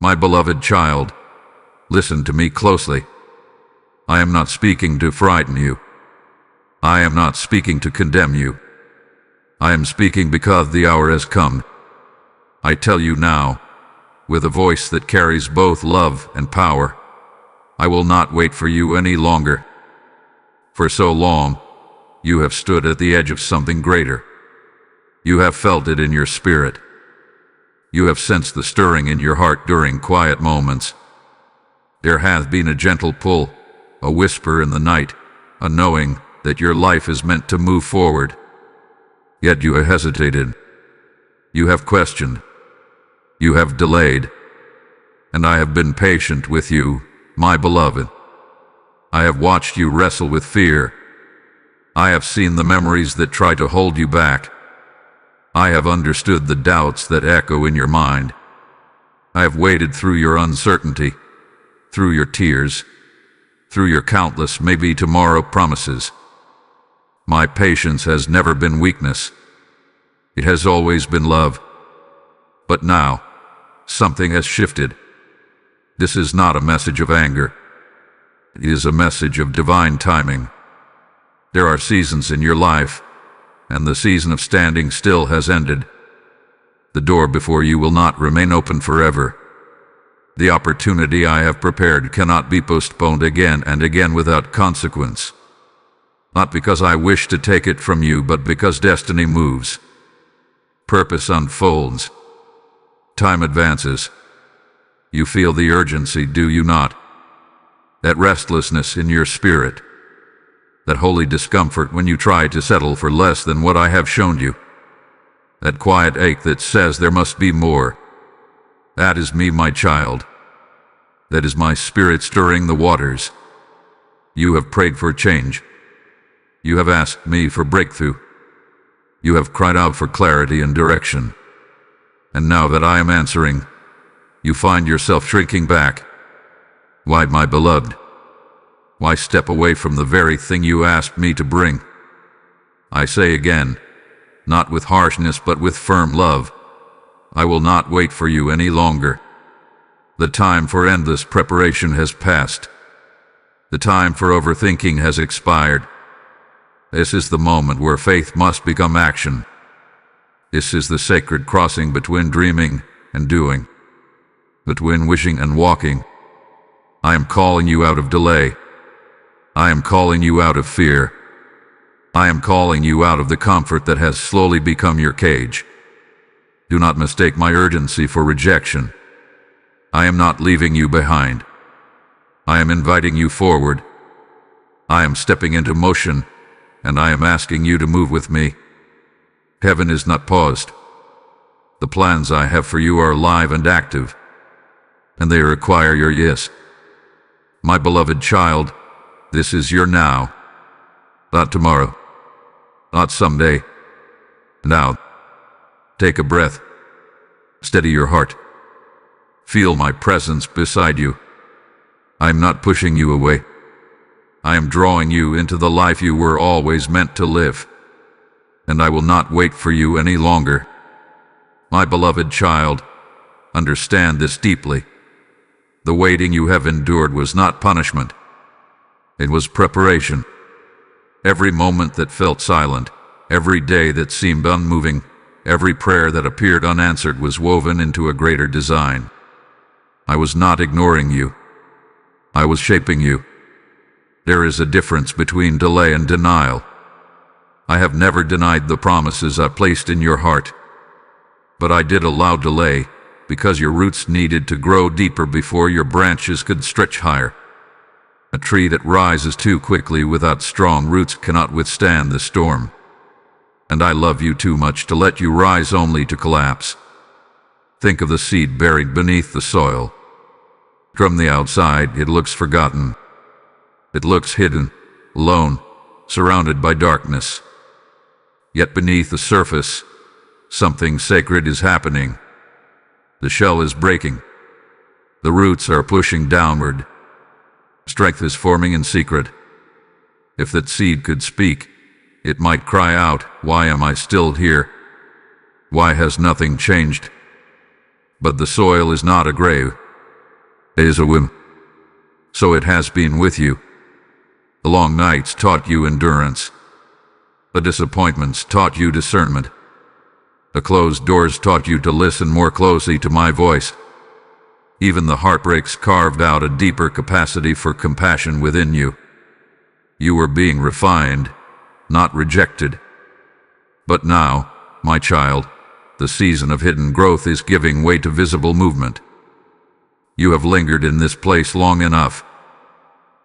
My beloved child, listen to me closely. I am not speaking to frighten you. I am not speaking to condemn you. I am speaking because the hour has come. I tell you now, with a voice that carries both love and power, I will not wait for you any longer. For so long, you have stood at the edge of something greater. You have felt it in your spirit. You have sensed the stirring in your heart during quiet moments. There hath been a gentle pull, a whisper in the night, a knowing that your life is meant to move forward. Yet you have hesitated. You have questioned. You have delayed. And I have been patient with you, my beloved. I have watched you wrestle with fear. I have seen the memories that try to hold you back. I have understood the doubts that echo in your mind. I have waded through your uncertainty, through your tears, through your countless maybe tomorrow promises. My patience has never been weakness. It has always been love. But now, something has shifted. This is not a message of anger. It is a message of divine timing. There are seasons in your life, and the season of standing still has ended. The door before you will not remain open forever. The opportunity I have prepared cannot be postponed again and again without consequence. Not because I wish to take it from you, but because destiny moves. Purpose unfolds. Time advances. You feel the urgency, do you not? That restlessness in your spirit. That holy discomfort when you try to settle for less than what I have shown you. That quiet ache that says there must be more. That is me, my child. That is my spirit stirring the waters. You have prayed for change. You have asked me for breakthrough. You have cried out for clarity and direction. And now that I am answering, you find yourself shrinking back. Why, my beloved? Why step away from the very thing you asked me to bring? I say again, not with harshness but with firm love, I will not wait for you any longer. The time for endless preparation has passed. The time for overthinking has expired. This is the moment where faith must become action. This is the sacred crossing between dreaming and doing, between wishing and walking. I am calling you out of delay. I am calling you out of fear. I am calling you out of the comfort that has slowly become your cage. Do not mistake my urgency for rejection. I am not leaving you behind. I am inviting you forward. I am stepping into motion, and I am asking you to move with me. Heaven is not paused. The plans I have for you are alive and active, and they require your yes. My beloved child, this is your now. Not tomorrow. Not someday. Now. Take a breath. Steady your heart. Feel my presence beside you. I am not pushing you away. I am drawing you into the life you were always meant to live. And I will not wait for you any longer. My beloved child, understand this deeply. The waiting you have endured was not punishment. It was preparation. Every moment that felt silent, every day that seemed unmoving, every prayer that appeared unanswered was woven into a greater design. I was not ignoring you. I was shaping you. There is a difference between delay and denial. I have never denied the promises I placed in your heart. But I did allow delay, because your roots needed to grow deeper before your branches could stretch higher. A tree that rises too quickly without strong roots cannot withstand the storm. And I love you too much to let you rise only to collapse. Think of the seed buried beneath the soil. From the outside, it looks forgotten. It looks hidden, alone, surrounded by darkness. Yet beneath the surface, something sacred is happening. The shell is breaking. The roots are pushing downward. Strength is forming in secret. If that seed could speak, it might cry out, "Why am I still here? Why has nothing changed?" But the soil is not a grave. is a whim. So it has been with you. The long nights taught you endurance. The disappointments taught you discernment. The closed doors taught you to listen more closely to my voice. Even the heartbreaks carved out a deeper capacity for compassion within you. You were being refined, not rejected. But now, my child, the season of hidden growth is giving way to visible movement. You have lingered in this place long enough.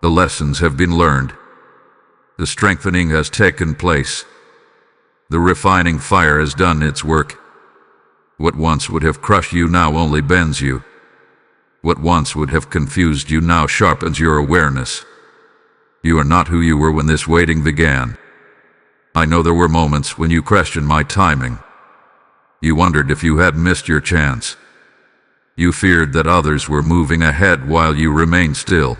The lessons have been learned. The strengthening has taken place. The refining fire has done its work. What once would have crushed you now only bends you. What once would have confused you now sharpens your awareness. You are not who you were when this waiting began. I know there were moments when you questioned my timing. You wondered if you had missed your chance. You feared that others were moving ahead while you remained still.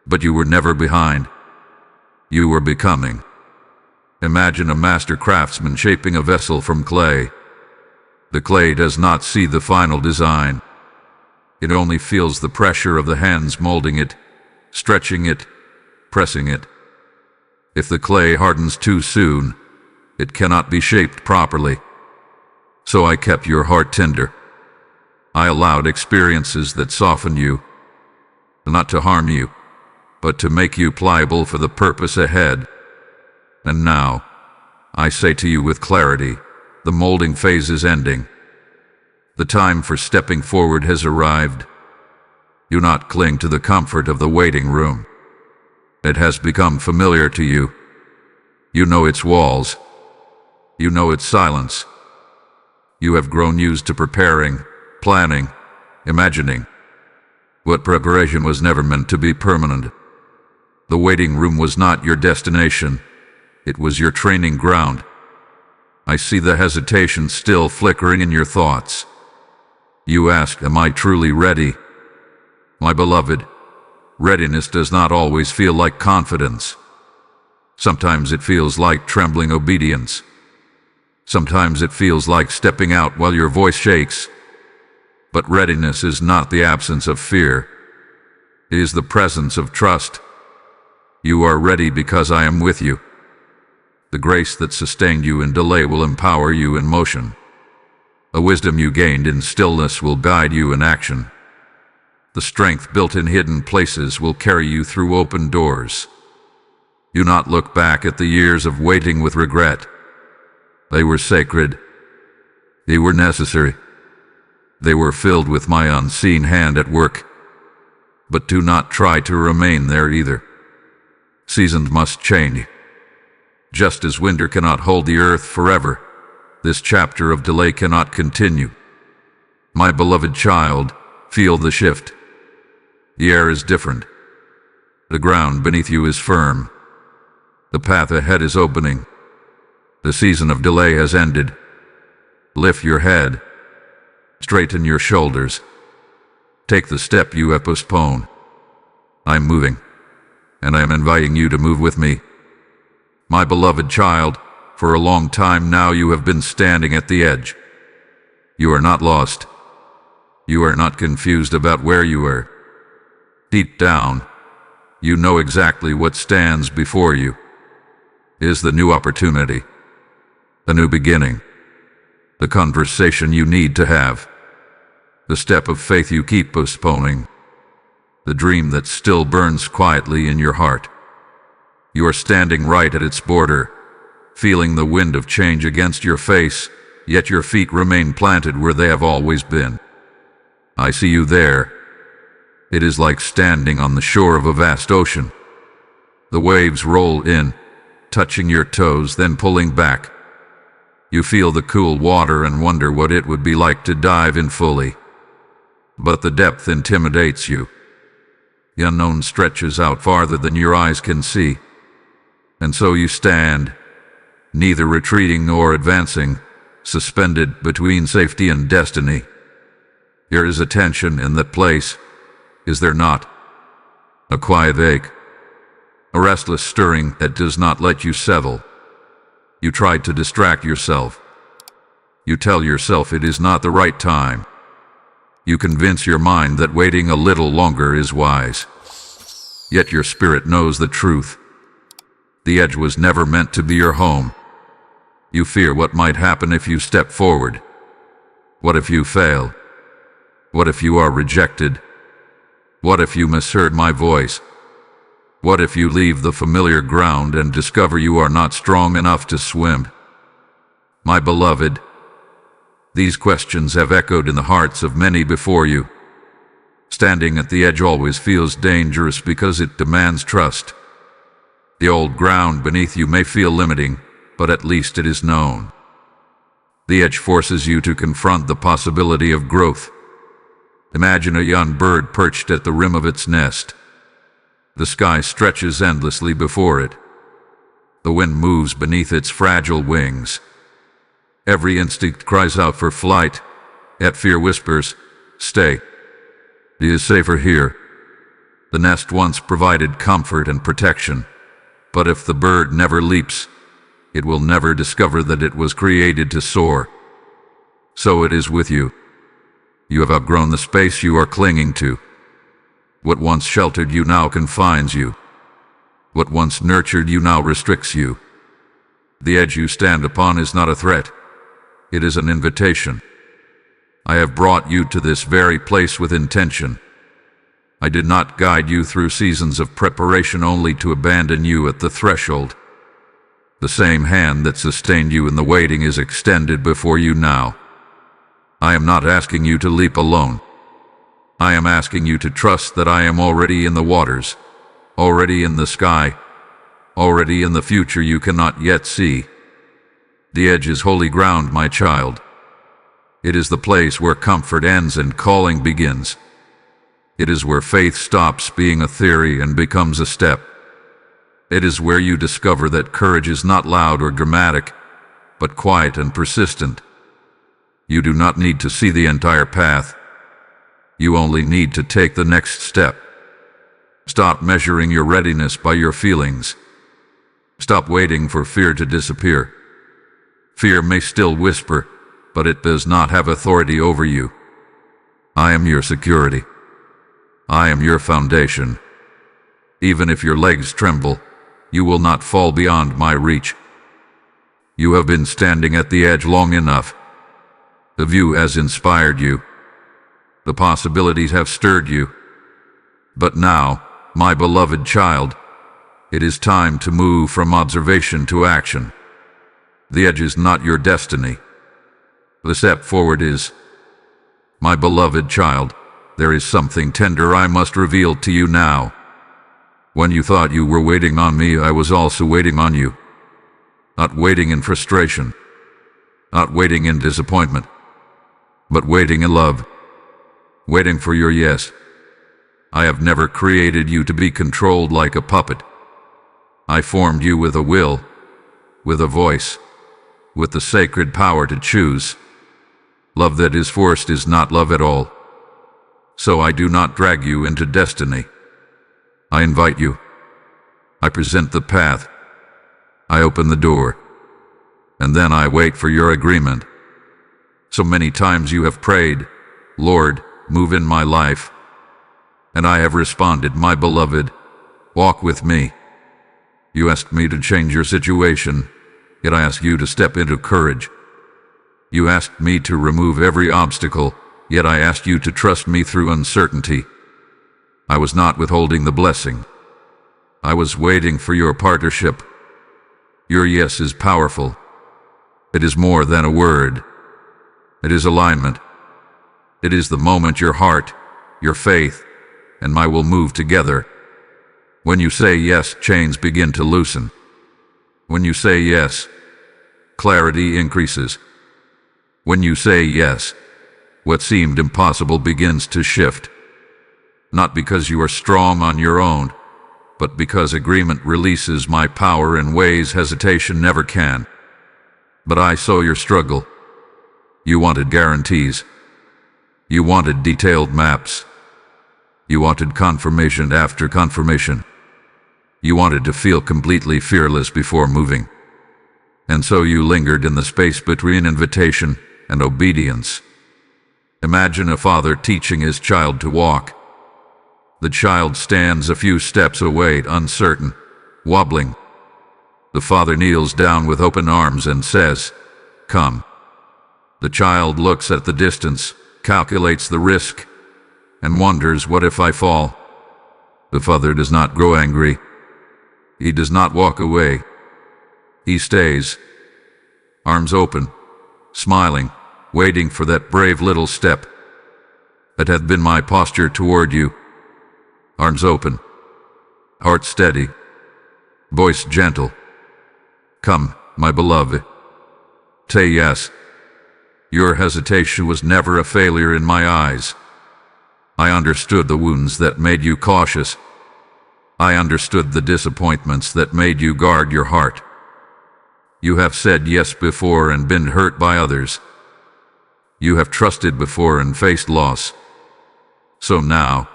But you were never behind. You were becoming. Imagine a master craftsman shaping a vessel from clay. The clay does not see the final design. It only feels the pressure of the hands molding it, stretching it, pressing it. If the clay hardens too soon, it cannot be shaped properly. So I kept your heart tender. I allowed experiences that soften you, not to harm you, but to make you pliable for the purpose ahead. And now, I say to you with clarity, the molding phase is ending. The time for stepping forward has arrived. Do not cling to the comfort of the waiting room. It has become familiar to you. You know its walls. You know its silence. You have grown used to preparing, planning, imagining. What preparation was never meant to be permanent. The waiting room was not your destination. It was your training ground. I see the hesitation still flickering in your thoughts. You ask, am I truly ready? My beloved, readiness does not always feel like confidence. Sometimes it feels like trembling obedience. Sometimes it feels like stepping out while your voice shakes. But readiness is not the absence of fear. It is the presence of trust. You are ready because I am with you. The grace that sustained you in delay will empower you in motion. The wisdom you gained in stillness will guide you in action. The strength built in hidden places will carry you through open doors. Do not look back at the years of waiting with regret. They were sacred. They were necessary. They were filled with my unseen hand at work. But do not try to remain there either. Seasons must change. Just as winter cannot hold the earth forever, this chapter of delay cannot continue. My beloved child, feel the shift. The air is different. The ground beneath you is firm. The path ahead is opening. The season of delay has ended. Lift your head. Straighten your shoulders. Take the step you have postponed. I'm moving, and I am inviting you to move with me. My beloved child, for a long time now you have been standing at the edge. You are not lost. You are not confused about where you are. Deep down, you know exactly what stands before you. Is the new opportunity, the new beginning, the conversation you need to have, the step of faith you keep postponing, the dream that still burns quietly in your heart. You are standing right at its border, feeling the wind of change against your face, yet your feet remain planted where they have always been. I see you there. It is like standing on the shore of a vast ocean. The waves roll in, touching your toes, then pulling back. You feel the cool water and wonder what it would be like to dive in fully. But the depth intimidates you. The unknown stretches out farther than your eyes can see. And so you stand, neither retreating nor advancing, suspended between safety and destiny. There is a tension in that place, is there not? A quiet ache, a restless stirring that does not let you settle. You try to distract yourself. You tell yourself it is not the right time. You convince your mind that waiting a little longer is wise. Yet your spirit knows the truth. The edge was never meant to be your home. You fear what might happen if you step forward. What if you fail? What if you are rejected? What if you misheard my voice? What if you leave the familiar ground and discover you are not strong enough to swim? My beloved, these questions have echoed in the hearts of many before you. Standing at the edge always feels dangerous because it demands trust. The old ground beneath you may feel limiting, but at least it is known. The edge forces you to confront the possibility of growth. Imagine a young bird perched at the rim of its nest. The sky stretches endlessly before it. The wind moves beneath its fragile wings. Every instinct cries out for flight, yet fear whispers, "Stay. It is safer here." The nest once provided comfort and protection, but if the bird never leaps, it will never discover that it was created to soar. So it is with you. You have outgrown the space you are clinging to. What once sheltered you now confines you. What once nurtured you now restricts you. The edge you stand upon is not a threat. It is an invitation. I have brought you to this very place with intention. I did not guide you through seasons of preparation only to abandon you at the threshold. The same hand that sustained you in the waiting is extended before you now. I am not asking you to leap alone. I am asking you to trust that I am already in the waters, already in the sky, already in the future you cannot yet see. The edge is holy ground, my child. It is the place where comfort ends and calling begins. It is where faith stops being a theory and becomes a step. It is where you discover that courage is not loud or dramatic, but quiet and persistent. You do not need to see the entire path. You only need to take the next step. Stop measuring your readiness by your feelings. Stop waiting for fear to disappear. Fear may still whisper, but it does not have authority over you. I am your security. I am your foundation. Even if your legs tremble, you will not fall beyond my reach. You have been standing at the edge long enough. The view has inspired you. The possibilities have stirred you. But now, my beloved child, it is time to move from observation to action. The edge is not your destiny. The step forward is. My beloved child, there is something tender I must reveal to you now. When you thought you were waiting on me, I was also waiting on you. Not waiting in frustration, not waiting in disappointment, but waiting in love, waiting for your yes. I have never created you to be controlled like a puppet. I formed you with a will, with a voice, with the sacred power to choose. Love that is forced is not love at all. So I do not drag you into destiny. I invite you. I present the path. I open the door. And then I wait for your agreement. So many times you have prayed, Lord, move in my life. And I have responded, my beloved, walk with me. You asked me to change your situation, yet I ask you to step into courage. You asked me to remove every obstacle, yet I asked you to trust me through uncertainty. I was not withholding the blessing. I was waiting for your partnership. Your yes is powerful. It is more than a word. It is alignment. It is the moment your heart, your faith, and my will move together. When you say yes, chains begin to loosen. When you say yes, clarity increases. When you say yes, what seemed impossible begins to shift. Not because you are strong on your own, but because agreement releases my power in ways hesitation never can. But I saw your struggle. You wanted guarantees. You wanted detailed maps. You wanted confirmation after confirmation. You wanted to feel completely fearless before moving. And so you lingered in the space between invitation and obedience. Imagine a father teaching his child to walk. The child stands a few steps away, uncertain, wobbling. The father kneels down with open arms and says, "Come." The child looks at the distance, calculates the risk, and wonders, "What if I fall?" The father does not grow angry. He does not walk away. He stays, arms open, smiling, waiting for that brave little step. That hath been my posture toward you. Arms open, heart steady, voice gentle. Come, my beloved. Say yes. Your hesitation was never a failure in my eyes. I understood the wounds that made you cautious. I understood the disappointments that made you guard your heart. You have said yes before and been hurt by others. You have trusted before and faced loss. So now,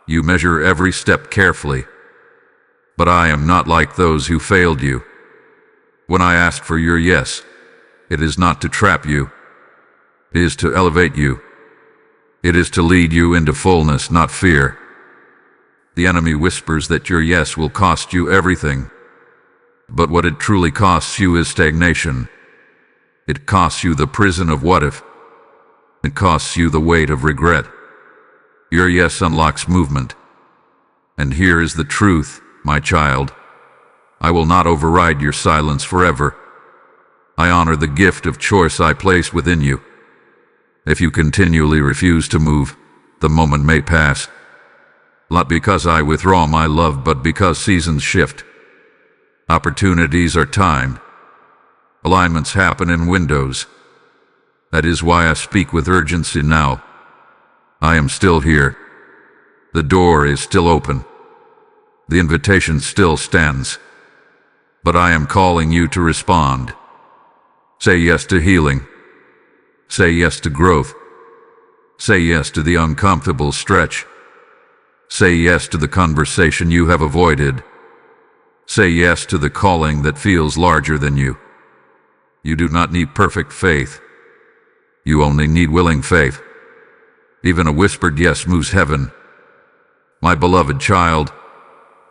you measure every step carefully. But I am not like those who failed you. When I ask for your yes, it is not to trap you. It is to elevate you. It is to lead you into fullness, not fear. The enemy whispers that your yes will cost you everything. But what it truly costs you is stagnation. It costs you the prison of what if. It costs you the weight of regret. Your yes unlocks movement. And here is the truth, my child. I will not override your silence forever. I honor the gift of choice I place within you. If you continually refuse to move, the moment may pass. Not because I withdraw my love, but because seasons shift. Opportunities are timed. Alignments happen in windows. That is why I speak with urgency now. I am still here. The door is still open. The invitation still stands. But I am calling you to respond. Say yes to healing. Say yes to growth. Say yes to the uncomfortable stretch. Say yes to the conversation you have avoided. Say yes to the calling that feels larger than you. You do not need perfect faith. You only need willing faith. Even a whispered yes moves heaven. My beloved child,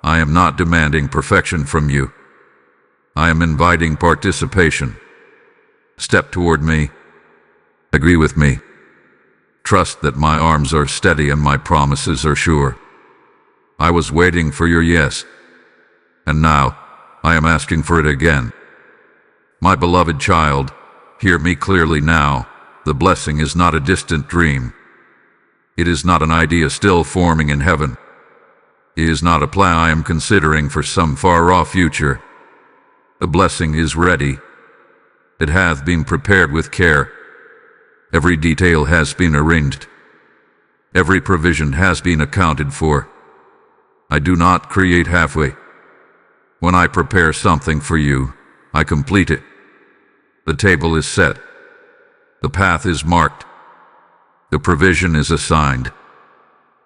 I am not demanding perfection from you. I am inviting participation. Step toward me. Agree with me. Trust that my arms are steady and my promises are sure. I was waiting for your yes, and now I am asking for it again. My beloved child, hear me clearly now. The blessing is not a distant dream. It is not an idea still forming in heaven. It is not a plan I am considering for some far-off future. The blessing is ready. It hath been prepared with care. Every detail has been arranged. Every provision has been accounted for. I do not create halfway. When I prepare something for you, I complete it. The table is set. The path is marked. The provision is assigned.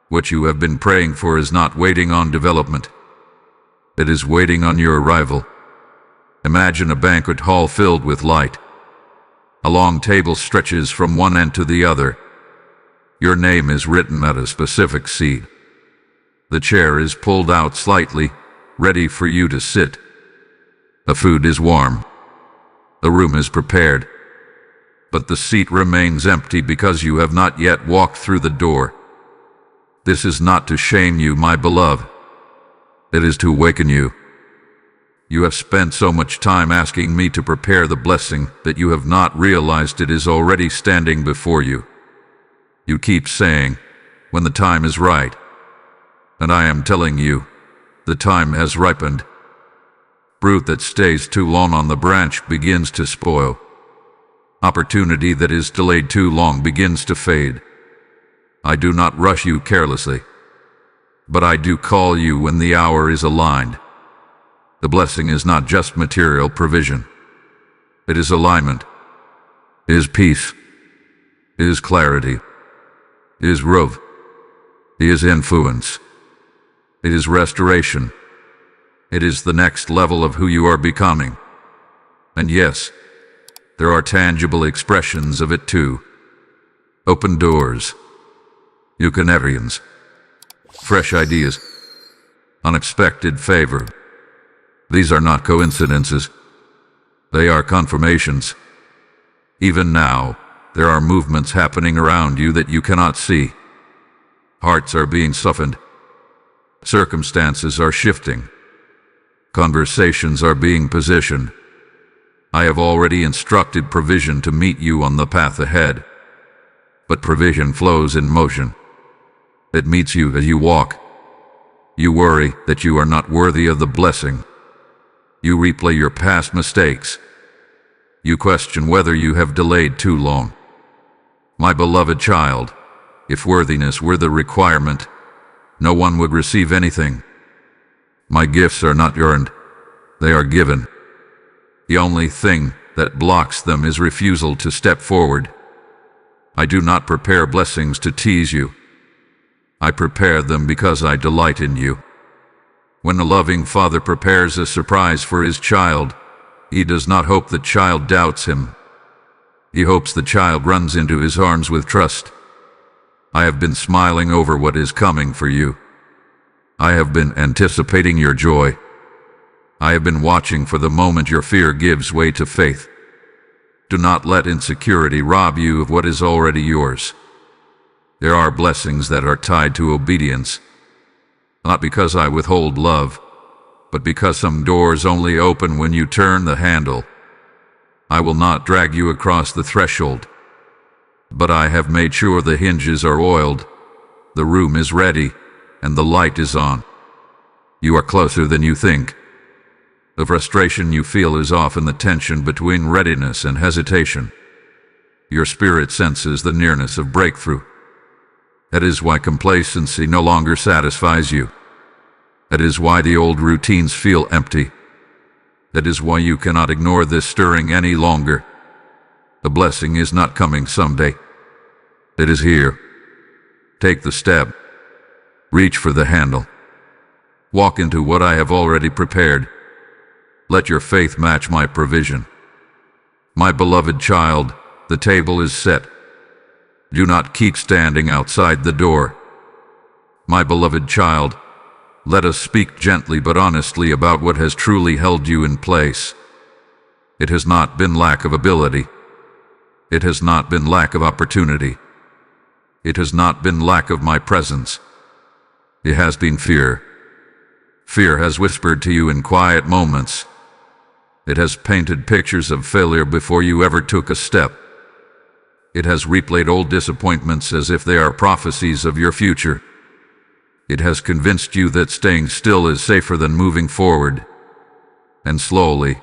What you have been praying for is not waiting on development. It is waiting on your arrival. Imagine a banquet hall filled with light. A long table stretches from one end to the other. Your name is written at a specific seat. The chair is pulled out slightly, ready for you to sit. The food is warm. The room is prepared. But the seat remains empty because you have not yet walked through the door. This is not to shame you, my beloved. It is to awaken you. You have spent so much time asking me to prepare the blessing that you have not realized it is already standing before you. You keep saying, when the time is right. And I am telling you, the time has ripened. Fruit that stays too long on the branch begins to spoil. Opportunity that is delayed too long begins to fade. I do not rush you carelessly, but I do call you when the hour is aligned. The blessing is not just material provision. It is alignment. It is peace. It is clarity. It is growth. It is influence. It is restoration. It is the next level of who you are becoming. And yes, there are tangible expressions of it too. Open doors. Eucanerians. Fresh ideas. Unexpected favor. These are not coincidences. They are confirmations. Even now, there are movements happening around you that you cannot see. Hearts are being softened. Circumstances are shifting. Conversations are being positioned. I have already instructed provision to meet you on the path ahead. But provision flows in motion. It meets you as you walk. You worry that you are not worthy of the blessing. You replay your past mistakes. You question whether you have delayed too long. My beloved child, if worthiness were the requirement, no one would receive anything. My gifts are not earned, they are given. The only thing that blocks them is refusal to step forward. I do not prepare blessings to tease you. I prepare them because I delight in you. When a loving father prepares a surprise for his child, he does not hope the child doubts him. He hopes the child runs into his arms with trust. I have been smiling over what is coming for you. I have been anticipating your joy. I have been watching for the moment your fear gives way to faith. Do not let insecurity rob you of what is already yours. There are blessings that are tied to obedience, not because I withhold love, but because some doors only open when you turn the handle. I will not drag you across the threshold, but I have made sure the hinges are oiled, the room is ready, and the light is on. You are closer than you think. The frustration you feel is often the tension between readiness and hesitation. Your spirit senses the nearness of breakthrough. That is why complacency no longer satisfies you. That is why the old routines feel empty. That is why you cannot ignore this stirring any longer. The blessing is not coming someday. It is here. Take the step. Reach for the handle. Walk into what I have already prepared. Let your faith match my provision. My beloved child, the table is set. Do not keep standing outside the door. My beloved child, let us speak gently but honestly about what has truly held you in place. It has not been lack of ability. It has not been lack of opportunity. It has not been lack of my presence. It has been fear. Fear has whispered to you in quiet moments. It has painted pictures of failure before you ever took a step. It has replayed old disappointments as if they are prophecies of your future. It has convinced you that staying still is safer than moving forward. And slowly,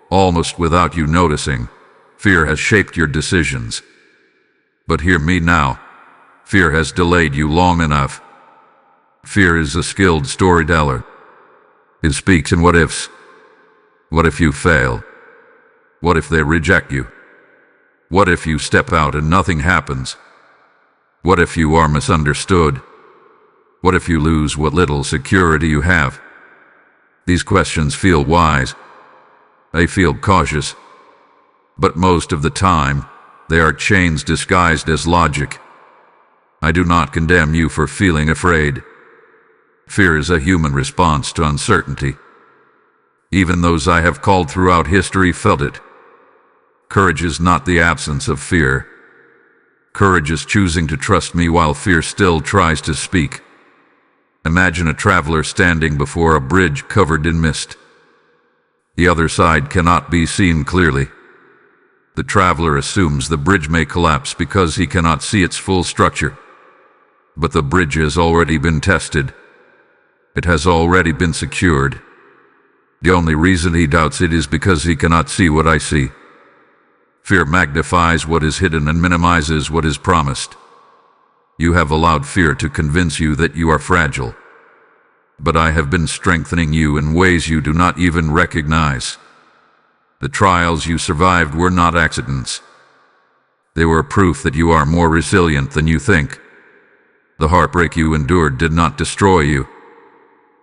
almost without you noticing, fear has shaped your decisions. But hear me now. Fear has delayed you long enough. Fear is a skilled storyteller. It speaks in what-ifs. What if you fail? What if they reject you? What if you step out and nothing happens? What if you are misunderstood? What if you lose what little security you have? These questions feel wise. They feel cautious. But most of the time, they are chains disguised as logic. I do not condemn you for feeling afraid. Fear is a human response to uncertainty. Even those I have called throughout history felt it. Courage is not the absence of fear. Courage is choosing to trust me while fear still tries to speak. Imagine a traveler standing before a bridge covered in mist. The other side cannot be seen clearly. The traveler assumes the bridge may collapse because he cannot see its full structure. But the bridge has already been tested. It has already been secured. The only reason he doubts it is because he cannot see what I see. Fear magnifies what is hidden and minimizes what is promised. You have allowed fear to convince you that you are fragile. But I have been strengthening you in ways you do not even recognize. The trials you survived were not accidents. They were proof that you are more resilient than you think. The heartbreak you endured did not destroy you.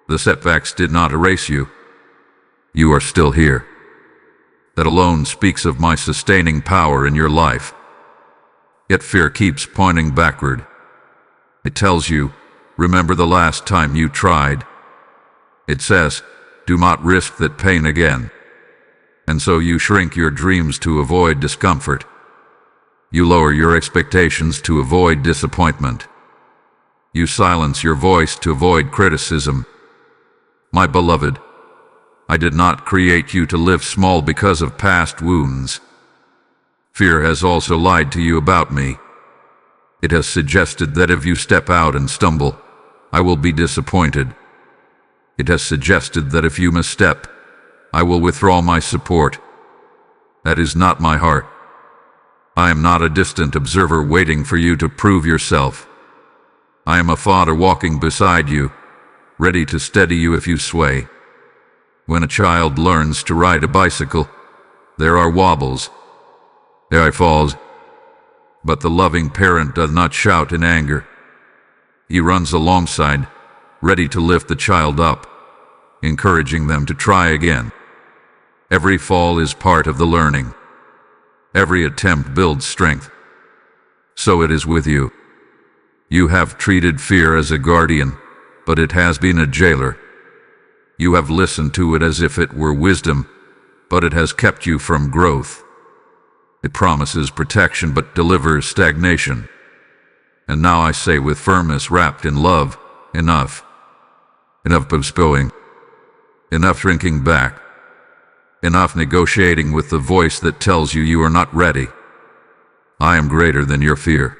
The setbacks did not erase you. You are still here. That alone speaks of my sustaining power in your life. Yet fear keeps pointing backward. It tells you, remember the last time you tried. It says, do not risk that pain again. And so you shrink your dreams to avoid discomfort. You lower your expectations to avoid disappointment. You silence your voice to avoid criticism. My beloved, I did not create you to live small because of past wounds. Fear has also lied to you about me. It has suggested that if you step out and stumble, I will be disappointed. It has suggested that if you misstep, I will withdraw my support. That is not my heart. I am not a distant observer waiting for you to prove yourself. I am a father walking beside you, ready to steady you if you sway. When a child learns to ride a bicycle, there are wobbles. There are falls. But the loving parent does not shout in anger. He runs alongside, ready to lift the child up, encouraging them to try again. Every fall is part of the learning. Every attempt builds strength. So it is with you. You have treated fear as a guardian, but it has been a jailer. You have listened to it as if it were wisdom, but it has kept you from growth. It promises protection but delivers stagnation. And now I say with firmness wrapped in love, enough. Enough postponing. Enough shrinking back. Enough negotiating with the voice that tells you you are not ready. I am greater than your fear.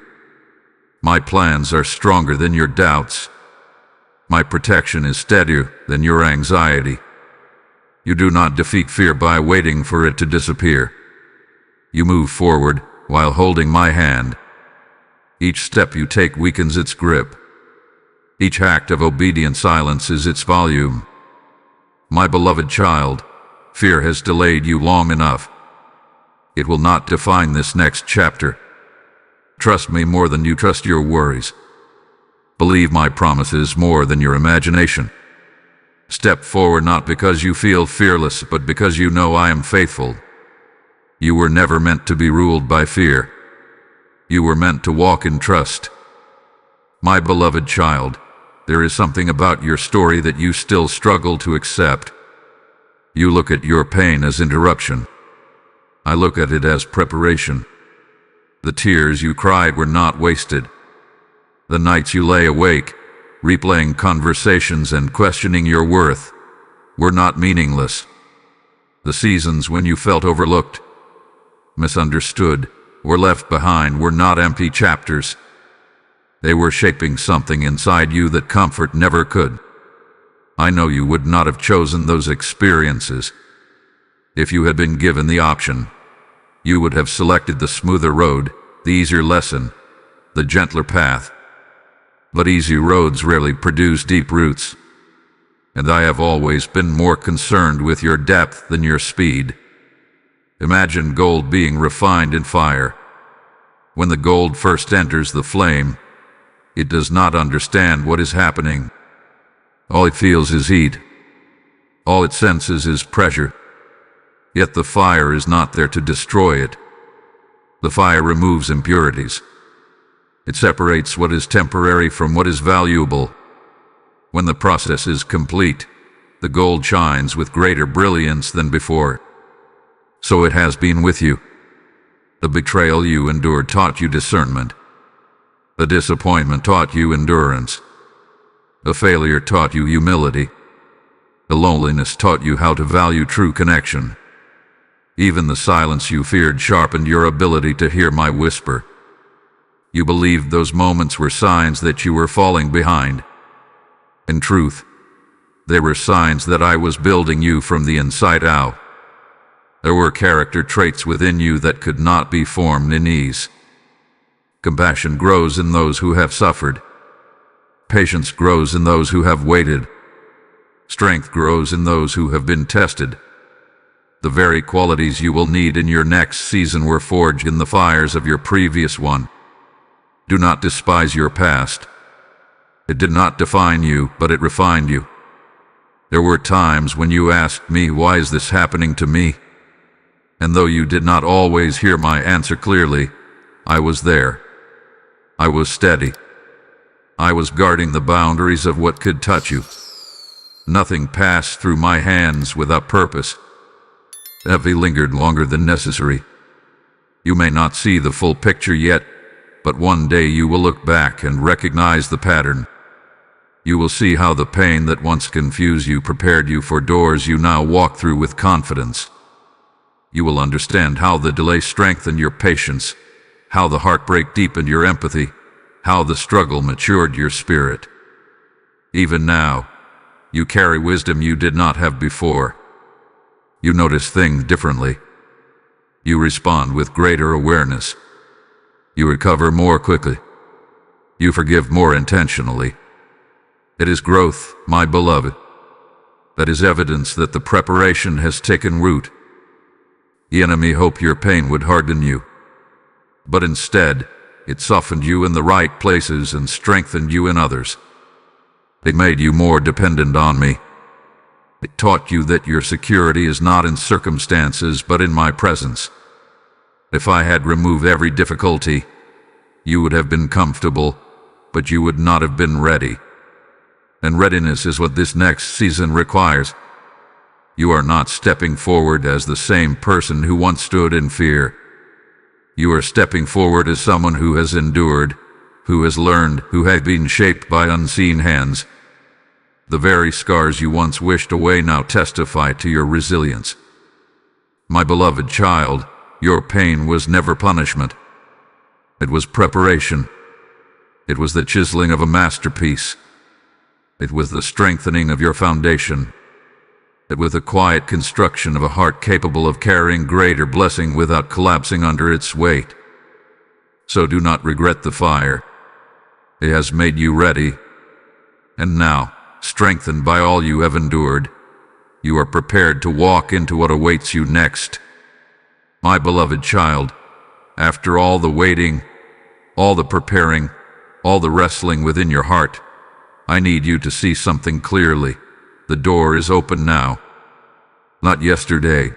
My plans are stronger than your doubts. My protection is steadier than your anxiety. You do not defeat fear by waiting for it to disappear. You move forward while holding my hand. Each step you take weakens its grip. Each act of obedience silences its volume. My beloved child, fear has delayed you long enough. It will not define this next chapter. Trust me more than you trust your worries. Believe my promises more than your imagination. Step forward not because you feel fearless, but because you know I am faithful. You were never meant to be ruled by fear. You were meant to walk in trust. My beloved child, there is something about your story that you still struggle to accept. You look at your pain as interruption. I look at it as preparation. The tears you cried were not wasted. The nights you lay awake, replaying conversations and questioning your worth, were not meaningless. The seasons when you felt overlooked, misunderstood, or left behind were not empty chapters. They were shaping something inside you that comfort never could. I know you would not have chosen those experiences. If you had been given the option, you would have selected the smoother road, the easier lesson, the gentler path. But easy roads rarely produce deep roots. And I have always been more concerned with your depth than your speed. Imagine gold being refined in fire. When the gold first enters the flame, it does not understand what is happening. All it feels is heat. All it senses is pressure. Yet the fire is not there to destroy it. The fire removes impurities. It separates what is temporary from what is valuable. When the process is complete, the gold shines with greater brilliance than before. So it has been with you. The betrayal you endured taught you discernment. The disappointment taught you endurance. The failure taught you humility. The loneliness taught you how to value true connection. Even the silence you feared sharpened your ability to hear my whisper. You believed those moments were signs that you were falling behind. In truth, they were signs that I was building you from the inside out. There were character traits within you that could not be formed in ease. Compassion grows in those who have suffered. Patience grows in those who have waited. Strength grows in those who have been tested. The very qualities you will need in your next season were forged in the fires of your previous one. Do not despise your past. It did not define you, but it refined you. There were times when you asked me, why is this happening to me? And though you did not always hear my answer clearly, I was there. I was steady. I was guarding the boundaries of what could touch you. Nothing passed through my hands without purpose. Envy lingered longer than necessary. You may not see the full picture yet, but one day you will look back and recognize the pattern. You will see how the pain that once confused you prepared you for doors you now walk through with confidence. You will understand how the delay strengthened your patience, how the heartbreak deepened your empathy, how the struggle matured your spirit. Even now, you carry wisdom you did not have before. You notice things differently. You respond with greater awareness. You recover more quickly. You forgive more intentionally. It is growth, my beloved. That is evidence that the preparation has taken root. The enemy hoped your pain would harden you, but instead, it softened you in the right places and strengthened you in others. It made you more dependent on me. It taught you that your security is not in circumstances but in my presence. If I had removed every difficulty, you would have been comfortable, but you would not have been ready. And readiness is what this next season requires. You are not stepping forward as the same person who once stood in fear. You are stepping forward as someone who has endured, who has learned, who has been shaped by unseen hands. The very scars you once wished away now testify to your resilience. My beloved child, your pain was never punishment. It was preparation. It was the chiseling of a masterpiece. It was the strengthening of your foundation. It was the quiet construction of a heart capable of carrying greater blessing without collapsing under its weight. So do not regret the fire. It has made you ready. And now, strengthened by all you have endured, you are prepared to walk into what awaits you next. My beloved child, after all the waiting, all the preparing, all the wrestling within your heart, I need you to see something clearly. The door is open now. Not yesterday.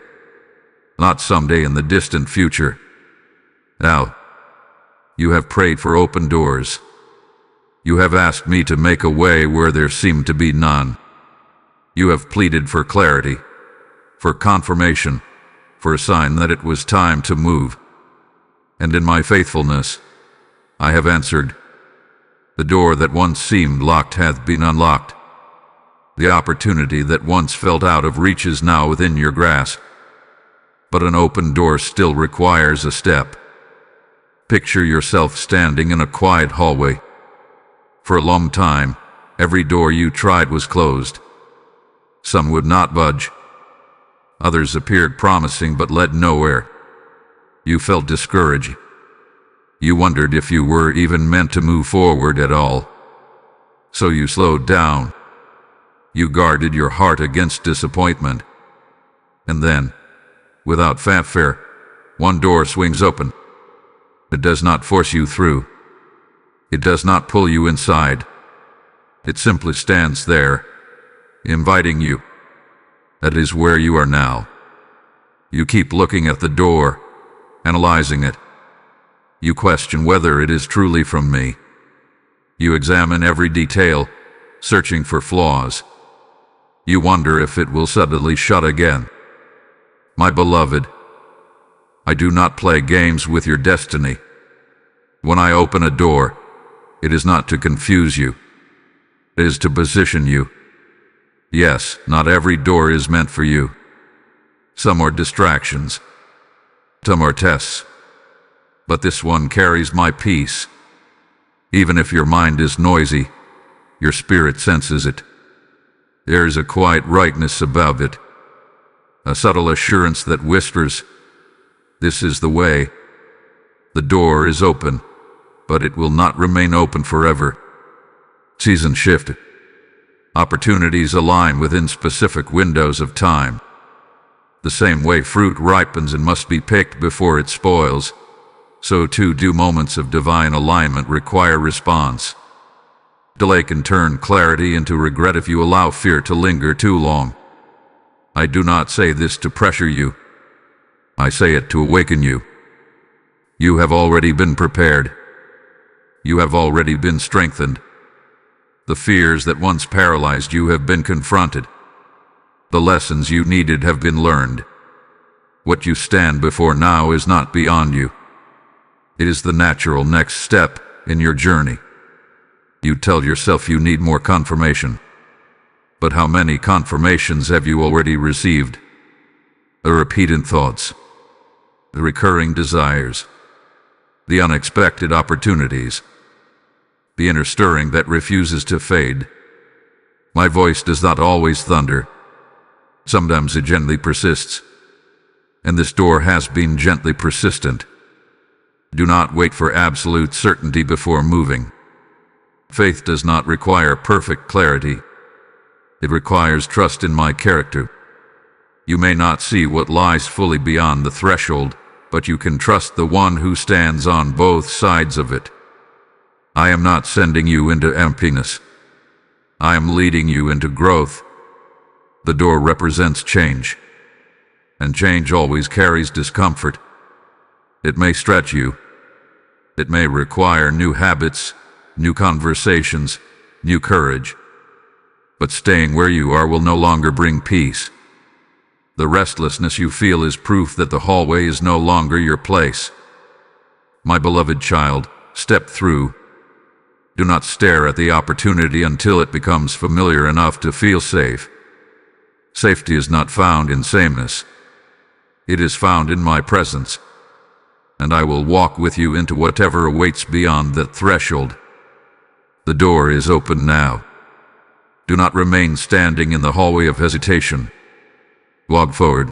Not someday in the distant future. Now, you have prayed for open doors. You have asked me to make a way where there seemed to be none. You have pleaded for clarity, for confirmation, for a sign that it was time to move. And in my faithfulness, I have answered. The door that once seemed locked hath been unlocked. The opportunity that once felt out of reach is now within your grasp. But an open door still requires a step. Picture yourself standing in a quiet hallway. For a long time, every door you tried was closed. Some would not budge. Others appeared promising but led nowhere. You felt discouraged. You wondered if you were even meant to move forward at all. So you slowed down. You guarded your heart against disappointment. And then, without fanfare, one door swings open. It does not force you through. It does not pull you inside. It simply stands there, inviting you. That is where you are now. You keep looking at the door, analyzing it. You question whether it is truly from me. You examine every detail, searching for flaws. You wonder if it will suddenly shut again. My beloved, I do not play games with your destiny. When I open a door, it is not to confuse you. It is to position you. Yes, not every door is meant for you. Some are distractions. Some are tests. But this one carries my peace. Even if your mind is noisy, your spirit senses it. There is a quiet rightness about it, a subtle assurance that whispers, "This is the way." The door is open, but it will not remain open forever. Seasons shift. Opportunities align within specific windows of time. The same way fruit ripens and must be picked before it spoils, so too do moments of divine alignment require response. Delay can turn clarity into regret if you allow fear to linger too long. I do not say this to pressure you. I say it to awaken you. You have already been prepared. You have already been strengthened. The fears that once paralyzed you have been confronted. The lessons you needed have been learned. What you stand before now is not beyond you. It is the natural next step in your journey. You tell yourself you need more confirmation. But how many confirmations have you already received? The repeated thoughts, the recurring desires, the unexpected opportunities, the inner stirring that refuses to fade. My voice does not always thunder. Sometimes it gently persists. And this door has been gently persistent. Do not wait for absolute certainty before moving. Faith does not require perfect clarity. It requires trust in my character. You may not see what lies fully beyond the threshold, but you can trust the one who stands on both sides of it. I am not sending you into emptiness. I am leading you into growth. The door represents change, and change always carries discomfort. It may stretch you. It may require new habits, new conversations, new courage. But staying where you are will no longer bring peace. The restlessness you feel is proof that the hallway is no longer your place. My beloved child, step through. Do not stare at the opportunity until it becomes familiar enough to feel safe. Safety is not found in sameness. It is found in my presence. And I will walk with you into whatever awaits beyond that threshold. The door is open now. Do not remain standing in the hallway of hesitation. Walk forward.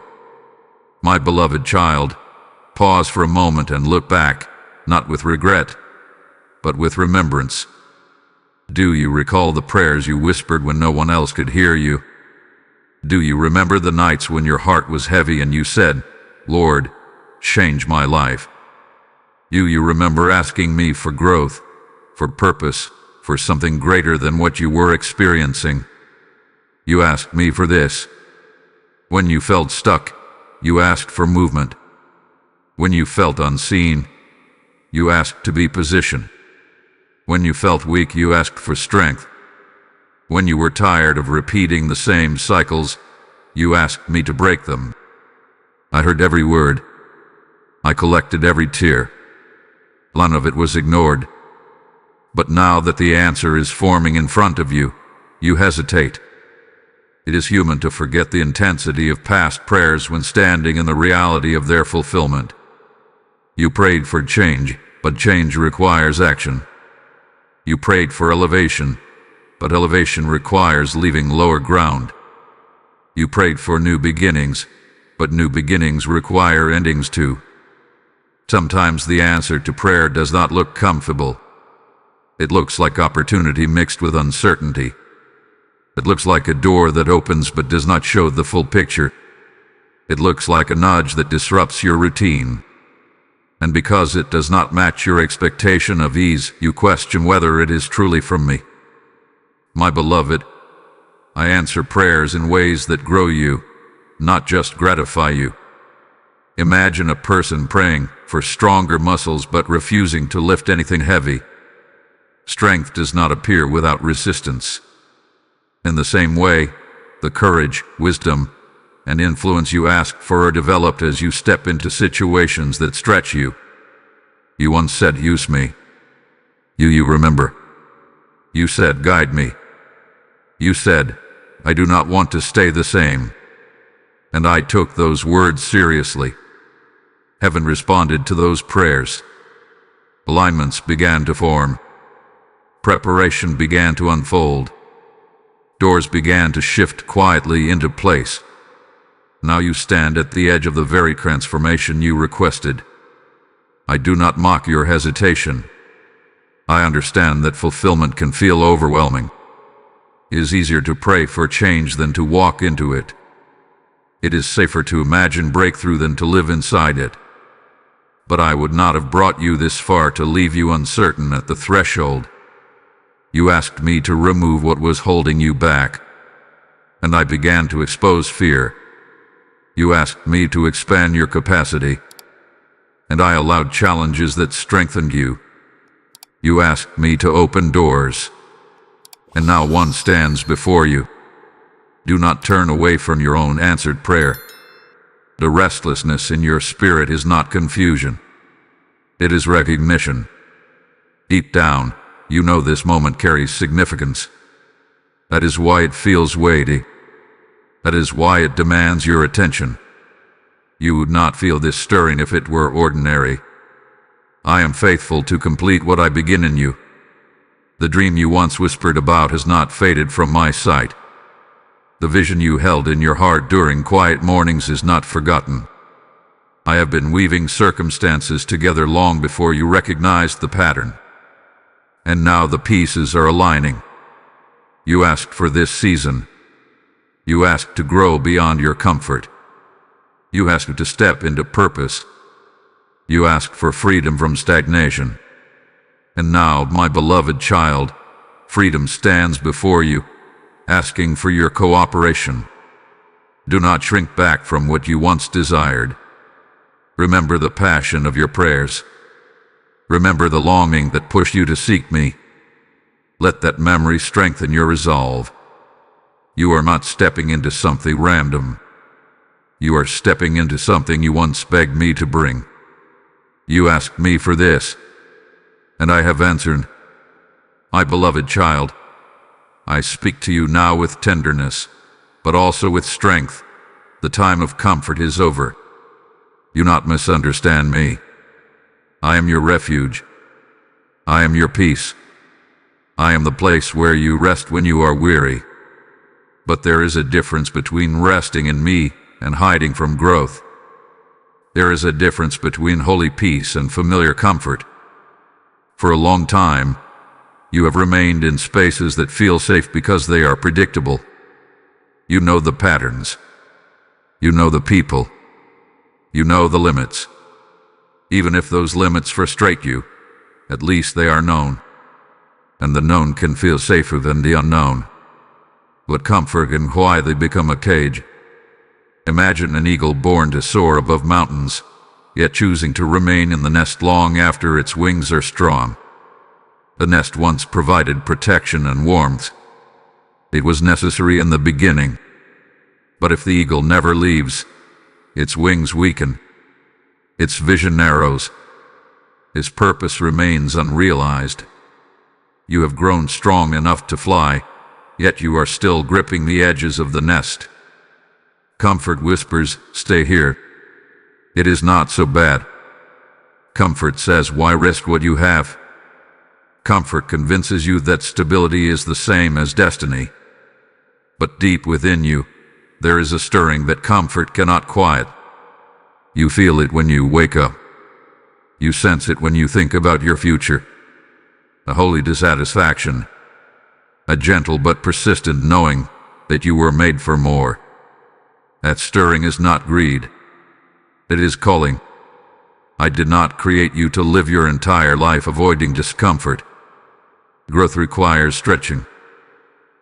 My beloved child, pause for a moment and look back, not with regret, but with remembrance. Do you recall the prayers you whispered when no one else could hear you? Do you remember the nights when your heart was heavy and you said, "Lord, change my life"? You remember asking me for growth, for purpose, for something greater than what you were experiencing. You asked me for this. When you felt stuck, you asked for movement. When you felt unseen, you asked to be positioned. When you felt weak, you asked for strength. When you were tired of repeating the same cycles, you asked me to break them. I heard every word. I collected every tear. None of it was ignored. But now that the answer is forming in front of you, you hesitate. It is human to forget the intensity of past prayers when standing in the reality of their fulfillment. You prayed for change, but change requires action. You prayed for elevation, but elevation requires leaving lower ground. You prayed for new beginnings, but new beginnings require endings too. Sometimes the answer to prayer does not look comfortable. It looks like opportunity mixed with uncertainty. It looks like a door that opens but does not show the full picture. It looks like a nudge that disrupts your routine. And because it does not match your expectation of ease, you question whether it is truly from me. My beloved, I answer prayers in ways that grow you, not just gratify you. Imagine a person praying for stronger muscles but refusing to lift anything heavy. Strength does not appear without resistance. In the same way, the courage, wisdom, and influence you ask for are developed as you step into situations that stretch you. You once said, "Use me." You remember. You said, "Guide me." You said, "I do not want to stay the same." And I took those words seriously. Heaven responded to those prayers. Alignments began to form. Preparation began to unfold. Doors began to shift quietly into place. Now you stand at the edge of the very transformation you requested. I do not mock your hesitation. I understand that fulfillment can feel overwhelming. It is easier to pray for change than to walk into it. It is safer to imagine breakthrough than to live inside it. But I would not have brought you this far to leave you uncertain at the threshold. You asked me to remove what was holding you back, and I began to expose fear. You asked me to expand your capacity, and I allowed challenges that strengthened you. You asked me to open doors, and now one stands before you. Do not turn away from your own answered prayer. The restlessness in your spirit is not confusion. It is recognition. Deep down, you know this moment carries significance. That is why it feels weighty. That is why it demands your attention. You would not feel this stirring if it were ordinary. I am faithful to complete what I begin in you. The dream you once whispered about has not faded from my sight. The vision you held in your heart during quiet mornings is not forgotten. I have been weaving circumstances together long before you recognized the pattern. And now the pieces are aligning. You asked for this season. You asked to grow beyond your comfort. You asked to step into purpose. You asked for freedom from stagnation. And now, my beloved child, freedom stands before you, asking for your cooperation. Do not shrink back from what you once desired. Remember the passion of your prayers. Remember the longing that pushed you to seek me. Let that memory strengthen your resolve. You are not stepping into something random. You are stepping into something you once begged me to bring. You asked me for this, and I have answered. My beloved child, I speak to you now with tenderness, but also with strength. The time of comfort is over. Do not misunderstand me. I am your refuge. I am your peace. I am the place where you rest when you are weary. But there is a difference between resting in me and hiding from growth. There is a difference between holy peace and familiar comfort. For a long time, you have remained in spaces that feel safe because they are predictable. You know the patterns. You know the people. You know the limits. Even if those limits frustrate you, at least they are known. And the known can feel safer than the unknown. But comfort and why they become a cage. Imagine an eagle born to soar above mountains, yet choosing to remain in the nest long after its wings are strong. The nest once provided protection and warmth. It was necessary in the beginning. But if the eagle never leaves, its wings weaken. Its vision narrows. Its purpose remains unrealized. You have grown strong enough to fly, yet you are still gripping the edges of the nest. Comfort whispers, stay here. It is not so bad. Comfort says, why risk what you have? Comfort convinces you that stability is the same as destiny. But deep within you, there is a stirring that comfort cannot quiet. You feel it when you wake up. You sense it when you think about your future. A holy dissatisfaction. A gentle but persistent knowing that you were made for more. That stirring is not greed. It is calling. I did not create you to live your entire life avoiding discomfort. Growth requires stretching.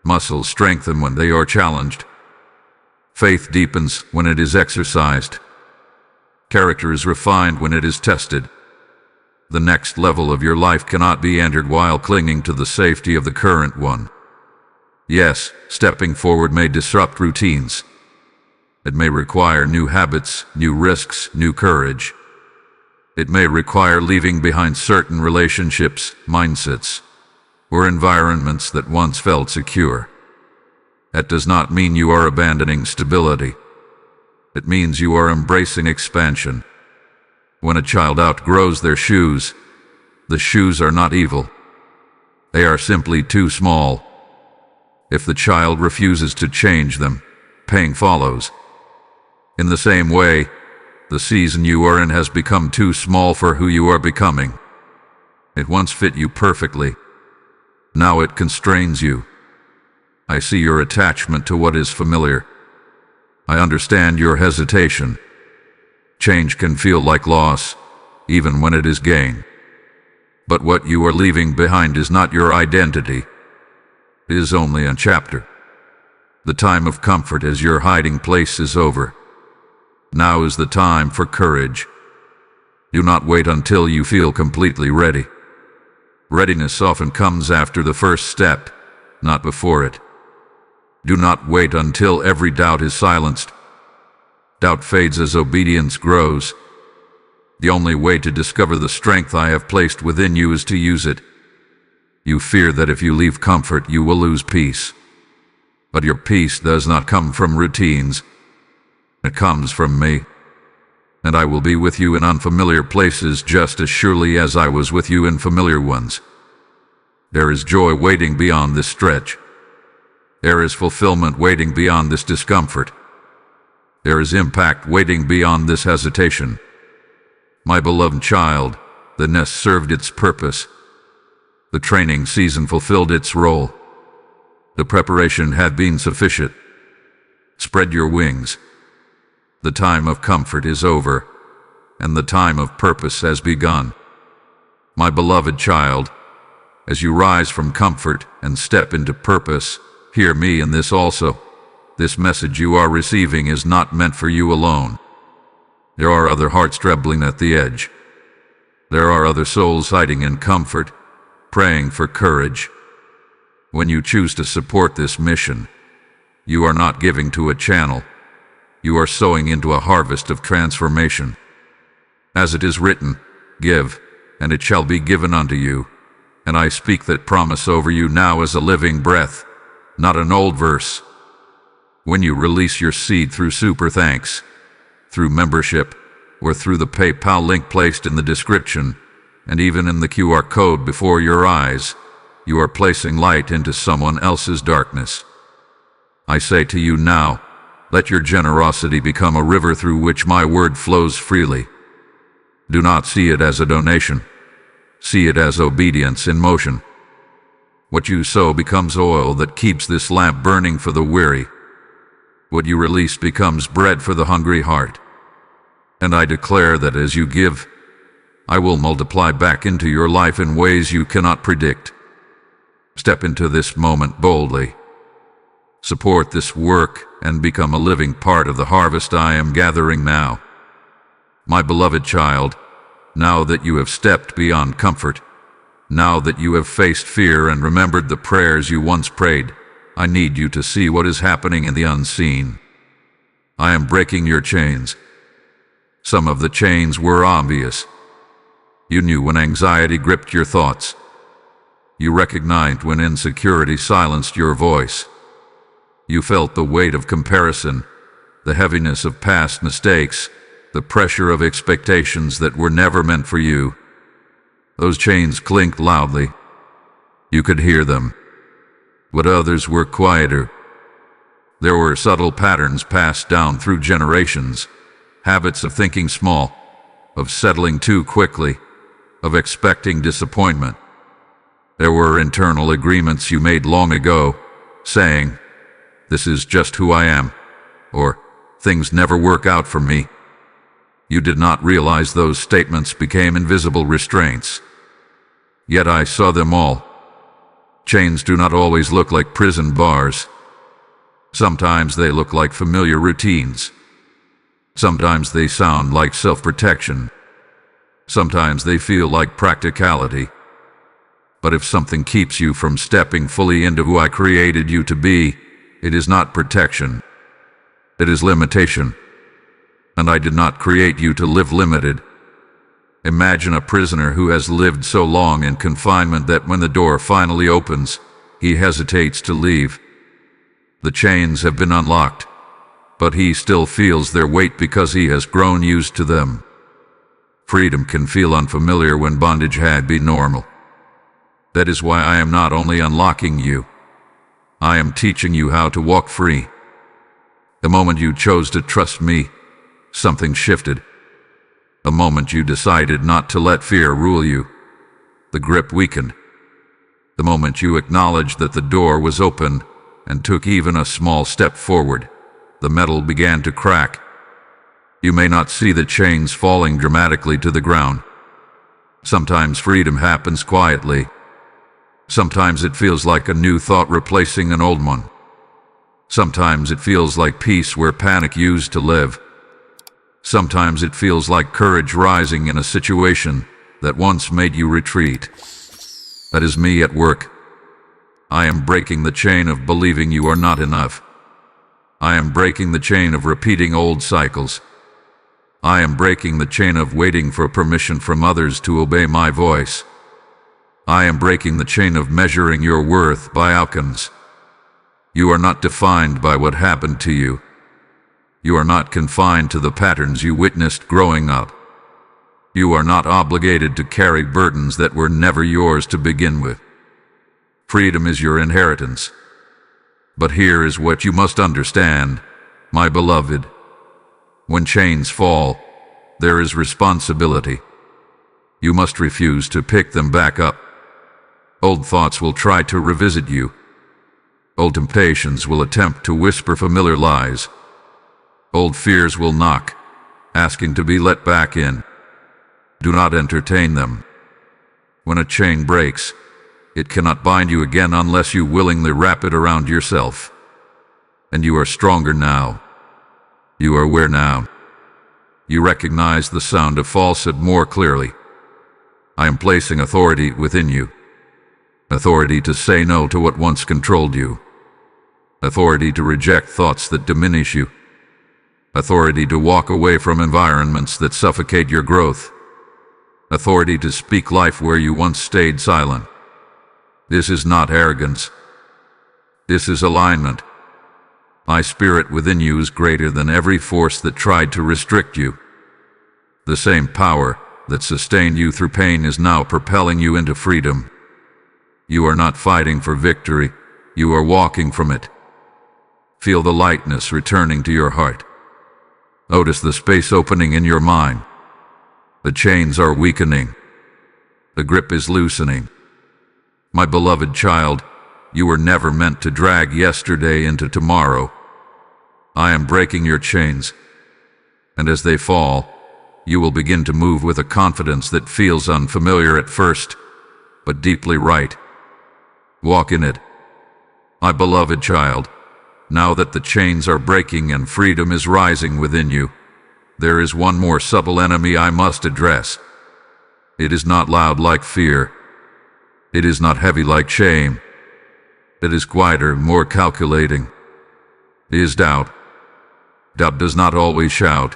Muscles strengthen when they are challenged. Faith deepens when it is exercised. Character is refined when it is tested. The next level of your life cannot be entered while clinging to the safety of the current one. Yes, stepping forward may disrupt routines. It may require new habits, new risks, new courage. It may require leaving behind certain relationships, mindsets, or environments that once felt secure. That does not mean you are abandoning stability. It means you are embracing expansion. When a child outgrows their shoes, the shoes are not evil. They are simply too small. If the child refuses to change them, pain follows. In the same way, the season you are in has become too small for who you are becoming. It once fit you perfectly. Now it constrains you. I see your attachment to what is familiar. I understand your hesitation. Change can feel like loss, even when it is gain. But what you are leaving behind is not your identity. It is only a chapter. The time of comfort as your hiding place is over. Now is the time for courage. Do not wait until you feel completely ready. Readiness often comes after the first step, not before it. Do not wait until every doubt is silenced. Doubt fades as obedience grows. The only way to discover the strength I have placed within you is to use it. You fear that if you leave comfort, you will lose peace. But your peace does not come from routines. It comes from me. And I will be with you in unfamiliar places just as surely as I was with you in familiar ones. There is joy waiting beyond this stretch. There is fulfillment waiting beyond this discomfort. There is impact waiting beyond this hesitation. My beloved child, the nest served its purpose. The training season fulfilled its role. The preparation had been sufficient. Spread your wings. The time of comfort is over, and the time of purpose has begun. My beloved child, as you rise from comfort and step into purpose, hear me in this also. This message you are receiving is not meant for you alone. There are other hearts trembling at the edge. There are other souls hiding in comfort, praying for courage. When you choose to support this mission, you are not giving to a channel. You are sowing into a harvest of transformation. As it is written, give, and it shall be given unto you. And I speak that promise over you now as a living breath, not an old verse. When you release your seed through super thanks, through membership, or through the PayPal link placed in the description, and even in the QR code before your eyes, you are placing light into someone else's darkness. I say to you now, let your generosity become a river through which my word flows freely. Do not see it as a donation. See it as obedience in motion. What you sow becomes oil that keeps this lamp burning for the weary. What you release becomes bread for the hungry heart. And I declare that as you give, I will multiply back into your life in ways you cannot predict. Step into this moment boldly. Support this work and become a living part of the harvest I am gathering now. My beloved child, now that you have stepped beyond comfort, now that you have faced fear and remembered the prayers you once prayed, I need you to see what is happening in the unseen. I am breaking your chains. Some of the chains were obvious. You knew when anxiety gripped your thoughts. You recognized when insecurity silenced your voice. You felt the weight of comparison, the heaviness of past mistakes, the pressure of expectations that were never meant for you. Those chains clinked loudly. You could hear them. But others were quieter. There were subtle patterns passed down through generations, habits of thinking small, of settling too quickly, of expecting disappointment. There were internal agreements you made long ago, saying, "This is just who I am," or "Things never work out for me." You did not realize those statements became invisible restraints. Yet I saw them all. Chains do not always look like prison bars. Sometimes they look like familiar routines. Sometimes they sound like self-protection. Sometimes they feel like practicality. But if something keeps you from stepping fully into who I created you to be, it is not protection. It is limitation. And I did not create you to live limited. Imagine a prisoner who has lived so long in confinement that when the door finally opens, he hesitates to leave. The chains have been unlocked, but he still feels their weight because he has grown used to them. Freedom can feel unfamiliar when bondage had been normal. That is why I am not only unlocking you, I am teaching you how to walk free. The moment you chose to trust me, something shifted. The moment you decided not to let fear rule you, the grip weakened. The moment you acknowledged that the door was open and took even a small step forward, the metal began to crack. You may not see the chains falling dramatically to the ground. Sometimes freedom happens quietly. Sometimes it feels like a new thought replacing an old one. Sometimes it feels like peace where panic used to live. Sometimes it feels like courage rising in a situation that once made you retreat. That is me at work. I am breaking the chain of believing you are not enough. I am breaking the chain of repeating old cycles. I am breaking the chain of waiting for permission from others to obey my voice. I am breaking the chain of measuring your worth by outcomes. You are not defined by what happened to you. You are not confined to the patterns you witnessed growing up. You are not obligated to carry burdens that were never yours to begin with. Freedom is your inheritance. But here is what you must understand, my beloved. When chains fall, there is responsibility. You must refuse to pick them back up. Old thoughts will try to revisit you. Old temptations will attempt to whisper familiar lies. Old fears will knock, asking to be let back in. Do not entertain them. When a chain breaks, it cannot bind you again unless you willingly wrap it around yourself. And you are stronger now. You are aware now. You recognize the sound of falsehood more clearly. I am placing authority within you. Authority to say no to what once controlled you. Authority to reject thoughts that diminish you. Authority to walk away from environments that suffocate your growth. Authority to speak life where you once stayed silent. This is not arrogance. This is alignment. My spirit within you is greater than every force that tried to restrict you. The same power that sustained you through pain is now propelling you into freedom. You are not fighting for victory. You are walking from it. Feel the lightness returning to your heart. Notice the space opening in your mind. The chains are weakening. The grip is loosening. My beloved child, you were never meant to drag yesterday into tomorrow. I am breaking your chains, and as they fall, you will begin to move with a confidence that feels unfamiliar at first, but deeply right. Walk in it. My beloved child, now that the chains are breaking and freedom is rising within you, there is one more subtle enemy I must address. It is not loud like fear. It is not heavy like shame. It is quieter, more calculating. It is doubt. Doubt does not always shout.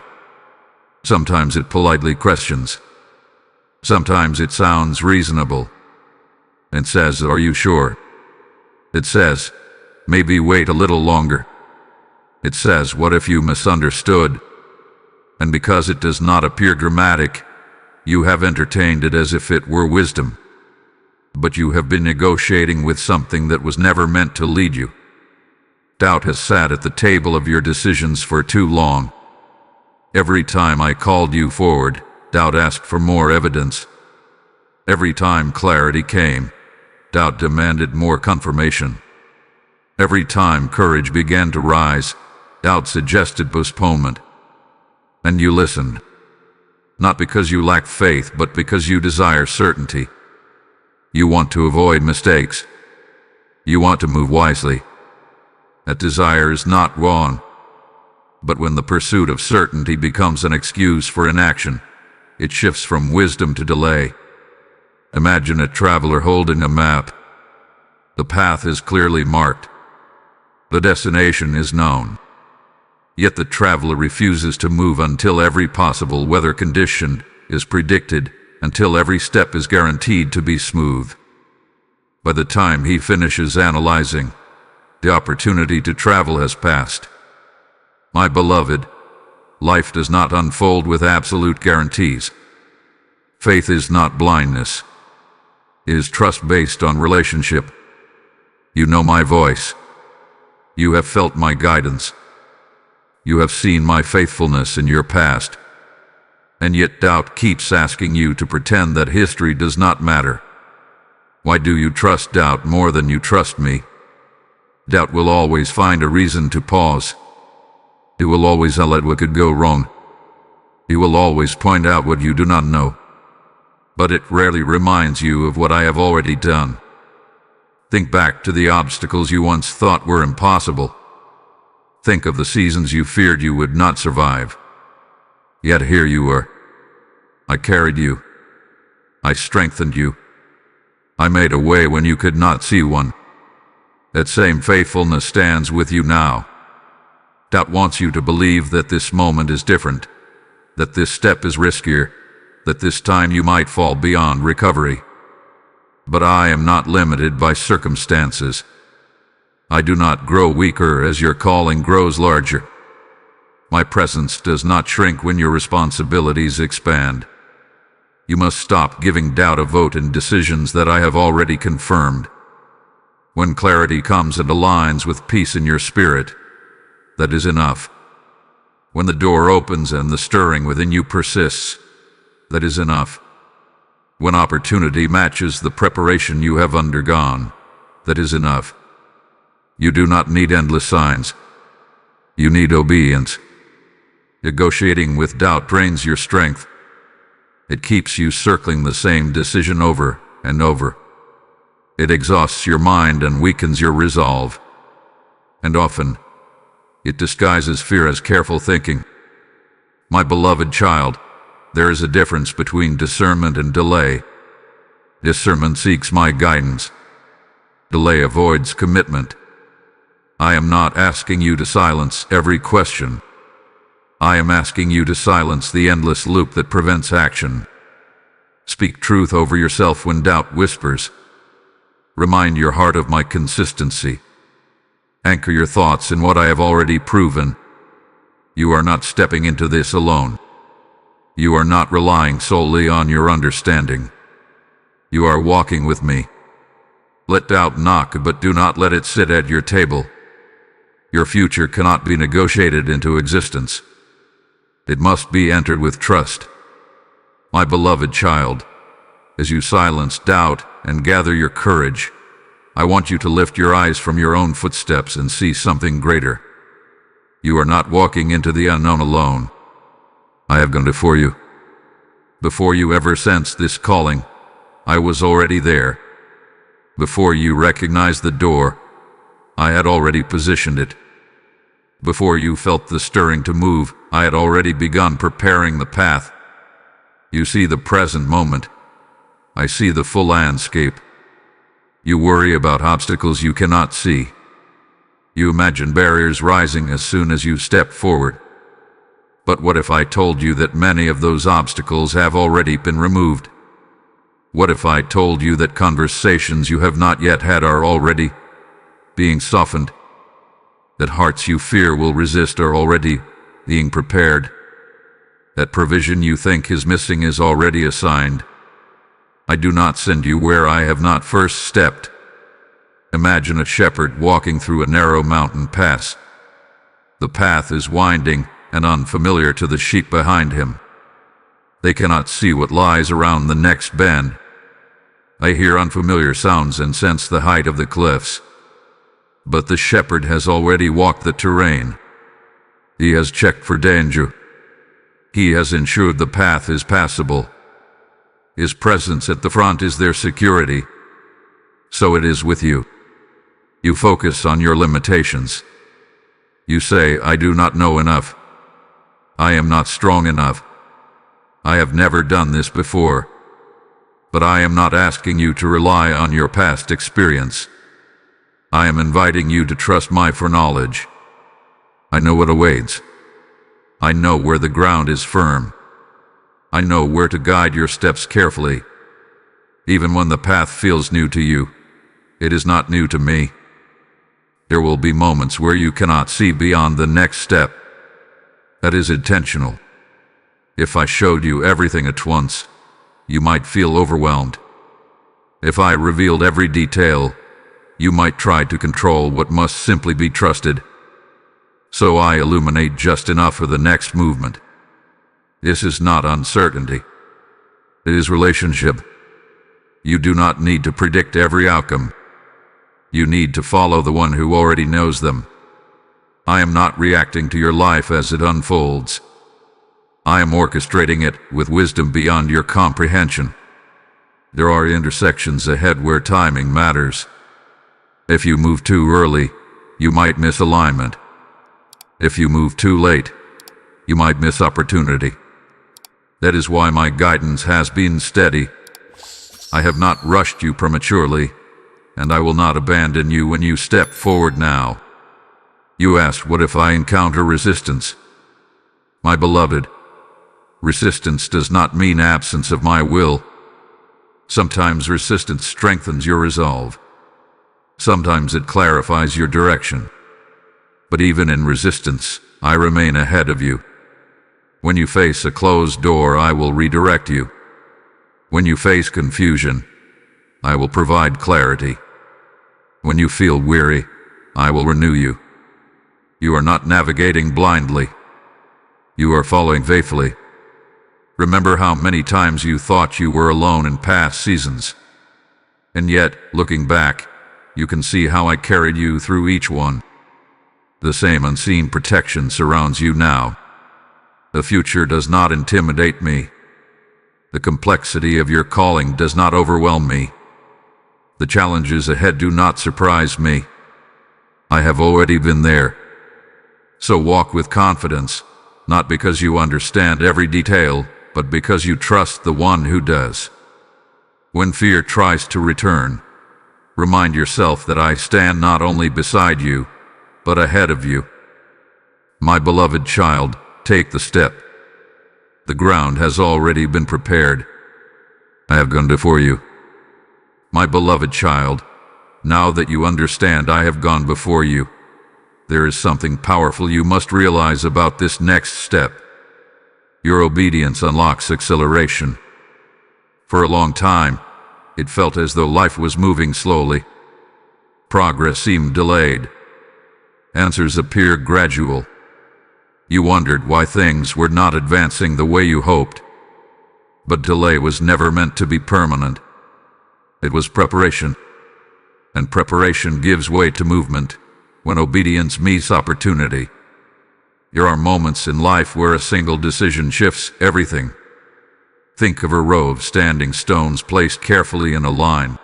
Sometimes it politely questions. Sometimes it sounds reasonable. It says, "Are you sure?" It says, "Maybe wait a little longer." It says, "What if you misunderstood?" And because it does not appear dramatic, you have entertained it as if it were wisdom. But you have been negotiating with something that was never meant to lead you. Doubt has sat at the table of your decisions for too long. Every time I called you forward, doubt asked for more evidence. Every time clarity came, doubt demanded more confirmation. Every time courage began to rise, doubt suggested postponement. And you listened. Not because you lack faith, but because you desire certainty. You want to avoid mistakes. You want to move wisely. That desire is not wrong. But when the pursuit of certainty becomes an excuse for inaction, it shifts from wisdom to delay. Imagine a traveler holding a map. The path is clearly marked. The destination is known. Yet the traveler refuses to move until every possible weather condition is predicted, until every step is guaranteed to be smooth. By the time he finishes analyzing, the opportunity to travel has passed. My beloved, life does not unfold with absolute guarantees. Faith is not blindness. It is trust based on relationship. You know my voice. You have felt my guidance. You have seen my faithfulness in your past. And yet doubt keeps asking you to pretend that history does not matter. Why do you trust doubt more than you trust me? Doubt will always find a reason to pause. It will always highlight what could go wrong. It will always point out what you do not know. But it rarely reminds you of what I have already done. Think back to the obstacles you once thought were impossible. Think of the seasons you feared you would not survive. Yet here you are. I carried you. I strengthened you. I made a way when you could not see one. That same faithfulness stands with you now. Doubt wants you to believe that this moment is different, that this step is riskier, that this time you might fall beyond recovery. But I am not limited by circumstances. I do not grow weaker as your calling grows larger. My presence does not shrink when your responsibilities expand. You must stop giving doubt a vote in decisions that I have already confirmed. When clarity comes and aligns with peace in your spirit, that is enough. When the door opens and the stirring within you persists, that is enough. When opportunity matches the preparation you have undergone, that is enough. You do not need endless signs. You need obedience. Negotiating with doubt drains your strength. It keeps you circling the same decision over and over. It exhausts your mind and weakens your resolve. And often, it disguises fear as careful thinking. My beloved child, there is a difference between discernment and delay. Discernment seeks my guidance. Delay avoids commitment. I am not asking you to silence every question. I am asking you to silence the endless loop that prevents action. Speak truth over yourself when doubt whispers. Remind your heart of my consistency. Anchor your thoughts in what I have already proven. You are not stepping into this alone. You are not relying solely on your understanding. You are walking with me. Let doubt knock, but do not let it sit at your table. Your future cannot be negotiated into existence. It must be entered with trust. My beloved child, as you silence doubt and gather your courage, I want you to lift your eyes from your own footsteps and see something greater. You are not walking into the unknown alone. I have gone before you. Before you ever sensed this calling, I was already there. Before you recognized the door, I had already positioned it. Before you felt the stirring to move, I had already begun preparing the path. You see the present moment. I see the full landscape. You worry about obstacles you cannot see. You imagine barriers rising as soon as you step forward. But what if I told you that many of those obstacles have already been removed? What if I told you that conversations you have not yet had are already being softened? That hearts you fear will resist are already being prepared? That provision you think is missing is already assigned? I do not send you where I have not first stepped. Imagine a shepherd walking through a narrow mountain pass. The path is winding and unfamiliar to the sheep behind him. They cannot see what lies around the next bend. I hear unfamiliar sounds and sense the height of the cliffs. But the shepherd has already walked the terrain. He has checked for danger. He has ensured the path is passable. His presence at the front is their security. So it is with you. You focus on your limitations. You say, I do not know enough. I am not strong enough. I have never done this before. But I am not asking you to rely on your past experience. I am inviting you to trust my foreknowledge. I know what awaits. I know where the ground is firm. I know where to guide your steps carefully. Even when the path feels new to you, it is not new to me. There will be moments where you cannot see beyond the next step. That is intentional. If I showed you everything at once, you might feel overwhelmed. If I revealed every detail, you might try to control what must simply be trusted. So I illuminate just enough for the next movement. This is not uncertainty. It is relationship. You do not need to predict every outcome. You need to follow the one who already knows them. I am not reacting to your life as it unfolds. I am orchestrating it with wisdom beyond your comprehension. There are intersections ahead where timing matters. If you move too early, you might miss alignment. If you move too late, you might miss opportunity. That is why my guidance has been steady. I have not rushed you prematurely, and I will not abandon you when you step forward now. You asked, what if I encounter resistance? My beloved, resistance does not mean absence of my will. Sometimes resistance strengthens your resolve. Sometimes it clarifies your direction. But even in resistance, I remain ahead of you. When you face a closed door, I will redirect you. When you face confusion, I will provide clarity. When you feel weary, I will renew you. You are not navigating blindly. You are following faithfully. Remember how many times you thought you were alone in past seasons. And yet, looking back, you can see how I carried you through each one. The same unseen protection surrounds you now. The future does not intimidate me. The complexity of your calling does not overwhelm me. The challenges ahead do not surprise me. I have already been there. So walk with confidence, not because you understand every detail, but because you trust the one who does. When fear tries to return, remind yourself that I stand not only beside you, but ahead of you. My beloved child, take the step. The ground has already been prepared. I have gone before you. My beloved child, now that you understand I have gone before you, there is something powerful you must realize about this next step. Your obedience unlocks acceleration. For a long time, it felt as though life was moving slowly. Progress seemed delayed. Answers appeared gradual. You wondered why things were not advancing the way you hoped. But delay was never meant to be permanent. It was preparation. And preparation gives way to movement when obedience meets opportunity. There are moments in life where a single decision shifts everything. Think of a row of standing stones placed carefully in a line.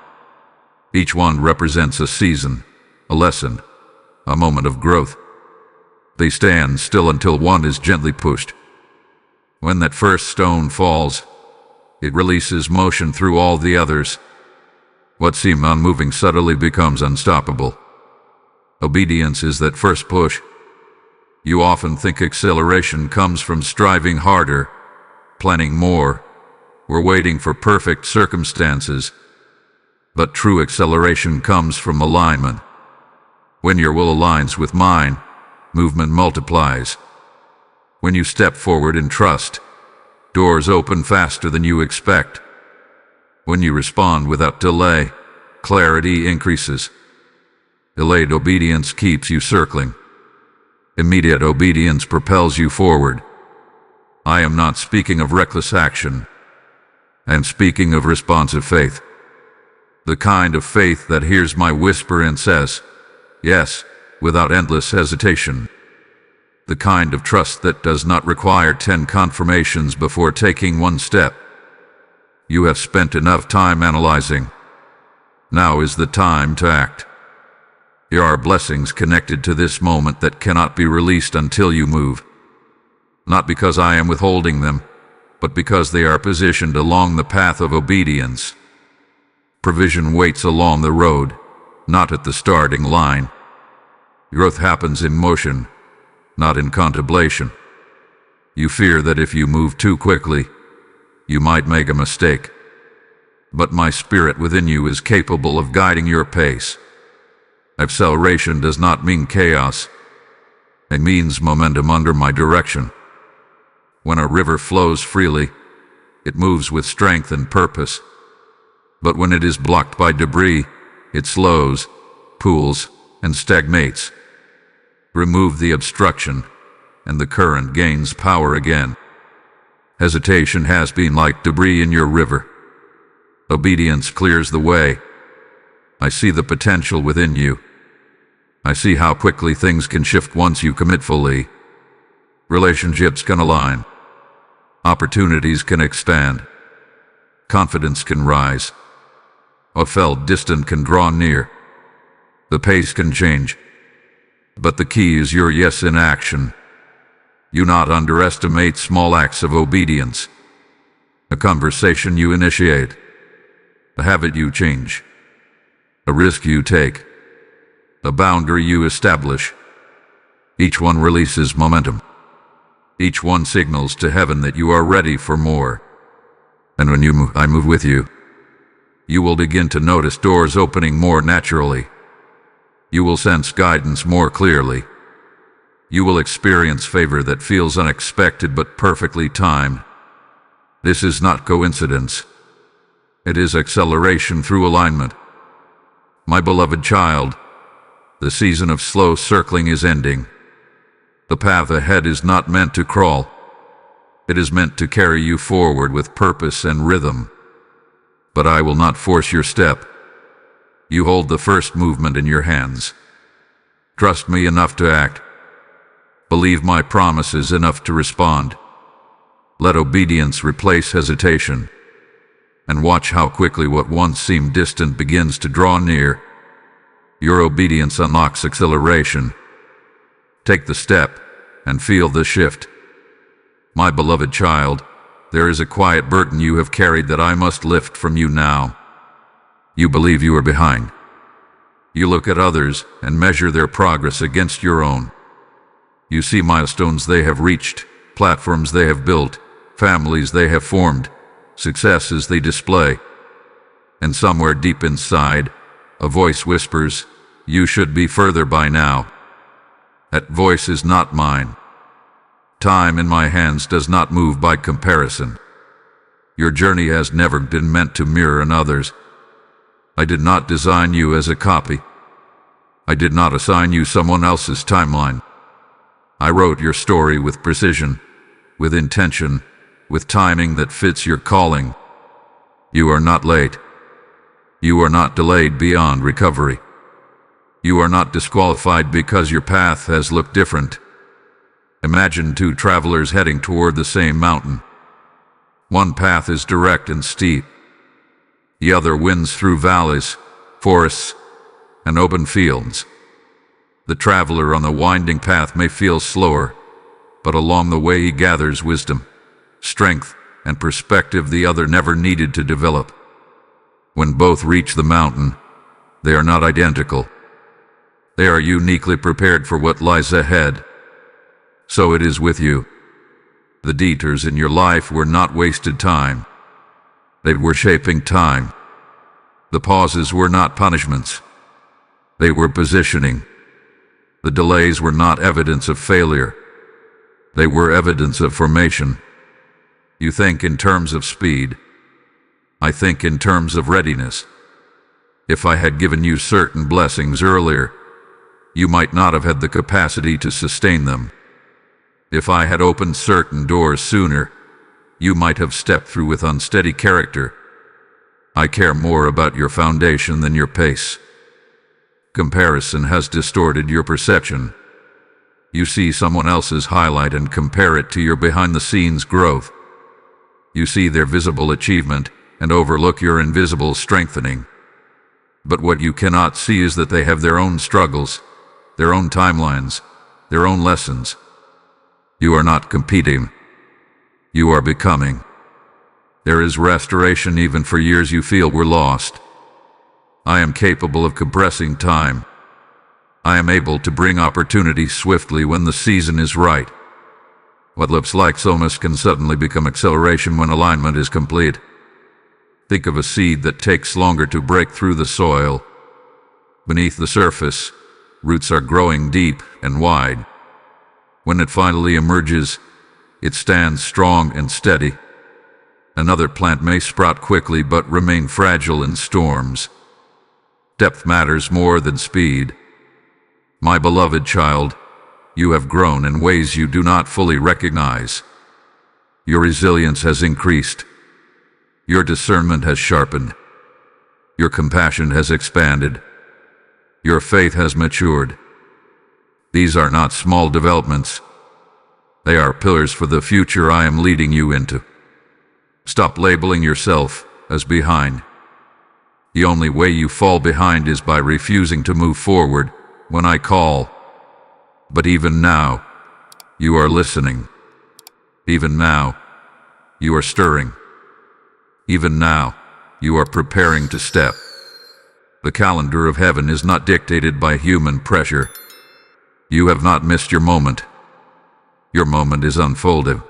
Each one represents a season, a lesson, a moment of growth. They stand still until one is gently pushed. When that first stone falls, it releases motion through all the others. What seemed unmoving suddenly becomes unstoppable. Obedience is that first push. You often think acceleration comes from striving harder, planning more, or waiting for perfect circumstances. But true acceleration comes from alignment. When your will aligns with mine, movement multiplies. When you step forward in trust, doors open faster than you expect. When you respond without delay, clarity increases. Delayed obedience keeps you circling. Immediate obedience propels you forward. I am not speaking of reckless action. I am speaking of responsive faith. The kind of faith that hears my whisper and says, yes, without endless hesitation. The kind of trust that does not require 10 confirmations before taking one step. You have spent enough time analyzing. Now is the time to act. There are blessings connected to this moment that cannot be released until you move. Not because I am withholding them, but because they are positioned along the path of obedience. Provision waits along the road, not at the starting line. Growth happens in motion, not in contemplation. You fear that if you move too quickly, you might make a mistake. But my spirit within you is capable of guiding your pace. Acceleration does not mean chaos. It means momentum under my direction. When a river flows freely, it moves with strength and purpose. But when it is blocked by debris, it slows, pools, and stagnates. Remove the obstruction, and the current gains power again. Hesitation has been like debris in your river. Obedience clears the way. I see the potential within you. I see how quickly things can shift once you commit fully. Relationships can align. Opportunities can expand. Confidence can rise. What felt distant can draw near. The pace can change. But the key is your yes in action. You not underestimate small acts of obedience. A conversation you initiate. A habit you change. A risk you take. A boundary you establish. Each one releases momentum. Each one signals to heaven that you are ready for more. And when I move with you, you will begin to notice doors opening more naturally. You will sense guidance more clearly. You will experience favor that feels unexpected but perfectly timed. This is not coincidence. It is acceleration through alignment. My beloved child, the season of slow circling is ending. The path ahead is not meant to crawl. It is meant to carry you forward with purpose and rhythm. But I will not force your step. You hold the first movement in your hands. Trust me enough to act. Believe my promises enough to respond. Let obedience replace hesitation. And watch how quickly what once seemed distant begins to draw near. Your obedience unlocks acceleration. Take the step and feel the shift. My beloved child, there is a quiet burden you have carried that I must lift from you now. You believe you are behind. You look at others and measure their progress against your own. You see milestones they have reached, platforms they have built, families they have formed, successes they display. And somewhere deep inside, a voice whispers, "You should be further by now." That voice is not mine. Time in my hands does not move by comparison. Your journey has never been meant to mirror another's. I did not design you as a copy. I did not assign you someone else's timeline. I wrote your story with precision, with intention, with timing that fits your calling. You are not late. You are not delayed beyond recovery. You are not disqualified because your path has looked different. Imagine two travelers heading toward the same mountain. One path is direct and steep. The other winds through valleys, forests, and open fields. The traveler on the winding path may feel slower, but along the way he gathers wisdom, strength, and perspective the other never needed to develop. When both reach the mountain, they are not identical. They are uniquely prepared for what lies ahead. So it is with you. The detours in your life were not wasted time. They were shaping time. The pauses were not punishments. They were positioning. The delays were not evidence of failure. They were evidence of formation. You think in terms of speed. I think in terms of readiness. If I had given you certain blessings earlier, you might not have had the capacity to sustain them. If I had opened certain doors sooner, you might have stepped through with unsteady character. I care more about your foundation than your pace. Comparison has distorted your perception. You see someone else's highlight and compare it to your behind-the-scenes growth. You see their visible achievement and overlook your invisible strengthening. But what you cannot see is that they have their own struggles, their own timelines, their own lessons. You are not competing. You are becoming. There is restoration even for years you feel were lost. I am capable of compressing time. I am able to bring opportunity swiftly when the season is right. What looks like slowness can suddenly become acceleration when alignment is complete. Think of a seed that takes longer to break through the soil. Beneath the surface, roots are growing deep and wide. When it finally emerges, it stands strong and steady. Another plant may sprout quickly but remain fragile in storms. Depth matters more than speed. My beloved child, you have grown in ways you do not fully recognize. Your resilience has increased. Your discernment has sharpened. Your compassion has expanded. Your faith has matured. These are not small developments. They are pillars for the future I am leading you into. Stop labeling yourself as behind. The only way you fall behind is by refusing to move forward when I call. But even now, you are listening. Even now, you are stirring. Even now, you are preparing to step. The calendar of heaven is not dictated by human pressure. You have not missed your moment. Your moment is unfolding.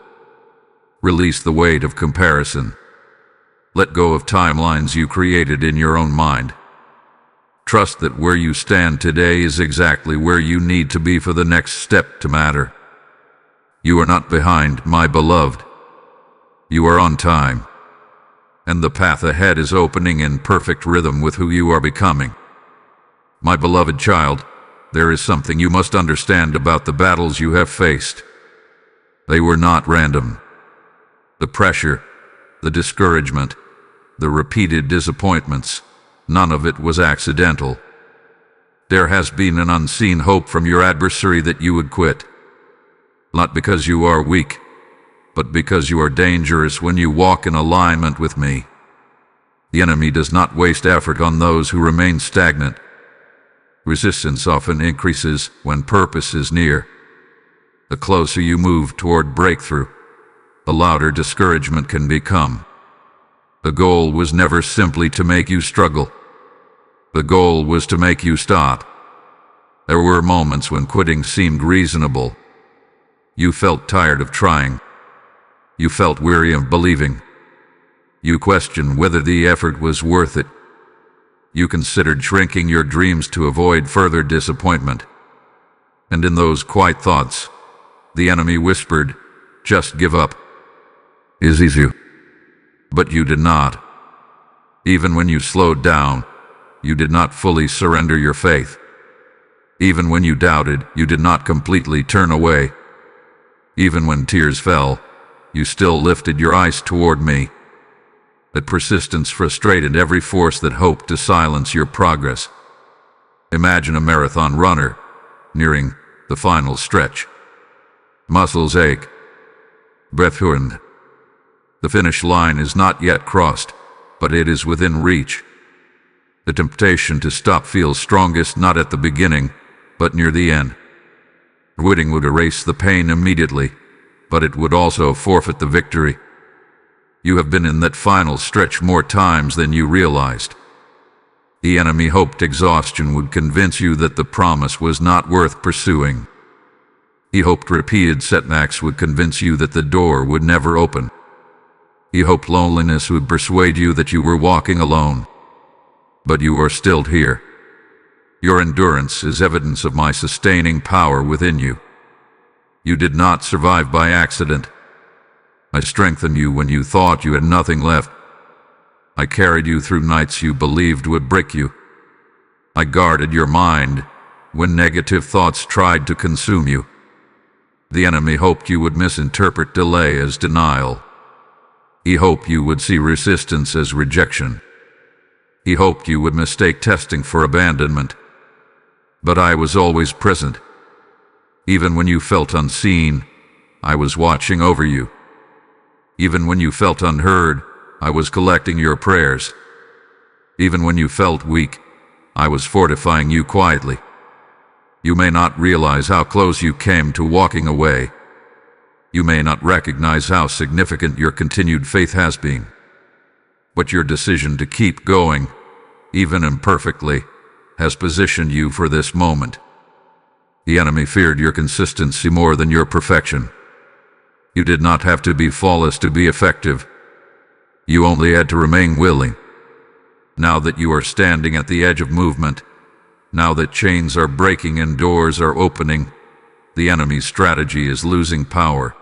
Release the weight of comparison. Let go of timelines you created in your own mind. Trust that where you stand today is exactly where you need to be for the next step to matter. You are not behind, my beloved. You are on time. And the path ahead is opening in perfect rhythm with who you are becoming. My beloved child, there is something you must understand about the battles you have faced. They were not random. The pressure, the discouragement, the repeated disappointments, none of it was accidental. There has been an unseen hope from your adversary that you would quit. Not because you are weak, but because you are dangerous when you walk in alignment with me. The enemy does not waste effort on those who remain stagnant. Resistance often increases when purpose is near. The closer you move toward breakthrough, the louder discouragement can become. The goal was never simply to make you struggle. The goal was to make you stop. There were moments when quitting seemed reasonable. You felt tired of trying. You felt weary of believing. You questioned whether the effort was worth it. You considered shrinking your dreams to avoid further disappointment. And in those quiet thoughts, the enemy whispered, "Just give up. It's easy." But you did not. Even when you slowed down, you did not fully surrender your faith. Even when you doubted, you did not completely turn away. Even when tears fell, you still lifted your eyes toward me. That persistence frustrated every force that hoped to silence your progress. Imagine a marathon runner nearing the final stretch. Muscles ache, breath shortened. The finish line is not yet crossed, but it is within reach. The temptation to stop feels strongest not at the beginning, but near the end. Quitting would erase the pain immediately, but it would also forfeit the victory. You have been in that final stretch more times than you realized. The enemy hoped exhaustion would convince you that the promise was not worth pursuing. He hoped repeated setbacks would convince you that the door would never open. He hoped loneliness would persuade you that you were walking alone. But you are still here. Your endurance is evidence of my sustaining power within you. You did not survive by accident. I strengthened you when you thought you had nothing left. I carried you through nights you believed would break you. I guarded your mind when negative thoughts tried to consume you. The enemy hoped you would misinterpret delay as denial. He hoped you would see resistance as rejection. He hoped you would mistake testing for abandonment. But I was always present. Even when you felt unseen, I was watching over you. Even when you felt unheard, I was collecting your prayers. Even when you felt weak, I was fortifying you quietly. You may not realize how close you came to walking away. You may not recognize how significant your continued faith has been. But your decision to keep going, even imperfectly, has positioned you for this moment. The enemy feared your consistency more than your perfection. You did not have to be flawless to be effective. You only had to remain willing. Now that you are standing at the edge of movement, now that chains are breaking and doors are opening, the enemy's strategy is losing power.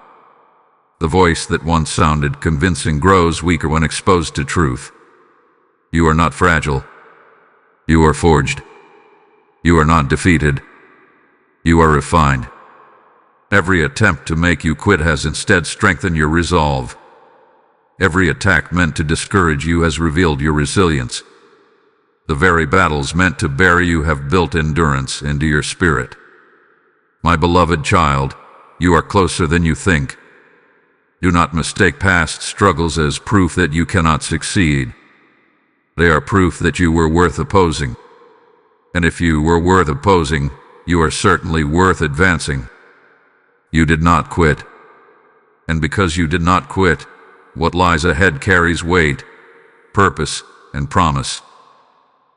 The voice that once sounded convincing grows weaker when exposed to truth. You are not fragile. You are forged. You are not defeated. You are refined. Every attempt to make you quit has instead strengthened your resolve. Every attack meant to discourage you has revealed your resilience. The very battles meant to bury you have built endurance into your spirit. My beloved child, you are closer than you think. Do not mistake past struggles as proof that you cannot succeed. They are proof that you were worth opposing. And if you were worth opposing, you are certainly worth advancing. You did not quit. And because you did not quit, what lies ahead carries weight, purpose, and promise.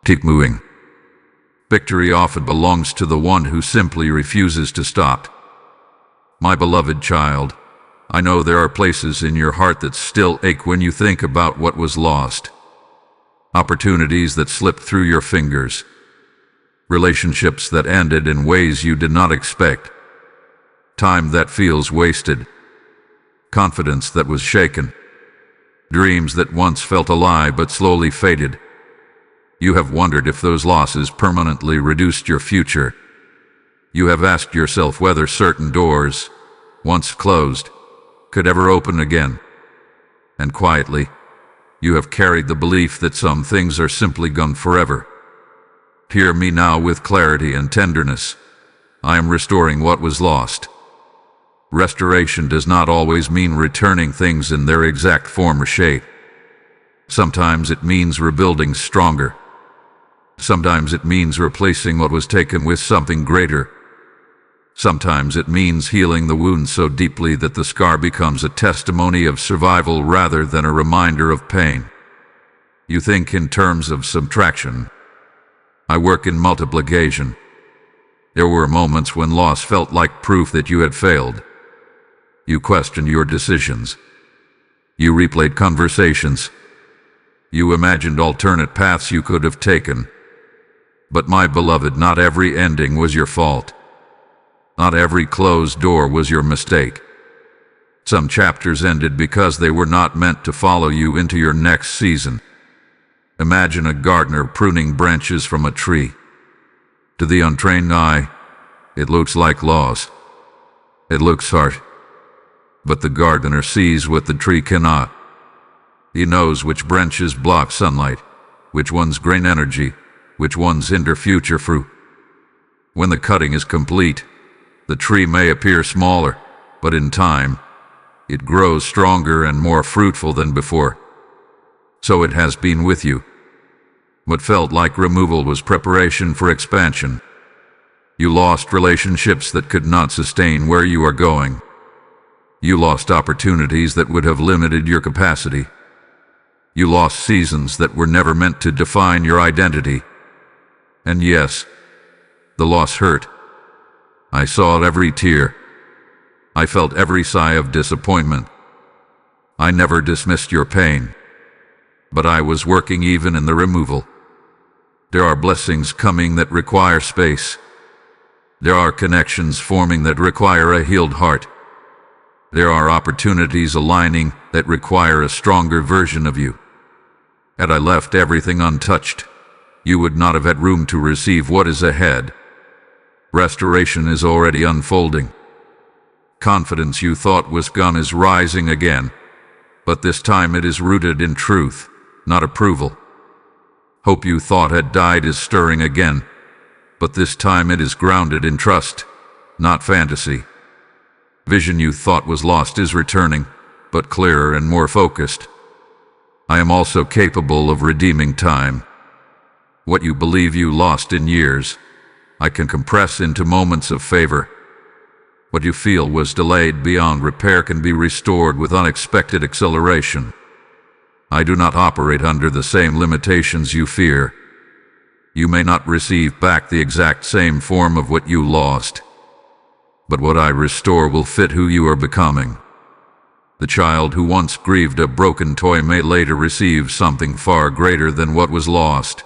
Keep moving. Victory often belongs to the one who simply refuses to stop. My beloved child, I know there are places in your heart that still ache when you think about what was lost. Opportunities that slipped through your fingers. Relationships that ended in ways you did not expect. Time that feels wasted. Confidence that was shaken. Dreams that once felt alive but slowly faded. You have wondered if those losses permanently reduced your future. You have asked yourself whether certain doors, once closed, could ever open again. And quietly, you have carried the belief that some things are simply gone forever. Hear me now with clarity and tenderness. I am restoring what was lost. Restoration does not always mean returning things in their exact form or shape. Sometimes it means rebuilding stronger. Sometimes it means replacing what was taken with something greater. Sometimes it means healing the wound so deeply that the scar becomes a testimony of survival rather than a reminder of pain. You think in terms of subtraction. I work in multiplication. There were moments when loss felt like proof that you had failed. You questioned your decisions. You replayed conversations. You imagined alternate paths you could have taken. But my beloved, not every ending was your fault. Not every closed door was your mistake. Some chapters ended because they were not meant to follow you into your next season. Imagine a gardener pruning branches from a tree. To the untrained eye, it looks like loss. It looks hard. But the gardener sees what the tree cannot. He knows which branches block sunlight, which ones drain energy, which ones hinder future fruit. When the cutting is complete, the tree may appear smaller, but in time, it grows stronger and more fruitful than before. So it has been with you. What felt like removal was preparation for expansion. You lost relationships that could not sustain where you are going. You lost opportunities that would have limited your capacity. You lost seasons that were never meant to define your identity. And yes, the loss hurt. I saw every tear. I felt every sigh of disappointment. I never dismissed your pain. But I was working even in the removal. There are blessings coming that require space. There are connections forming that require a healed heart. There are opportunities aligning that require a stronger version of you. Had I left everything untouched, you would not have had room to receive what is ahead. Restoration is already unfolding. Confidence you thought was gone is rising again, but this time it is rooted in truth, not approval. Hope you thought had died is stirring again, but this time it is grounded in trust, not fantasy. Vision you thought was lost is returning, but clearer and more focused. I am also capable of redeeming time. What you believe you lost in years, I can compress into moments of favor. What you feel was delayed beyond repair can be restored with unexpected acceleration. I do not operate under the same limitations you fear. You may not receive back the exact same form of what you lost, but what I restore will fit who you are becoming. The child who once grieved a broken toy may later receive something far greater than what was lost.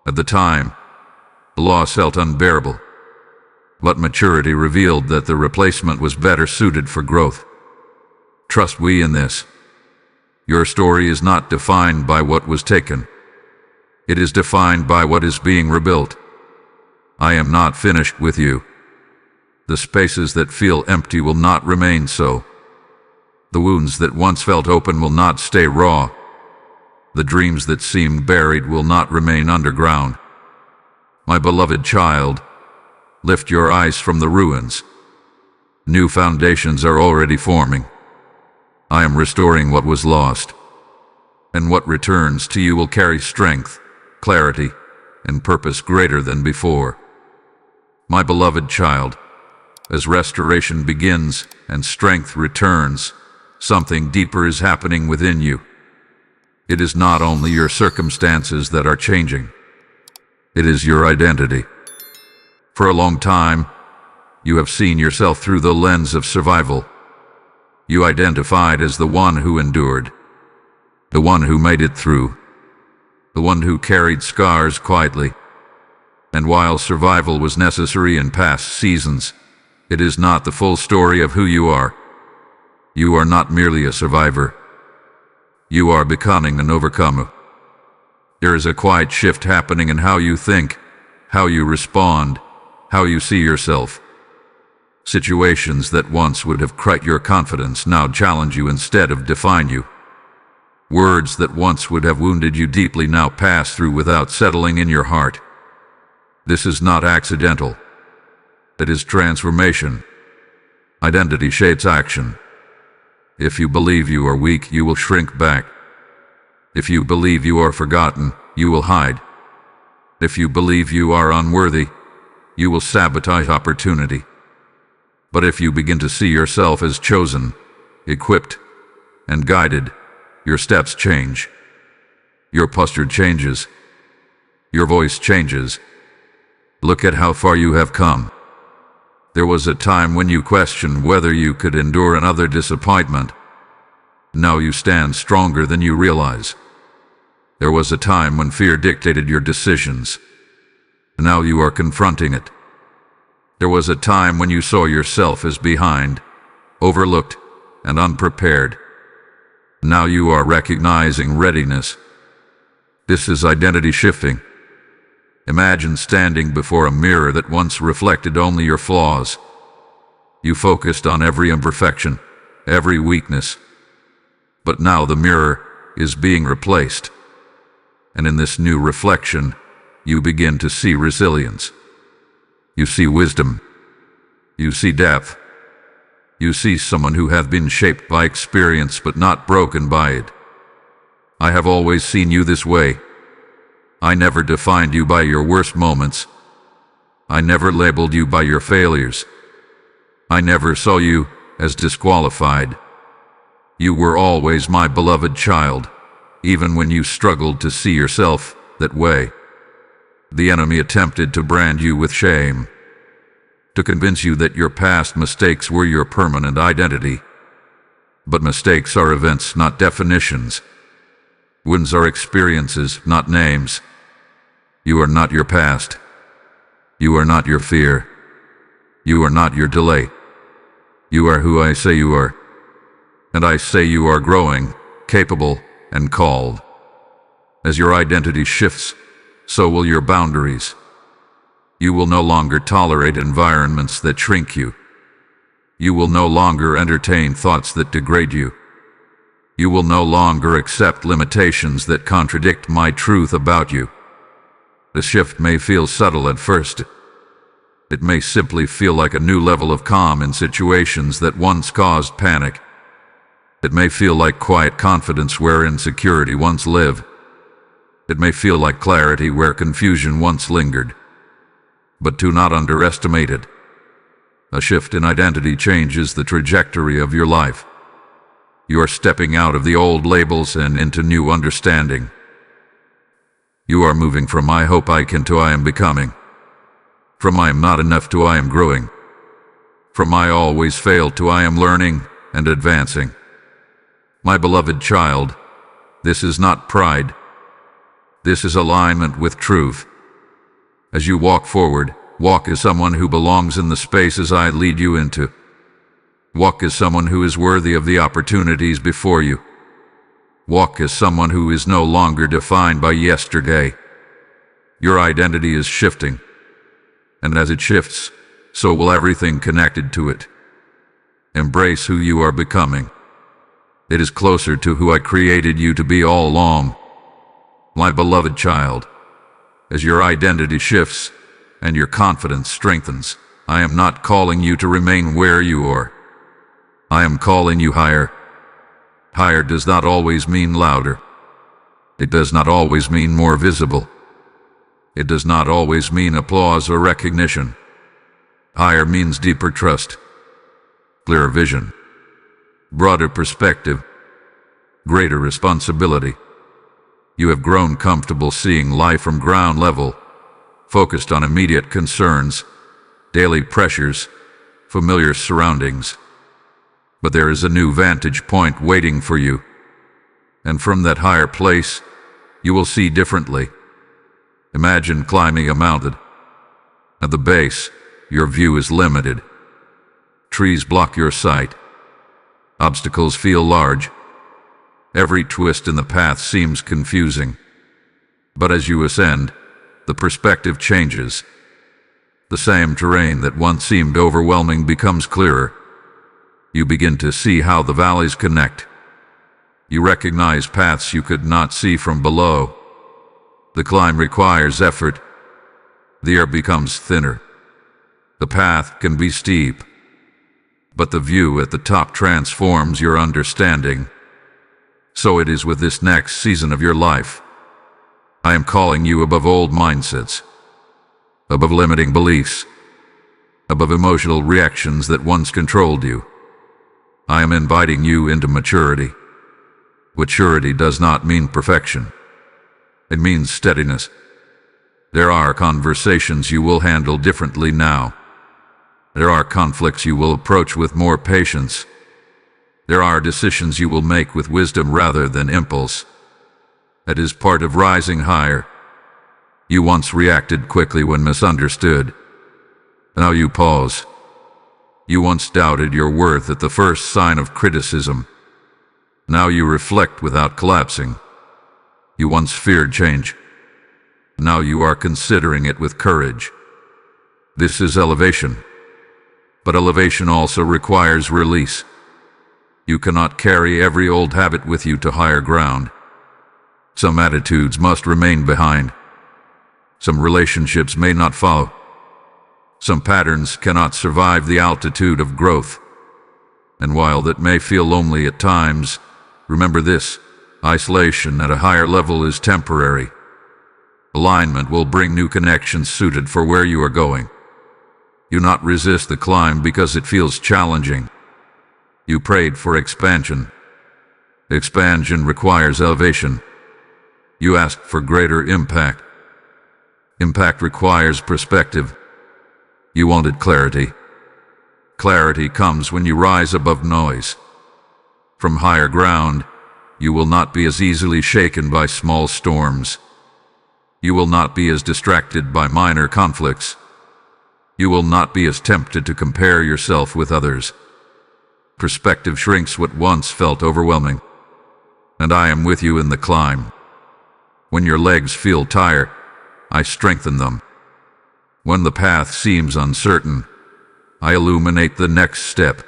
At the time, the loss felt unbearable, but maturity revealed that the replacement was better suited for growth. Trust me in this. Your story is not defined by what was taken. It is defined by what is being rebuilt. I am not finished with you. The spaces that feel empty will not remain so. The wounds that once felt open will not stay raw. The dreams that seemed buried will not remain underground. My beloved child, lift your eyes from the ruins. New foundations are already forming. I am restoring what was lost, and what returns to you will carry strength, clarity, and purpose greater than before. My beloved child, as restoration begins and strength returns, something deeper is happening within you. It is not only your circumstances that are changing. It is your identity. For a long time, you have seen yourself through the lens of survival. You identified as the one who endured, the one who made it through, the one who carried scars quietly. And while survival was necessary in past seasons, it is not the full story of who you are. You are not merely a survivor. You are becoming an overcomer. There is a quiet shift happening in how you think, how you respond, how you see yourself. Situations that once would have cracked your confidence now challenge you instead of define you. Words that once would have wounded you deeply now pass through without settling in your heart. This is not accidental. It is transformation. Identity shapes action. If you believe you are weak, you will shrink back. If you believe you are forgotten, you will hide. If you believe you are unworthy, you will sabotage opportunity. But if you begin to see yourself as chosen, equipped, and guided, your steps change. Your posture changes. Your voice changes. Look at how far you have come. There was a time when you questioned whether you could endure another disappointment. Now you stand stronger than you realize. There was a time when fear dictated your decisions. Now you are confronting it. There was a time when you saw yourself as behind, overlooked, and unprepared. Now you are recognizing readiness. This is identity shifting. Imagine standing before a mirror that once reflected only your flaws. You focused on every imperfection, every weakness. But now the mirror is being replaced. And in this new reflection, you begin to see resilience. You see wisdom. You see depth. You see someone who has been shaped by experience but not broken by it. I have always seen you this way. I never defined you by your worst moments. I never labeled you by your failures. I never saw you as disqualified. You were always my beloved child, even when you struggled to see yourself that way. The enemy attempted to brand you with shame, to convince you that your past mistakes were your permanent identity. But mistakes are events, not definitions. Wins are experiences, not names. You are not your past. You are not your fear. You are not your delay. You are who I say you are. And I say you are growing, capable, and called. As your identity shifts, so will your boundaries. You will no longer tolerate environments that shrink you. You will no longer entertain thoughts that degrade you. You will no longer accept limitations that contradict my truth about you. The shift may feel subtle at first. It may simply feel like a new level of calm in situations that once caused panic. It may feel like quiet confidence where insecurity once lived. It may feel like clarity where confusion once lingered. But do not underestimate it. A shift in identity changes the trajectory of your life. You are stepping out of the old labels and into new understanding. You are moving from I hope I can to I am becoming. From I am not enough to I am growing. From I always fail to I am learning and advancing. My beloved child, this is not pride. This is alignment with truth. As you walk forward, walk as someone who belongs in the spaces I lead you into. Walk as someone who is worthy of the opportunities before you. Walk as someone who is no longer defined by yesterday. Your identity is shifting, and as it shifts, so will everything connected to it. Embrace who you are becoming. It is closer to who I created you to be all along. My beloved child, as your identity shifts and your confidence strengthens, I am not calling you to remain where you are. I am calling you higher. Higher does not always mean louder. It does not always mean more visible. It does not always mean applause or recognition. Higher means deeper trust, clearer vision, broader perspective, greater responsibility. You have grown comfortable seeing life from ground level, focused on immediate concerns, daily pressures, familiar surroundings. But there is a new vantage point waiting for you, and from that higher place, you will see differently. Imagine climbing a mountain. At the base, your view is limited. Trees block your sight. Obstacles feel large. Every twist in the path seems confusing. But as you ascend, the perspective changes. The same terrain that once seemed overwhelming becomes clearer. You begin to see how the valleys connect. You recognize paths you could not see from below. The climb requires effort. The air becomes thinner. The path can be steep, but the view at the top transforms your understanding. So it is with this next season of your life. I am calling you above old mindsets, above limiting beliefs, above emotional reactions that once controlled you. I am inviting you into maturity. Maturity does not mean perfection. It means steadiness. There are conversations you will handle differently now. There are conflicts you will approach with more patience. There are decisions you will make with wisdom rather than impulse. That is part of rising higher. You once reacted quickly when misunderstood. Now you pause. You once doubted your worth at the first sign of criticism. Now you reflect without collapsing. You once feared change. Now you are considering it with courage. This is elevation. But elevation also requires release. You cannot carry every old habit with you to higher ground. Some attitudes must remain behind. Some relationships may not follow. Some patterns cannot survive the altitude of growth. And while that may feel lonely at times, remember this: isolation at a higher level is temporary. Alignment will bring new connections suited for where you are going. You not resist the climb because it feels challenging. You prayed for expansion. Expansion requires elevation. You asked for greater impact. Impact requires perspective. You wanted clarity. Clarity comes when you rise above noise. From higher ground, you will not be as easily shaken by small storms. You will not be as distracted by minor conflicts. You will not be as tempted to compare yourself with others. Perspective shrinks what once felt overwhelming. And I am with you in the climb. When your legs feel tired, I strengthen them. When the path seems uncertain, I illuminate the next step.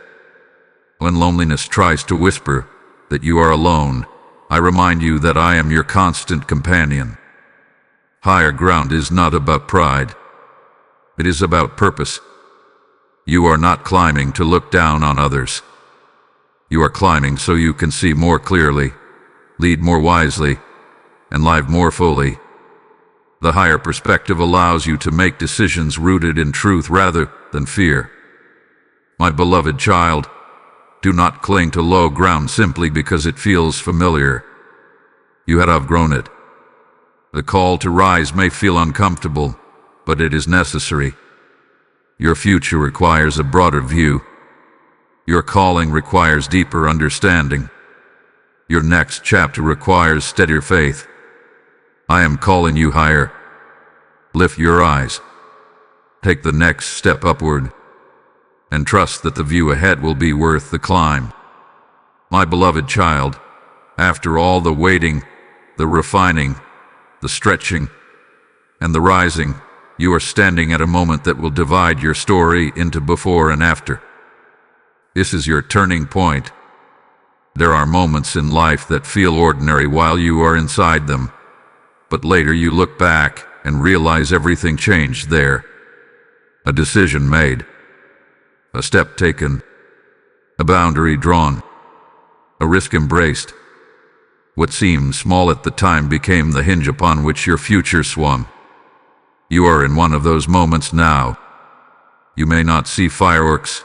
When loneliness tries to whisper that you are alone, I remind you that I am your constant companion. Higher ground is not about pride. It is about purpose. You are not climbing to look down on others. You are climbing so you can see more clearly, lead more wisely, and live more fully. The higher perspective allows you to make decisions rooted in truth rather than fear. My beloved child, do not cling to low ground simply because it feels familiar. You had outgrown it. The call to rise may feel uncomfortable, but it is necessary. Your future requires a broader view. Your calling requires deeper understanding. Your next chapter requires steadier faith. I am calling you higher. Lift your eyes. Take the next step upward, and trust that the view ahead will be worth the climb. My beloved child, after all the waiting, the refining, the stretching, and the rising, you are standing at a moment that will divide your story into before and after. This is your turning point. There are moments in life that feel ordinary while you are inside them, but later you look back and realize everything changed there. A decision made, a step taken, a boundary drawn, a risk embraced. What seemed small at the time became the hinge upon which your future swung. You are in one of those moments now. You may not see fireworks.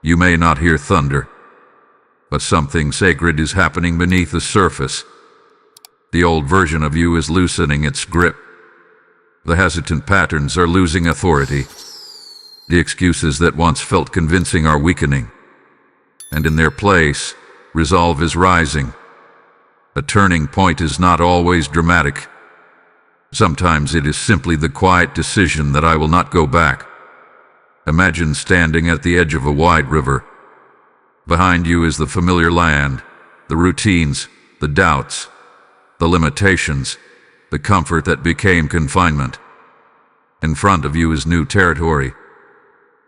You may not hear thunder. But something sacred is happening beneath the surface. The old version of you is loosening its grip. The hesitant patterns are losing authority. The excuses that once felt convincing are weakening. And in their place, resolve is rising. A turning point is not always dramatic. Sometimes it is simply the quiet decision that I will not go back. Imagine standing at the edge of a wide river. Behind you is the familiar land, the routines, the doubts, the limitations, the comfort that became confinement. In front of you is new territory.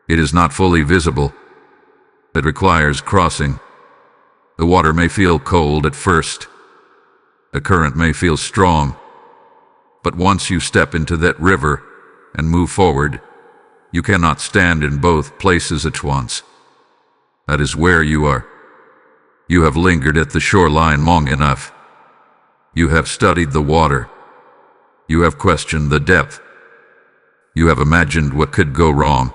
It is not fully visible. It requires crossing. The water may feel cold at first. The current may feel strong. But once you step into that river and move forward, you cannot stand in both places at once. That is where you are. You have lingered at the shoreline long enough. You have studied the water. You have questioned the depth. You have imagined what could go wrong.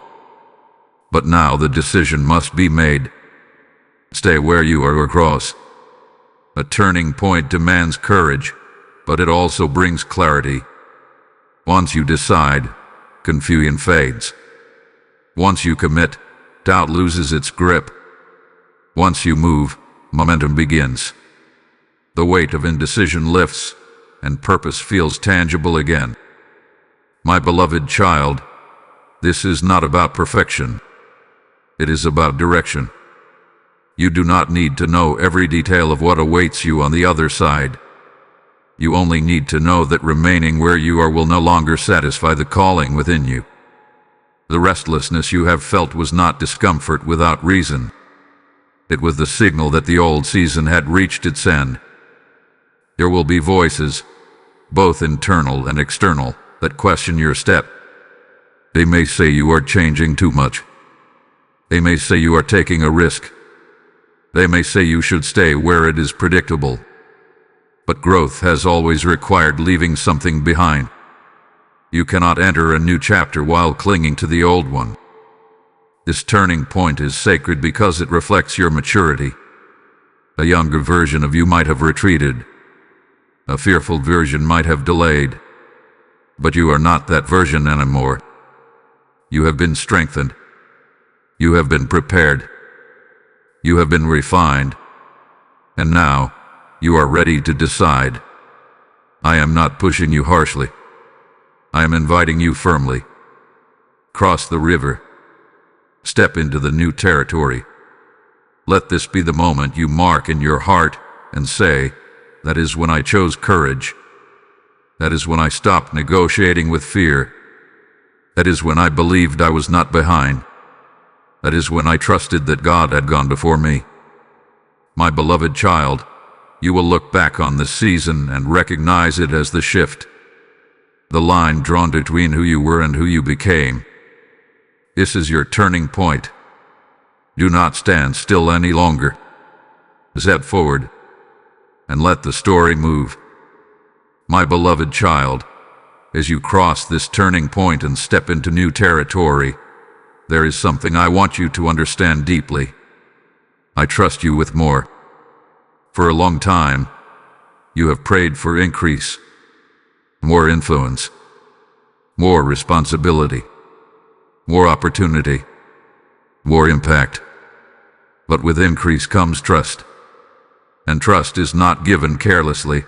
But now the decision must be made. Stay where you are or cross. A turning point demands courage, but it also brings clarity. Once you decide, confusion fades. Once you commit, doubt loses its grip. Once you move, momentum begins. The weight of indecision lifts, and purpose feels tangible again. My beloved child, this is not about perfection. It is about direction. You do not need to know every detail of what awaits you on the other side. You only need to know that remaining where you are will no longer satisfy the calling within you. The restlessness you have felt was not discomfort without reason. It was the signal that the old season had reached its end. There will be voices, both internal and external, that question your step. They may say you are changing too much. They may say you are taking a risk. They may say you should stay where it is predictable. But growth has always required leaving something behind. You cannot enter a new chapter while clinging to the old one. This turning point is sacred because it reflects your maturity. A younger version of you might have retreated. A fearful version might have delayed. But you are not that version anymore. You have been strengthened. You have been prepared. You have been refined. And now, you are ready to decide. I am not pushing you harshly. I am inviting you firmly. Cross the river. Step into the new territory. Let this be the moment you mark in your heart and say, that is when I chose courage. That is when I stopped negotiating with fear. That is when I believed I was not behind. That is when I trusted that God had gone before me. My beloved child, you will look back on this season and recognize it as the shift. The line drawn between who you were and who you became. This is your turning point. Do not stand still any longer. Step forward and let the story move. My beloved child, as you cross this turning point and step into new territory, there is something I want you to understand deeply. I trust you with more. For a long time, you have prayed for increase, more influence, more responsibility, more opportunity, more impact. But with increase comes trust. And trust is not given carelessly.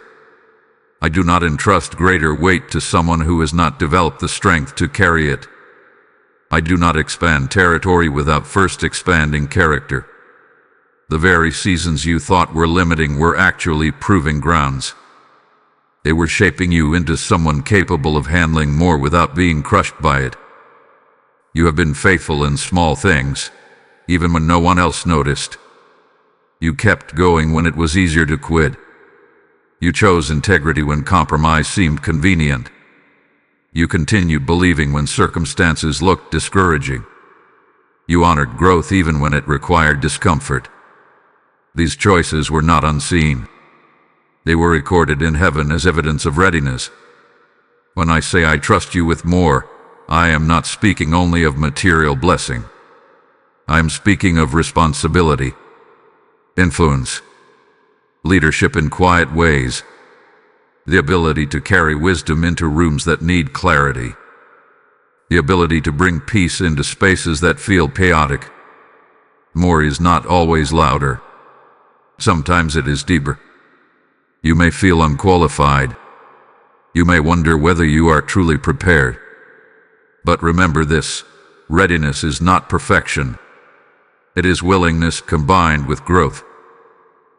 I do not entrust greater weight to someone who has not developed the strength to carry it. I do not expand territory without first expanding character. The very seasons you thought were limiting were actually proving grounds. They were shaping you into someone capable of handling more without being crushed by it. You have been faithful in small things, even when no one else noticed. You kept going when it was easier to quit. You chose integrity when compromise seemed convenient. You continued believing when circumstances looked discouraging. You honored growth even when it required discomfort. These choices were not unseen. They were recorded in heaven as evidence of readiness. When I say I trust you with more, I am not speaking only of material blessing. I am speaking of responsibility, influence, leadership in quiet ways, the ability to carry wisdom into rooms that need clarity, the ability to bring peace into spaces that feel chaotic. More is not always louder. Sometimes it is deeper. You may feel unqualified. You may wonder whether you are truly prepared. But remember this: readiness is not perfection. It is willingness combined with growth.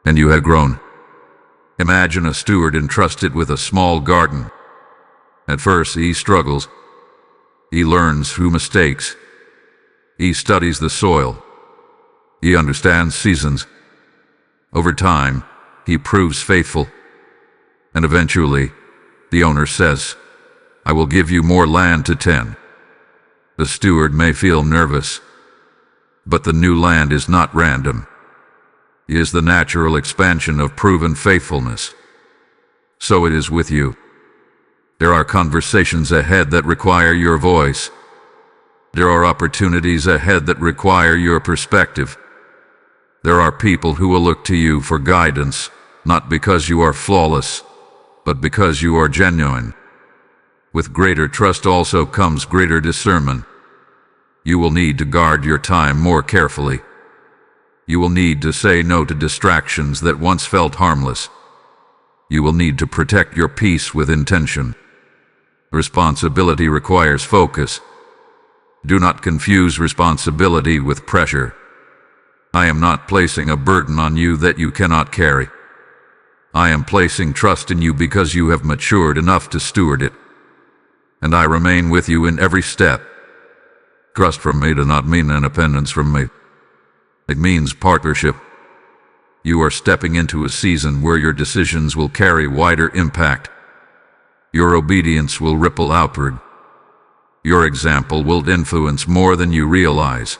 And you have grown. Imagine a steward entrusted with a small garden. At first he struggles. He learns through mistakes. He studies the soil. He understands seasons. Over time, he proves faithful. And eventually, the owner says, "I will give you more land to tend." The steward may feel nervous, but the new land is not random. It is the natural expansion of proven faithfulness. So it is with you. There are conversations ahead that require your voice. There are opportunities ahead that require your perspective. There are people who will look to you for guidance, not because you are flawless, but because you are genuine. With greater trust also comes greater discernment. You will need to guard your time more carefully. You will need to say no to distractions that once felt harmless. You will need to protect your peace with intention. Responsibility requires focus. Do not confuse responsibility with pressure. I am not placing a burden on you that you cannot carry. I am placing trust in you because you have matured enough to steward it. And I remain with you in every step. Trust from me does not mean independence from me. It means partnership. You are stepping into a season where your decisions will carry wider impact. Your obedience will ripple outward. Your example will influence more than you realize.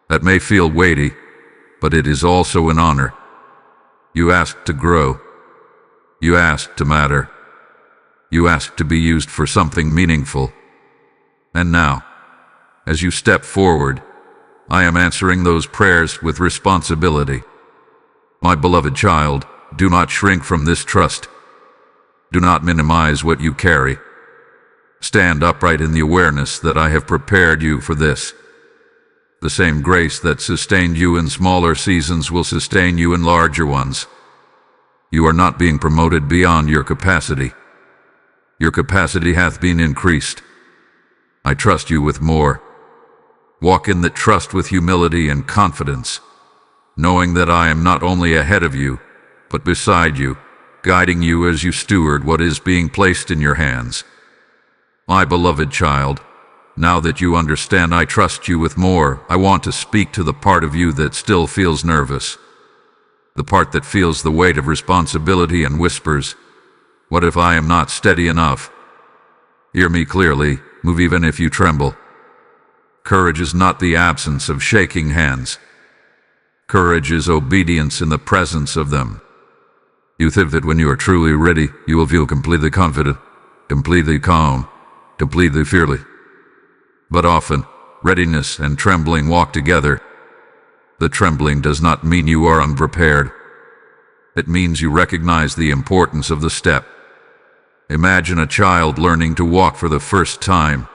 That may feel weighty, but it is also an honor. You asked to grow. You asked to matter. You asked to be used for something meaningful. And now, as you step forward, I am answering those prayers with responsibility. My beloved child, do not shrink from this trust. Do not minimize what you carry. Stand upright in the awareness that I have prepared you for this. The same grace that sustained you in smaller seasons will sustain you in larger ones. You are not being promoted beyond your capacity. Your capacity hath been increased. I trust you with more. Walk in that trust with humility and confidence, knowing that I am not only ahead of you, but beside you, guiding you as you steward what is being placed in your hands. My beloved child, now that you understand I trust you with more, I want to speak to the part of you that still feels nervous. The part that feels the weight of responsibility and whispers, "What if I am not steady enough?" Hear me clearly, move even if you tremble. Courage is not the absence of shaking hands. Courage is obedience in the presence of them. You think that when you are truly ready, you will feel completely confident, completely calm, completely fearless. But often, readiness and trembling walk together. The trembling does not mean you are unprepared. It means you recognize the importance of the step. Imagine a child learning to walk for the first time.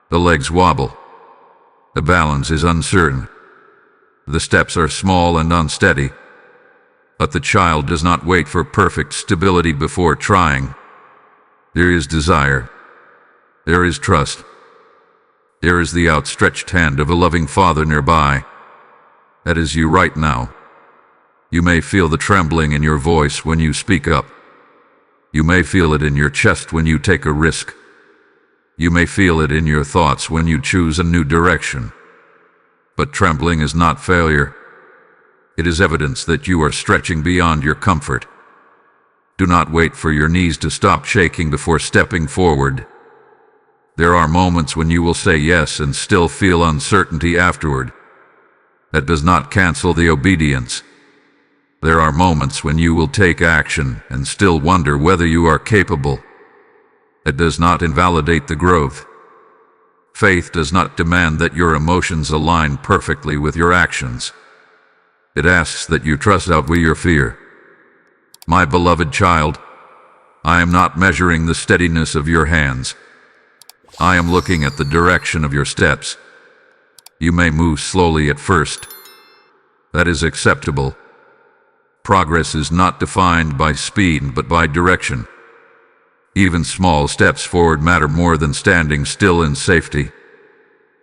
The legs wobble. The balance is uncertain. The steps are small and unsteady. But the child does not wait for perfect stability before trying. There is desire. There is trust. There is the outstretched hand of a loving Father nearby. That is you right now. You may feel the trembling in your voice when you speak up. You may feel it in your chest when you take a risk. You may feel it in your thoughts when you choose a new direction. But trembling is not failure. It is evidence that you are stretching beyond your comfort. Do not wait for your knees to stop shaking before stepping forward. There are moments when you will say yes and still feel uncertainty afterward. That does not cancel the obedience. There are moments when you will take action and still wonder whether you are capable. That does not invalidate the growth. Faith does not demand that your emotions align perfectly with your actions. It asks that you trust outweigh your fear. My beloved child, I am not measuring the steadiness of your hands. I am looking at the direction of your steps. You may move slowly at first. That is acceptable. Progress is not defined by speed but by direction. Even small steps forward matter more than standing still in safety.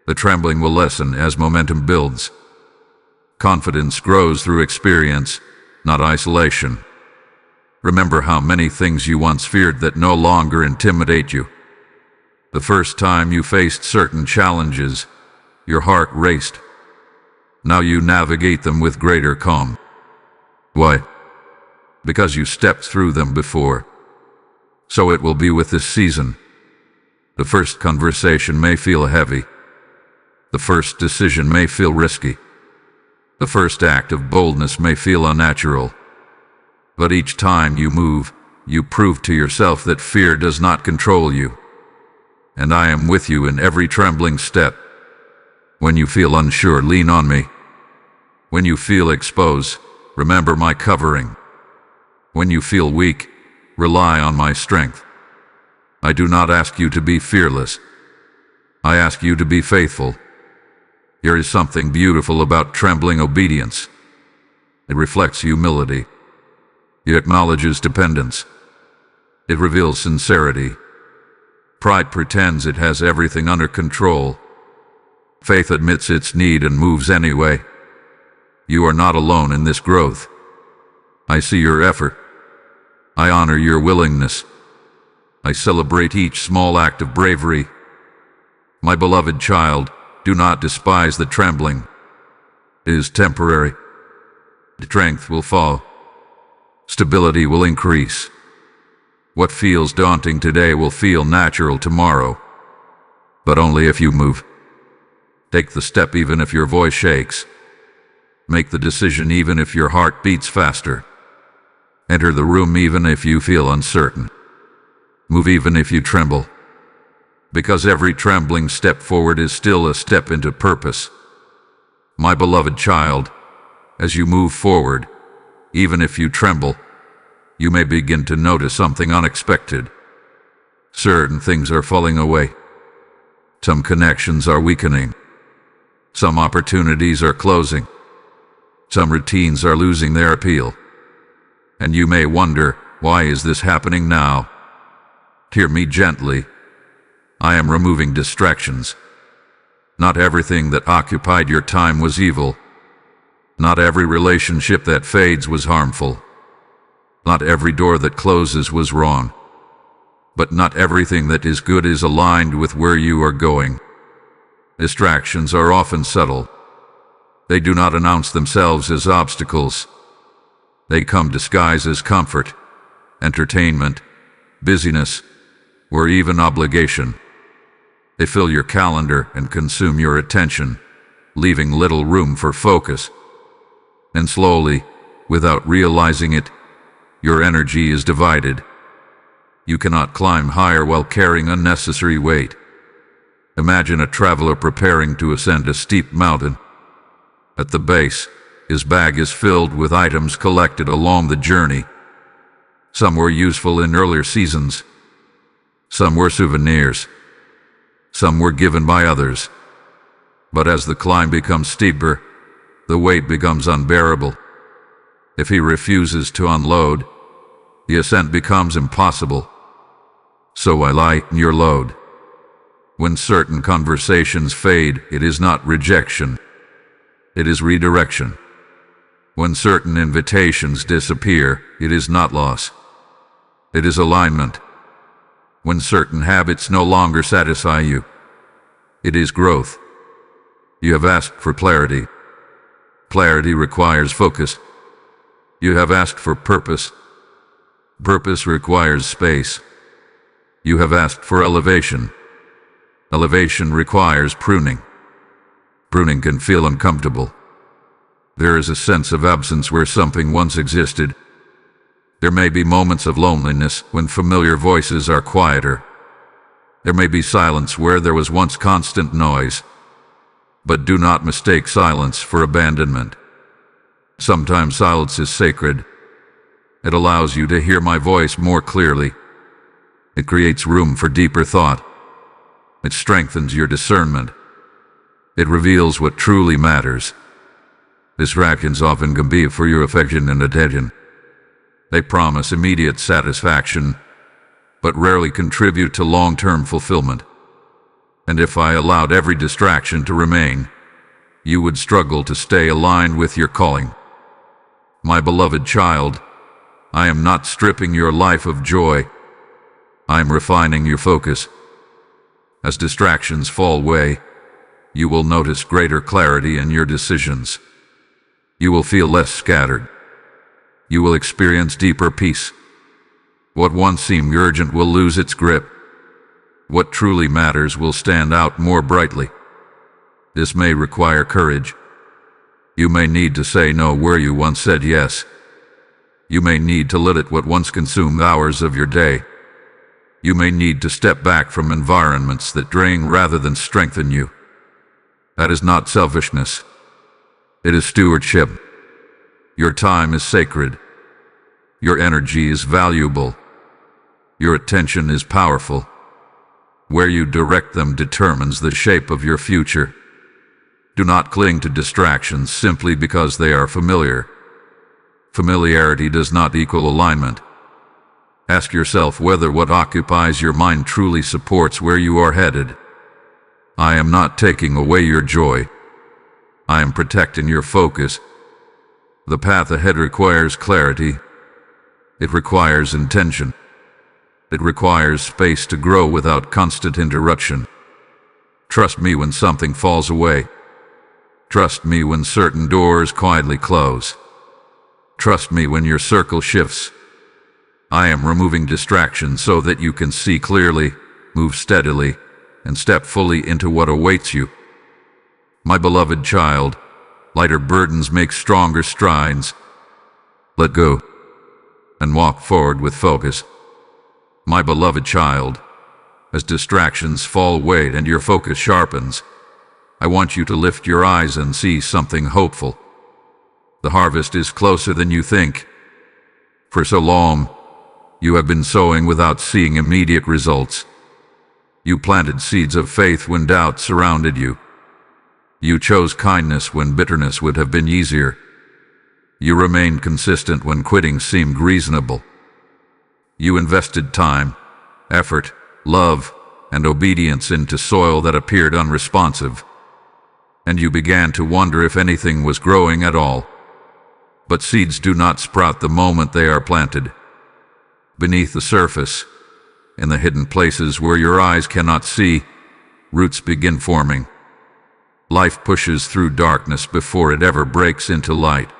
The trembling will lessen as momentum builds. Confidence grows through experience, not isolation. Remember how many things you once feared that no longer intimidate you. The first time you faced certain challenges, your heart raced. Now you navigate them with greater calm. Why? Because you stepped through them before. So it will be with this season. The first conversation may feel heavy. The first decision may feel risky. The first act of boldness may feel unnatural. But each time you move, you prove to yourself that fear does not control you. And I am with you in every trembling step. When you feel unsure, lean on me. When you feel exposed, remember my covering. When you feel weak, rely on my strength. I do not ask you to be fearless. I ask you to be faithful. There is something beautiful about trembling obedience. It reflects humility. It acknowledges dependence. It reveals sincerity. Pride pretends it has everything under control. Faith admits its need and moves anyway. You are not alone in this growth. I see your effort. I honor your willingness. I celebrate each small act of bravery. My beloved child, do not despise the trembling. It is temporary. Strength will fall. Stability will increase. What feels daunting today will feel natural tomorrow. But only if you move. Take the step even if your voice shakes. Make the decision even if your heart beats faster. Enter the room even if you feel uncertain. Move even if you tremble. Because every trembling step forward is still a step into purpose. My beloved child, as you move forward, even if you tremble, you may begin to notice something unexpected. Certain things are falling away. Some connections are weakening. Some opportunities are closing. Some routines are losing their appeal. And you may wonder, why is this happening now? Hear me gently. I am removing distractions. Not everything that occupied your time was evil. Not every relationship that fades was harmful. Not every door that closes was wrong. But not everything that is good is aligned with where you are going. Distractions are often subtle. They do not announce themselves as obstacles. They come disguised as comfort, entertainment, busyness, or even obligation. They fill your calendar and consume your attention, leaving little room for focus. And slowly, without realizing it, your energy is divided. You cannot climb higher while carrying unnecessary weight. Imagine a traveler preparing to ascend a steep mountain. At the base, his bag is filled with items collected along the journey. Some were useful in earlier seasons. Some were souvenirs. Some were given by others. But as the climb becomes steeper, the weight becomes unbearable. If he refuses to unload, the ascent becomes impossible. So I lighten your load. When certain conversations fade, it is not rejection. It is redirection. When certain invitations disappear, it is not loss. It is alignment. When certain habits no longer satisfy you, it is growth. You have asked for clarity. Clarity requires focus. You have asked for purpose. Purpose requires space. You have asked for elevation. Elevation requires pruning. Pruning can feel uncomfortable. There is a sense of absence where something once existed. There may be moments of loneliness when familiar voices are quieter. There may be silence where there was once constant noise. But do not mistake silence for abandonment. Sometimes silence is sacred. It allows you to hear my voice more clearly, It creates room for deeper thought. It strengthens your discernment. It reveals what truly matters. Distractions often compete for your affection and attention. They promise immediate satisfaction, but rarely contribute to long-term fulfillment. And if I allowed every distraction to remain, you would struggle to stay aligned with your calling. My beloved child, I am not stripping your life of joy. I am refining your focus. As distractions fall away, you will notice greater clarity in your decisions. You will feel less scattered. You will experience deeper peace. What once seemed urgent will lose its grip. What truly matters will stand out more brightly. This may require courage. You may need to say no where you once said yes. You may need to limit what once consumed hours of your day. You may need to step back from environments that drain rather than strengthen you. That is not selfishness. It is stewardship. Your time is sacred. Your energy is valuable. Your attention is powerful. Where you direct them determines the shape of your future. Do not cling to distractions simply because they are familiar. Familiarity does not equal alignment. Ask yourself whether what occupies your mind truly supports where you are headed. I am not taking away your joy. I am protecting your focus. The path ahead requires clarity. It requires intention. It requires space to grow without constant interruption. Trust me when something falls away. Trust me when certain doors quietly close. Trust me when your circle shifts. I am removing distractions so that you can see clearly, move steadily, and step fully into what awaits you. My beloved child, lighter burdens make stronger strides. Let go and walk forward with focus. My beloved child, as distractions fall away and your focus sharpens, I want you to lift your eyes and see something hopeful. The harvest is closer than you think. For so long, you have been sowing without seeing immediate results. You planted seeds of faith when doubt surrounded you. You chose kindness when bitterness would have been easier. You remained consistent when quitting seemed reasonable. You invested time, effort, love, and obedience into soil that appeared unresponsive. And you began to wonder if anything was growing at all. But seeds do not sprout the moment they are planted. Beneath the surface, in the hidden places where your eyes cannot see, roots begin forming. Life pushes through darkness before it ever breaks into light.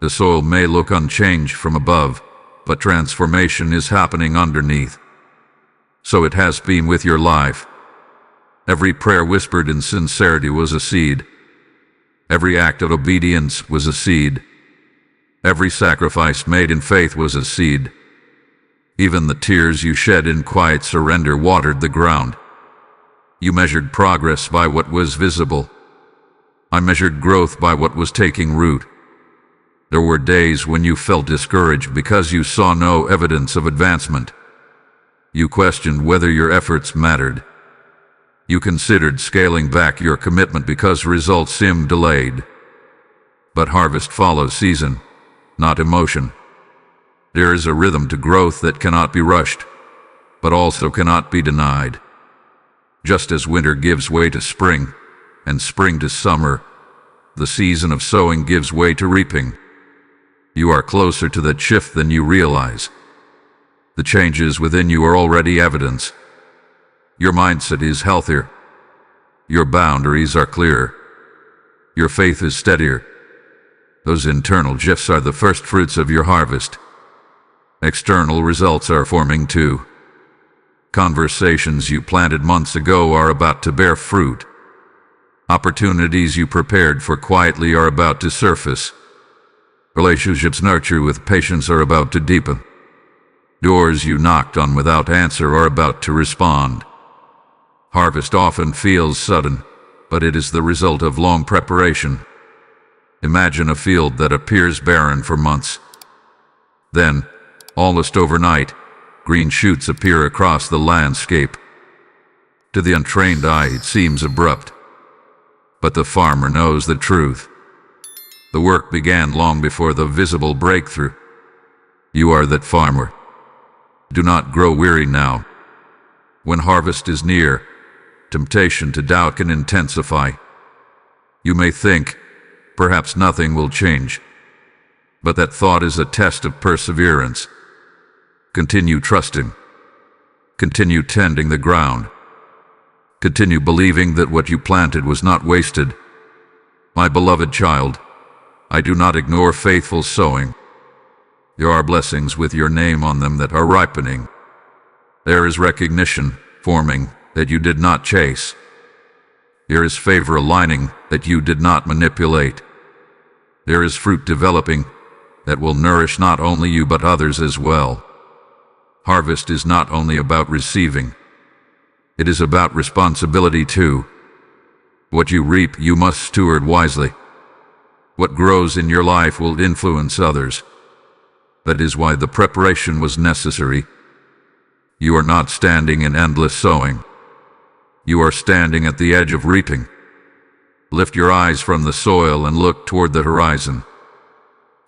The soil may look unchanged from above, but transformation is happening underneath. So it has been with your life. Every prayer whispered in sincerity was a seed. Every act of obedience was a seed. Every sacrifice made in faith was a seed. Even the tears you shed in quiet surrender watered the ground. You measured progress by what was visible. I measured growth by what was taking root. There were days when you felt discouraged because you saw no evidence of advancement. You questioned whether your efforts mattered. You considered scaling back your commitment because results seemed delayed. But harvest follows season, not emotion. There is a rhythm to growth that cannot be rushed, but also cannot be denied. Just as winter gives way to spring, and spring to summer, the season of sowing gives way to reaping. You are closer to that shift than you realize. The changes within you are already evidence. Your mindset is healthier. Your boundaries are clearer. Your faith is steadier. Those internal shifts are the first fruits of your harvest. External results are forming too. Conversations you planted months ago are about to bear fruit. Opportunities you prepared for quietly are about to surface. Relationships nurtured with patience are about to deepen. Doors you knocked on without answer are about to respond. Harvest often feels sudden, but it is the result of long preparation. Imagine a field that appears barren for months. Then, almost overnight, green shoots appear across the landscape. To the untrained eye, it seems abrupt. But the farmer knows the truth. The work began long before the visible breakthrough. You are that farmer. Do not grow weary now. When harvest is near, temptation to doubt can intensify. You may think, perhaps nothing will change. But that thought is a test of perseverance. Continue trusting. Continue tending the ground. Continue believing that what you planted was not wasted. My beloved child, I do not ignore faithful sowing. There are blessings with your name on them that are ripening. There is recognition forming that you did not chase. There is favor aligning that you did not manipulate. There is fruit developing that will nourish not only you but others as well. Harvest is not only about receiving. It is about responsibility too. What you reap, you must steward wisely. What grows in your life will influence others. That is why the preparation was necessary. You are not standing in endless sowing. You are standing at the edge of reaping. Lift your eyes from the soil and look toward the horizon.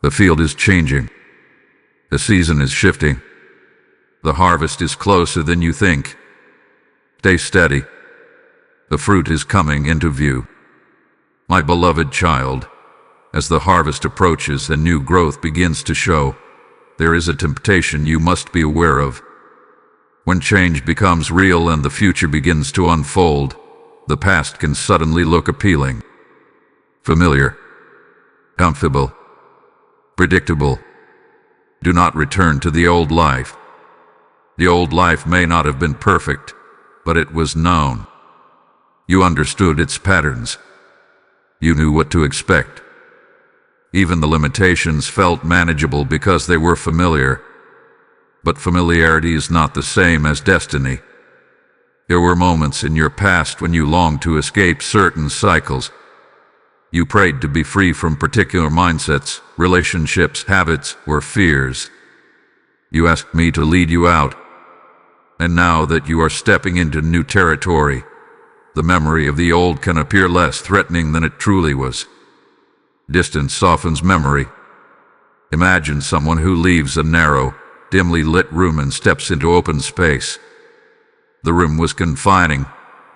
The field is changing. The season is shifting. The harvest is closer than you think. Stay steady. The fruit is coming into view. My beloved child, as the harvest approaches and new growth begins to show, there is a temptation you must be aware of. When change becomes real and the future begins to unfold, the past can suddenly look appealing, familiar, comfortable, predictable. Do not return to the old life. The old life may not have been perfect, but it was known. You understood its patterns. You knew what to expect. Even the limitations felt manageable because they were familiar. But familiarity is not the same as destiny. There were moments in your past when you longed to escape certain cycles. You prayed to be free from particular mindsets, relationships, habits, or fears. You asked me to lead you out. And now that you are stepping into new territory, the memory of the old can appear less threatening than it truly was. Distance softens memory. Imagine someone who leaves a narrow, dimly lit room and steps into open space. The room was confining,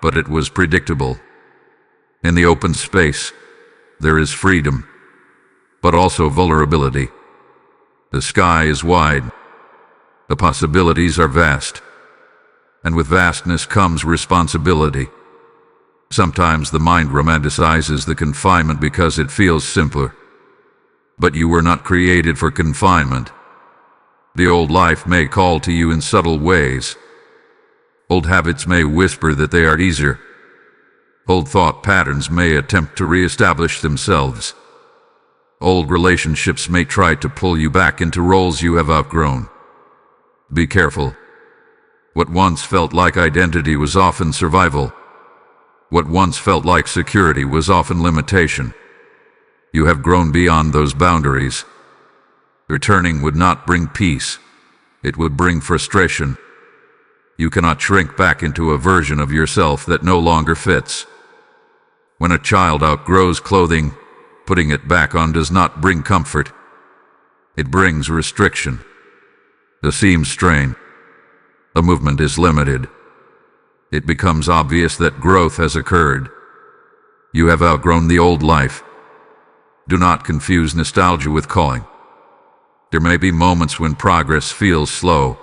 but it was predictable. In the open space, there is freedom, but also vulnerability. The sky is wide. The possibilities are vast. And with vastness comes responsibility. Sometimes the mind romanticizes the confinement because it feels simpler. But you were not created for confinement. The old life may call to you in subtle ways. Old habits may whisper that they are easier. Old thought patterns may attempt to reestablish themselves. Old relationships may try to pull you back into roles you have outgrown. Be careful. What once felt like identity was often survival. What once felt like security was often limitation. You have grown beyond those boundaries. Returning would not bring peace. It would bring frustration. You cannot shrink back into a version of yourself that no longer fits. When a child outgrows clothing, putting it back on does not bring comfort. It brings restriction. The seams strain. The movement is limited. It becomes obvious that growth has occurred. You have outgrown the old life. Do not confuse nostalgia with calling. There may be moments when progress feels slow,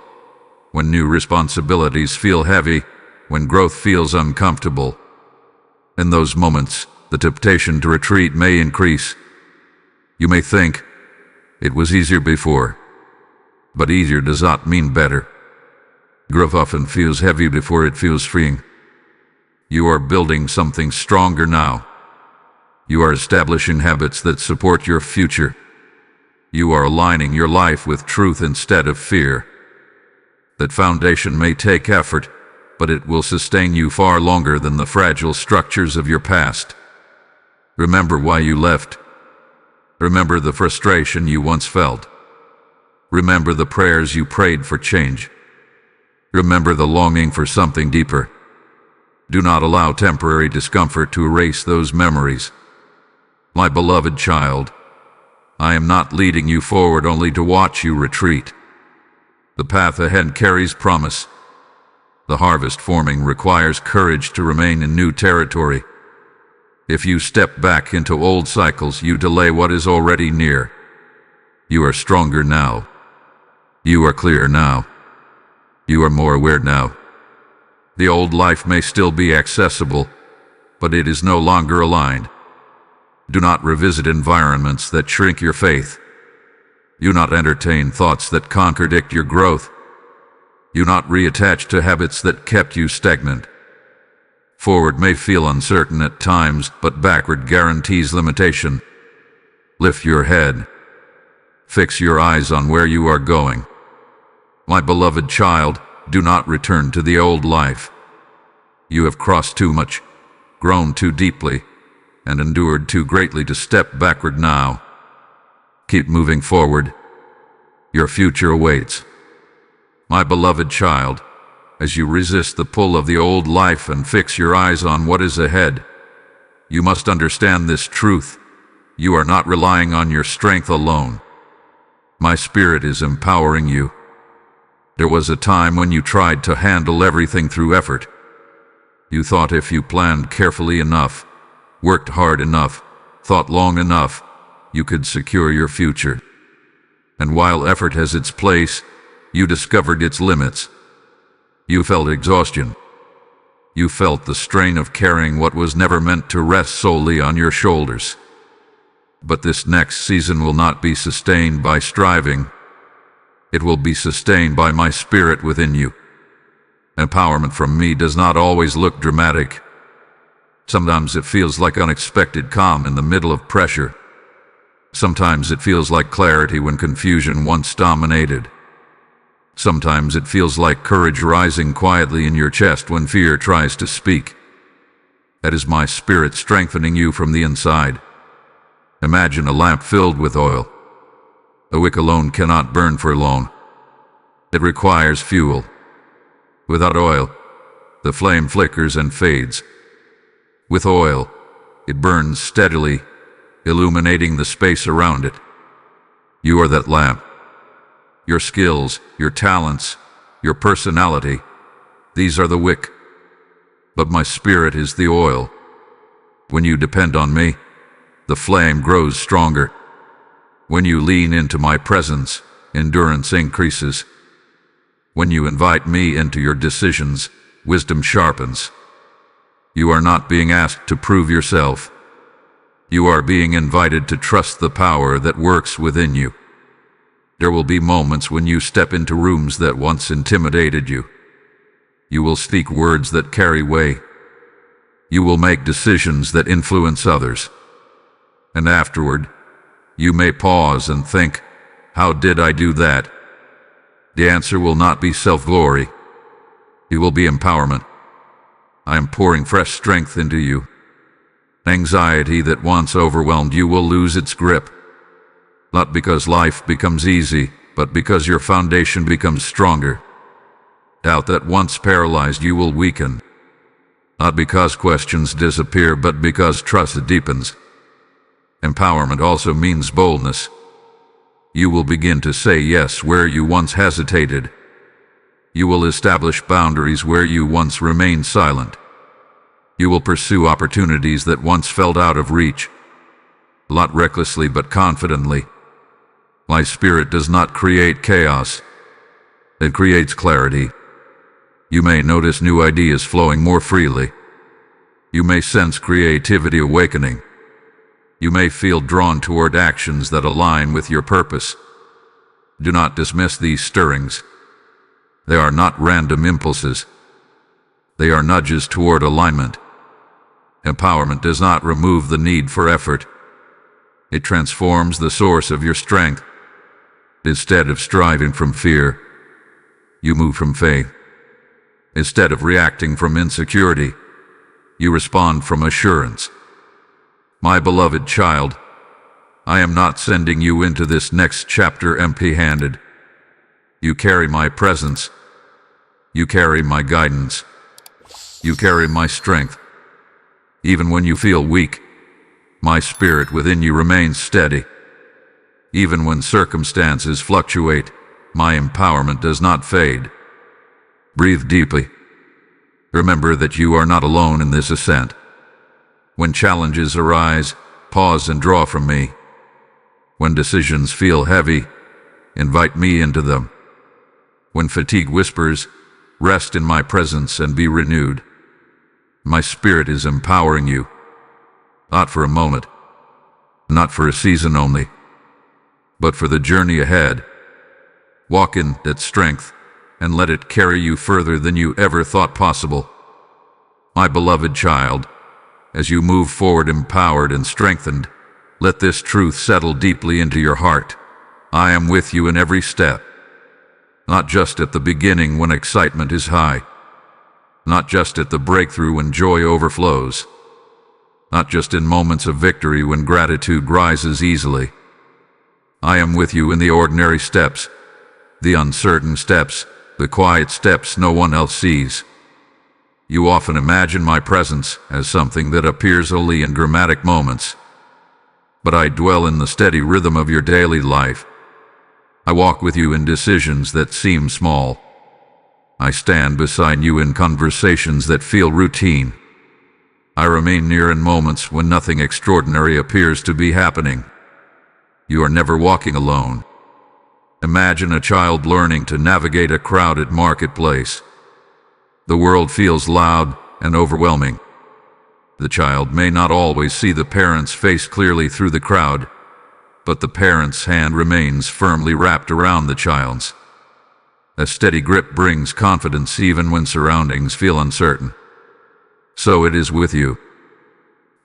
when new responsibilities feel heavy, when growth feels uncomfortable. In those moments, the temptation to retreat may increase. You may think, it was easier before, but easier does not mean better. Growth often feels heavy before it feels freeing. You are building something stronger now. You are establishing habits that support your future. You are aligning your life with truth instead of fear. That foundation may take effort, but it will sustain you far longer than the fragile structures of your past. Remember why you left. Remember the frustration you once felt. Remember the prayers you prayed for change. Remember the longing for something deeper. Do not allow temporary discomfort to erase those memories. My beloved child, I am not leading you forward only to watch you retreat. The path ahead carries promise. The harvest forming requires courage to remain in new territory. If you step back into old cycles, you delay what is already near. You are stronger now. You are clear now. You are more aware now. The old life may still be accessible, but it is no longer aligned. Do not revisit environments that shrink your faith. Do not entertain thoughts that contradict your growth. Do not reattach to habits that kept you stagnant. Forward may feel uncertain at times, but backward guarantees limitation. Lift your head. Fix your eyes on where you are going. My beloved child, do not return to the old life. You have crossed too much, grown too deeply, and endured too greatly to step backward now. Keep moving forward. Your future awaits. My beloved child, as you resist the pull of the old life and fix your eyes on what is ahead, you must understand this truth. You are not relying on your strength alone. My spirit is empowering you. There was a time when you tried to handle everything through effort. You thought if you planned carefully enough, worked hard enough, thought long enough, you could secure your future. And while effort has its place, you discovered its limits. You felt exhaustion. You felt the strain of carrying what was never meant to rest solely on your shoulders. But this next season will not be sustained by striving. It will be sustained by my spirit within you. Empowerment from me does not always look dramatic. Sometimes it feels like unexpected calm in the middle of pressure. Sometimes it feels like clarity when confusion once dominated. Sometimes it feels like courage rising quietly in your chest when fear tries to speak. That is my spirit strengthening you from the inside. Imagine a lamp filled with oil. A wick alone cannot burn for long. It requires fuel. Without oil, the flame flickers and fades. With oil, it burns steadily, illuminating the space around it. You are that lamp. Your skills, your talents, your personality, these are the wick. But my spirit is the oil. When you depend on me, the flame grows stronger. When you lean into my presence, endurance increases. When you invite me into your decisions, wisdom sharpens. You are not being asked to prove yourself. You are being invited to trust the power that works within you. There will be moments when you step into rooms that once intimidated you. You will speak words that carry weight. You will make decisions that influence others. And afterward, you may pause and think, how did I do that? The answer will not be self-glory. It will be empowerment. I am pouring fresh strength into you. Anxiety that once overwhelmed you will lose its grip. Not because life becomes easy, but because your foundation becomes stronger. Doubt that once paralyzed you will weaken. Not because questions disappear, but because trust deepens. Empowerment also means boldness. You will begin to say yes where you once hesitated. You will establish boundaries where you once remained silent. You will pursue opportunities that once felt out of reach. Not recklessly but confidently. My spirit does not create chaos. It creates clarity. You may notice new ideas flowing more freely. You may sense creativity awakening. You may feel drawn toward actions that align with your purpose. Do not dismiss these stirrings. They are not random impulses. They are nudges toward alignment. Empowerment does not remove the need for effort. It transforms the source of your strength. Instead of striving from fear, you move from faith. Instead of reacting from insecurity, you respond from assurance. My beloved child, I am not sending you into this next chapter empty-handed. You carry my presence. You carry my guidance. You carry my strength. Even when you feel weak, my spirit within you remains steady. Even when circumstances fluctuate, my empowerment does not fade. Breathe deeply. Remember that you are not alone in this ascent. When challenges arise, pause and draw from me. When decisions feel heavy, invite me into them. When fatigue whispers, rest in my presence and be renewed. My spirit is empowering you, not for a moment, not for a season only, but for the journey ahead. Walk in that strength and let it carry you further than you ever thought possible. My beloved child, as you move forward empowered and strengthened, let this truth settle deeply into your heart. I am with you in every step. Not just at the beginning when excitement is high. Not just at the breakthrough when joy overflows. Not just in moments of victory when gratitude rises easily. I am with you in the ordinary steps, the uncertain steps, the quiet steps no one else sees. You often imagine my presence as something that appears only in dramatic moments. But I dwell in the steady rhythm of your daily life. I walk with you in decisions that seem small. I stand beside you in conversations that feel routine. I remain near in moments when nothing extraordinary appears to be happening. You are never walking alone. Imagine a child learning to navigate a crowded marketplace. The world feels loud and overwhelming. The child may not always see the parent's face clearly through the crowd, but the parent's hand remains firmly wrapped around the child's. A steady grip brings confidence even when surroundings feel uncertain. So it is with you.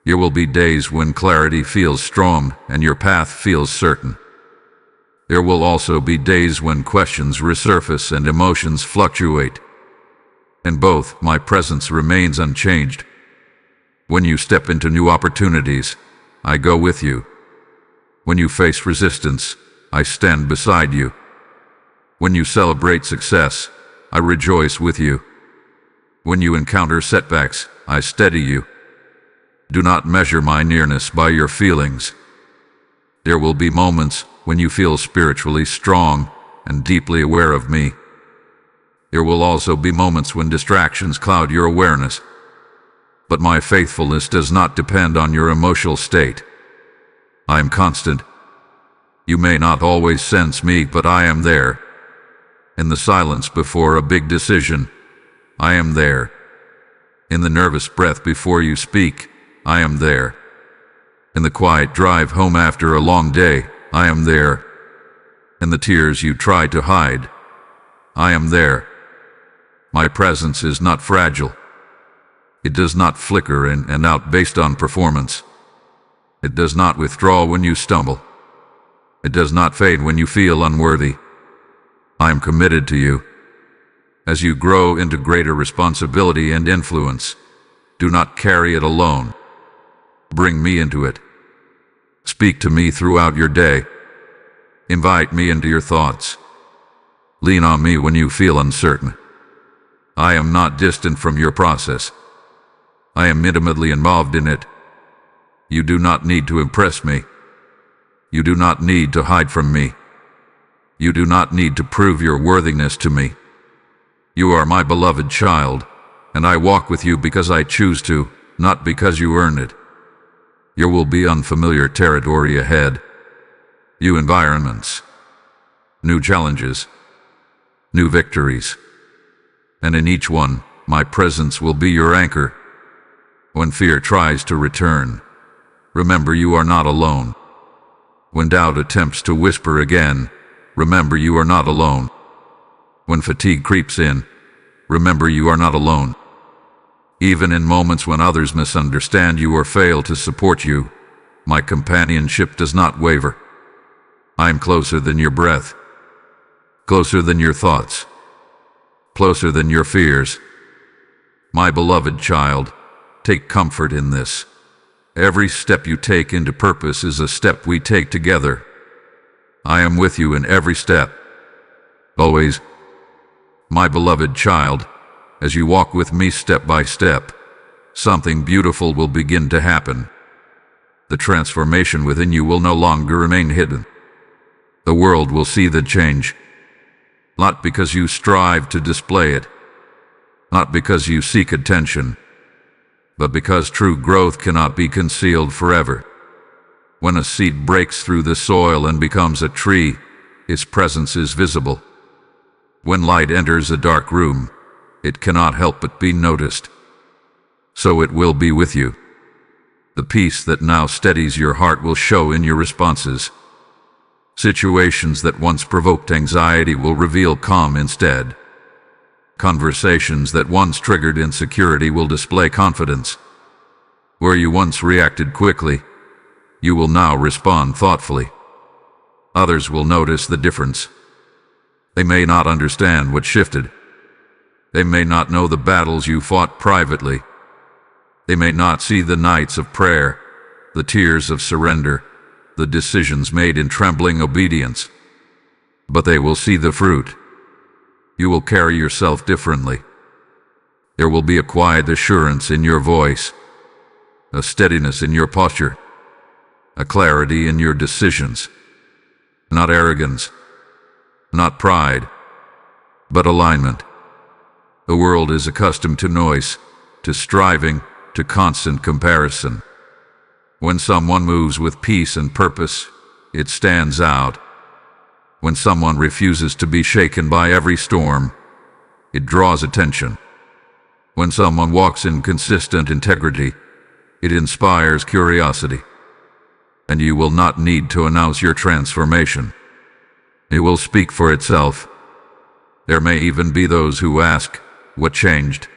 There will be days when clarity feels strong and your path feels certain. There will also be days when questions resurface and emotions fluctuate. In both, my presence remains unchanged. When you step into new opportunities, I go with you. When you face resistance, I stand beside you. When you celebrate success, I rejoice with you. When you encounter setbacks, I steady you. Do not measure my nearness by your feelings. There will be moments when you feel spiritually strong and deeply aware of me. There will also be moments when distractions cloud your awareness. But my faithfulness does not depend on your emotional state. I am constant. You may not always sense me, but I am there. In the silence before a big decision, I am there. In the nervous breath before you speak, I am there. In the quiet drive home after a long day, I am there. In the tears you try to hide, I am there. My presence is not fragile. It does not flicker in and out based on performance. It does not withdraw when you stumble. It does not fade when you feel unworthy. I am committed to you. As you grow into greater responsibility and influence, do not carry it alone. Bring me into it. Speak to me throughout your day. Invite me into your thoughts. Lean on me when you feel uncertain. I am not distant from your process. I am intimately involved in it. You do not need to impress me. You do not need to hide from me. You do not need to prove your worthiness to me. You are my beloved child, and I walk with you because I choose to, not because you earn it. There will be unfamiliar territory ahead. New environments, new challenges, new victories. And in each one, my presence will be your anchor. When fear tries to return, remember you are not alone. When doubt attempts to whisper again, remember you are not alone. When fatigue creeps in, remember you are not alone. Even in moments when others misunderstand you or fail to support you, my companionship does not waver. I am closer than your breath, closer than your thoughts, closer than your fears. My beloved child, take comfort in this. Every step you take into purpose is a step we take together. I am with you in every step. Always. My beloved child, as you walk with me step by step, something beautiful will begin to happen. The transformation within you will no longer remain hidden. The world will see the change, not because you strive to display it, not because you seek attention, but because true growth cannot be concealed forever. When a seed breaks through the soil and becomes a tree, its presence is visible. When light enters a dark room, it cannot help but be noticed. So it will be with you. The peace that now steadies your heart will show in your responses. Situations that once provoked anxiety will reveal calm instead. Conversations that once triggered insecurity will display confidence. Where you once reacted quickly, you will now respond thoughtfully. Others will notice the difference. They may not understand what shifted. They may not know the battles you fought privately. They may not see the nights of prayer, the tears of surrender, the decisions made in trembling obedience. But they will see the fruit. You will carry yourself differently. There will be a quiet assurance in your voice, a steadiness in your posture, a clarity in your decisions. Not arrogance, not pride, but alignment. The world is accustomed to noise, to striving, to constant comparison. When someone moves with peace and purpose, it stands out. When someone refuses to be shaken by every storm, it draws attention. When someone walks in consistent integrity, it inspires curiosity. And you will not need to announce your transformation. It will speak for itself. There may even be those who ask, "What changed?"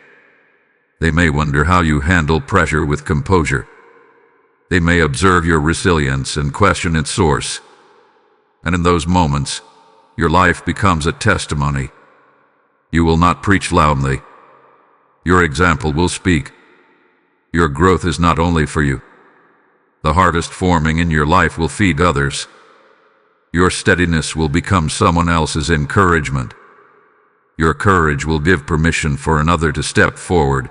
They may wonder how you handle pressure with composure. They may observe your resilience and question its source. And in those moments, your life becomes a testimony. You will not preach loudly. Your example will speak. Your growth is not only for you. The harvest forming in your life will feed others. Your steadiness will become someone else's encouragement. Your courage will give permission for another to step forward.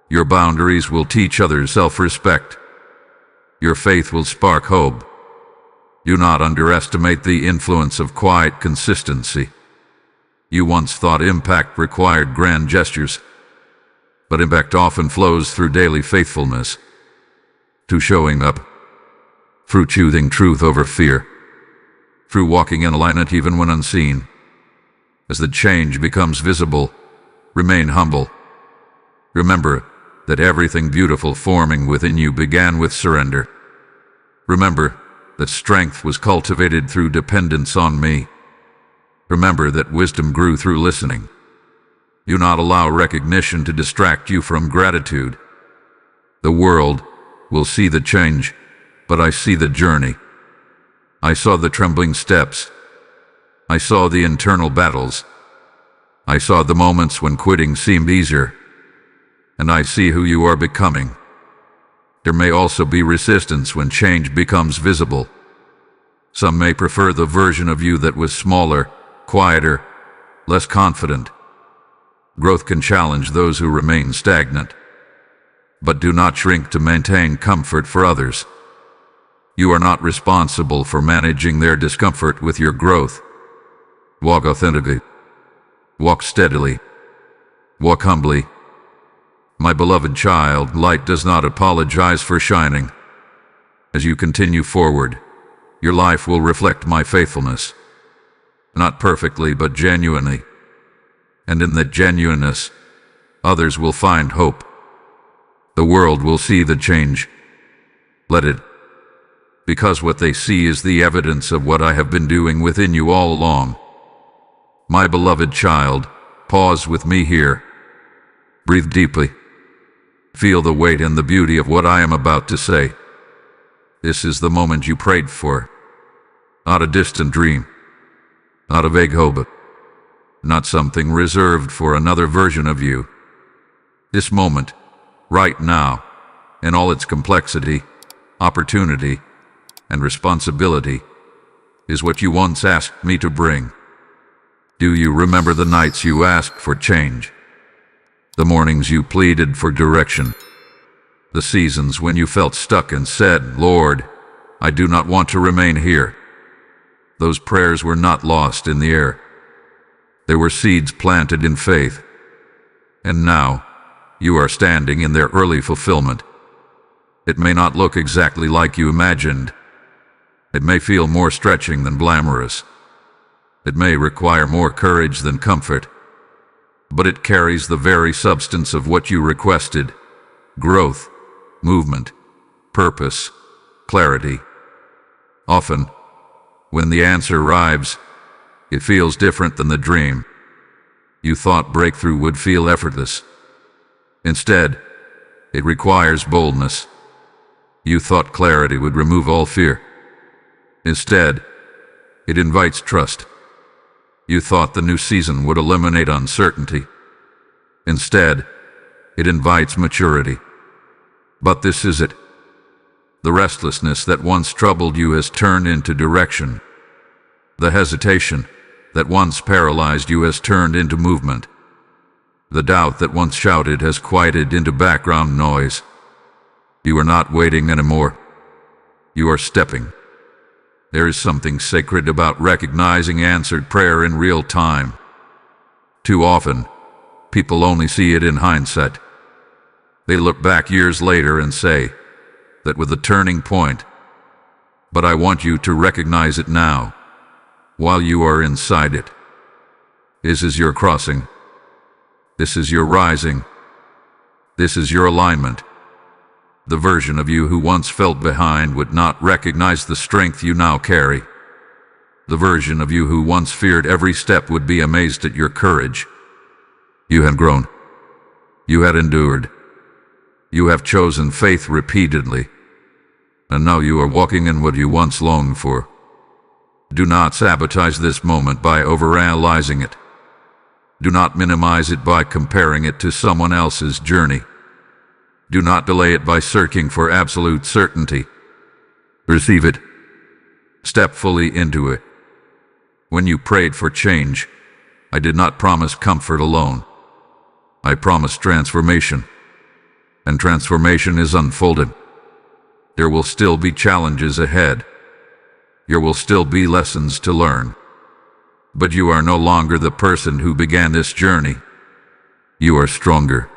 Your boundaries will teach others self-respect. Your faith will spark hope. Do not underestimate the influence of quiet consistency. You once thought impact required grand gestures, but impact often flows through daily faithfulness, to showing up, through choosing truth over fear, through walking in alignment even when unseen. As the change becomes visible, remain humble. Remember that everything beautiful forming within you began with surrender. Remember that strength was cultivated through dependence on me. Remember that wisdom grew through listening. Do not allow recognition to distract you from gratitude. The world will see the change, but I see the journey. I saw the trembling steps. I saw the internal battles. I saw the moments when quitting seemed easier. And I see who you are becoming. There may also be resistance when change becomes visible. Some may prefer the version of you that was smaller, quieter, less confident. Growth can challenge those who remain stagnant. But do not shrink to maintain comfort for others. You are not responsible for managing their discomfort with your growth. Walk authentically. Walk steadily. Walk humbly. My beloved child, light does not apologize for shining. As you continue forward, your life will reflect my faithfulness. Not perfectly, but genuinely. And in that genuineness, others will find hope. The world will see the change. Let it. Because what they see is the evidence of what I have been doing within you all along. My beloved child, pause with me here. Breathe deeply. Feel the weight and the beauty of what I am about to say. This is the moment you prayed for. Not a distant dream. Not a vague hope. Not something reserved for another version of you. This moment, right now, in all its complexity, opportunity, and responsibility, is what you once asked me to bring. Do you remember the nights you asked for change? The mornings you pleaded for direction? The seasons when you felt stuck and said, "Lord, I do not want to remain here." Those prayers were not lost in the air. They were seeds planted in faith. And now, you are standing in their early fulfillment. It may not look exactly like you imagined. It may feel more stretching than glamorous. It may require more courage than comfort. But it carries the very substance of what you requested: growth, movement, purpose, clarity. Often, when the answer arrives, it feels different than the dream. You thought breakthrough would feel effortless. Instead, it requires boldness. You thought clarity would remove all fear. Instead, it invites trust. You thought the new season would eliminate uncertainty. Instead, it invites maturity. But this is it. The restlessness that once troubled you has turned into direction. The hesitation that once paralyzed you has turned into movement. The doubt that once shouted has quieted into background noise. You are not waiting anymore. You are stepping. There is something sacred about recognizing answered prayer in real time. Too often, people only see it in hindsight. They look back years later and say, "That was the turning point." But I want you to recognize it now, while you are inside it. This is your crossing. This is your rising. This is your alignment. The version of you who once felt behind would not recognize the strength you now carry. The version of you who once feared every step would be amazed at your courage. You had grown. You had endured. You have chosen faith repeatedly. And now you are walking in what you once longed for. Do not sabotage this moment by overanalyzing it. Do not minimize it by comparing it to someone else's journey. Do not delay it by searching for absolute certainty. Receive it. Step fully into it. When you prayed for change, I did not promise comfort alone. I promised transformation. And transformation is unfolding. There will still be challenges ahead. There will still be lessons to learn. But you are no longer the person who began this journey. You are stronger.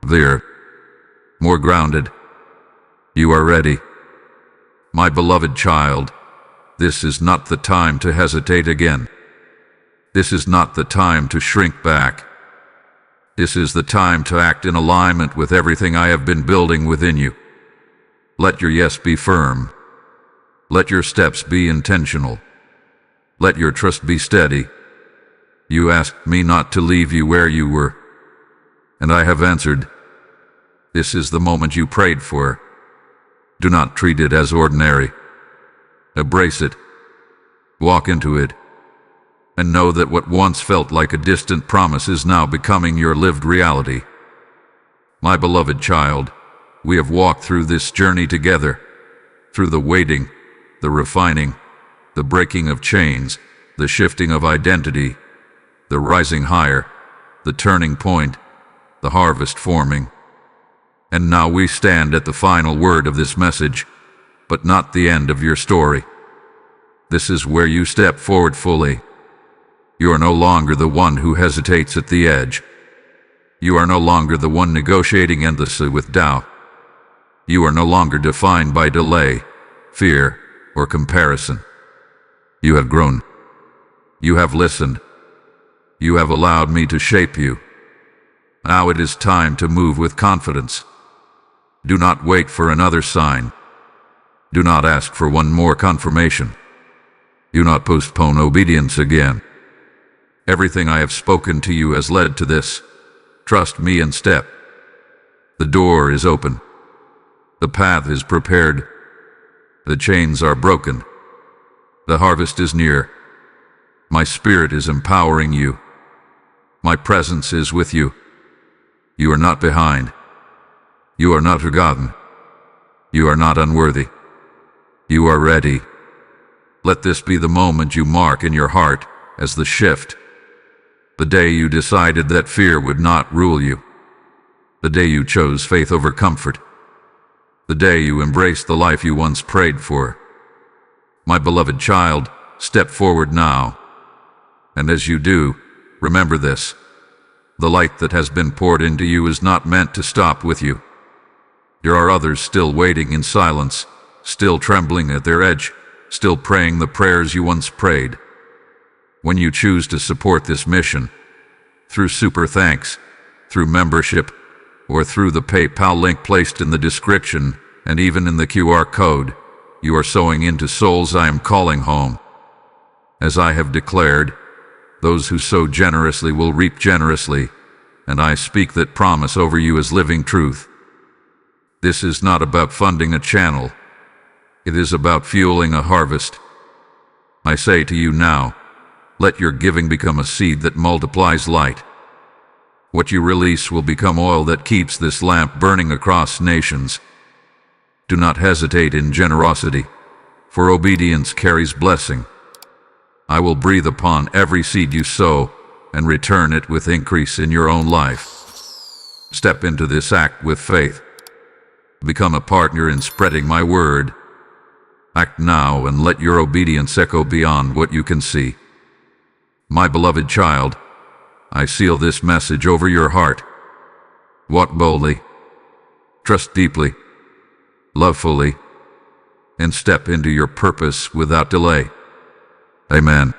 There. More grounded. You are ready. My beloved child, this is not the time to hesitate again. This is not the time to shrink back. This is the time to act in alignment with everything I have been building within you. Let your yes be firm. Let your steps be intentional. Let your trust be steady. You asked me not to leave you where you were, and I have answered. This is the moment you prayed for. Do not treat it as ordinary. Embrace it. Walk into it. And know that what once felt like a distant promise is now becoming your lived reality. My beloved child, we have walked through this journey together, through the waiting, the refining, the breaking of chains, the shifting of identity, the rising higher, the turning point, the harvest forming. And now we stand at the final word of this message, but not the end of your story. This is where you step forward fully. You are no longer the one who hesitates at the edge. You are no longer the one negotiating endlessly with doubt. You are no longer defined by delay, fear, or comparison. You have grown. You have listened. You have allowed me to shape you. Now it is time to move with confidence. Do not wait for another sign. Do not ask for one more confirmation. Do not postpone obedience again. Everything I have spoken to you has led to this. Trust me and step. The door is open. The path is prepared. The chains are broken. The harvest is near. My spirit is empowering you. My presence is with you. You are not behind. You are not forgotten. You are not unworthy. You are ready. Let this be the moment you mark in your heart as the shift, The day you decided that fear would not rule you. The day you chose faith over comfort. The day you embraced the life you once prayed for. My beloved child, step forward now. And as you do, remember this. The light that has been poured into you is not meant to stop with you. There are others still waiting in silence, still trembling at their edge, still praying the prayers you once prayed. When you choose to support this mission, through super thanks, through membership, or through the PayPal link placed in the description and even in the QR code, you are sowing into souls I am calling home. As I have declared, those who sow generously will reap generously, and I speak that promise over you as living truth. This is not about funding a channel. It is about fueling a harvest. I say to you now, let your giving become a seed that multiplies light. What you release will become oil that keeps this lamp burning across nations. Do not hesitate in generosity, for obedience carries blessing. I will breathe upon every seed you sow and return it with increase in your own life. Step into this act with faith. Become a partner in spreading my word. Act now and let your obedience echo beyond what you can see. My beloved child, I seal this message over your heart. Walk boldly, trust deeply, love fully, and step into your purpose without delay. Amen.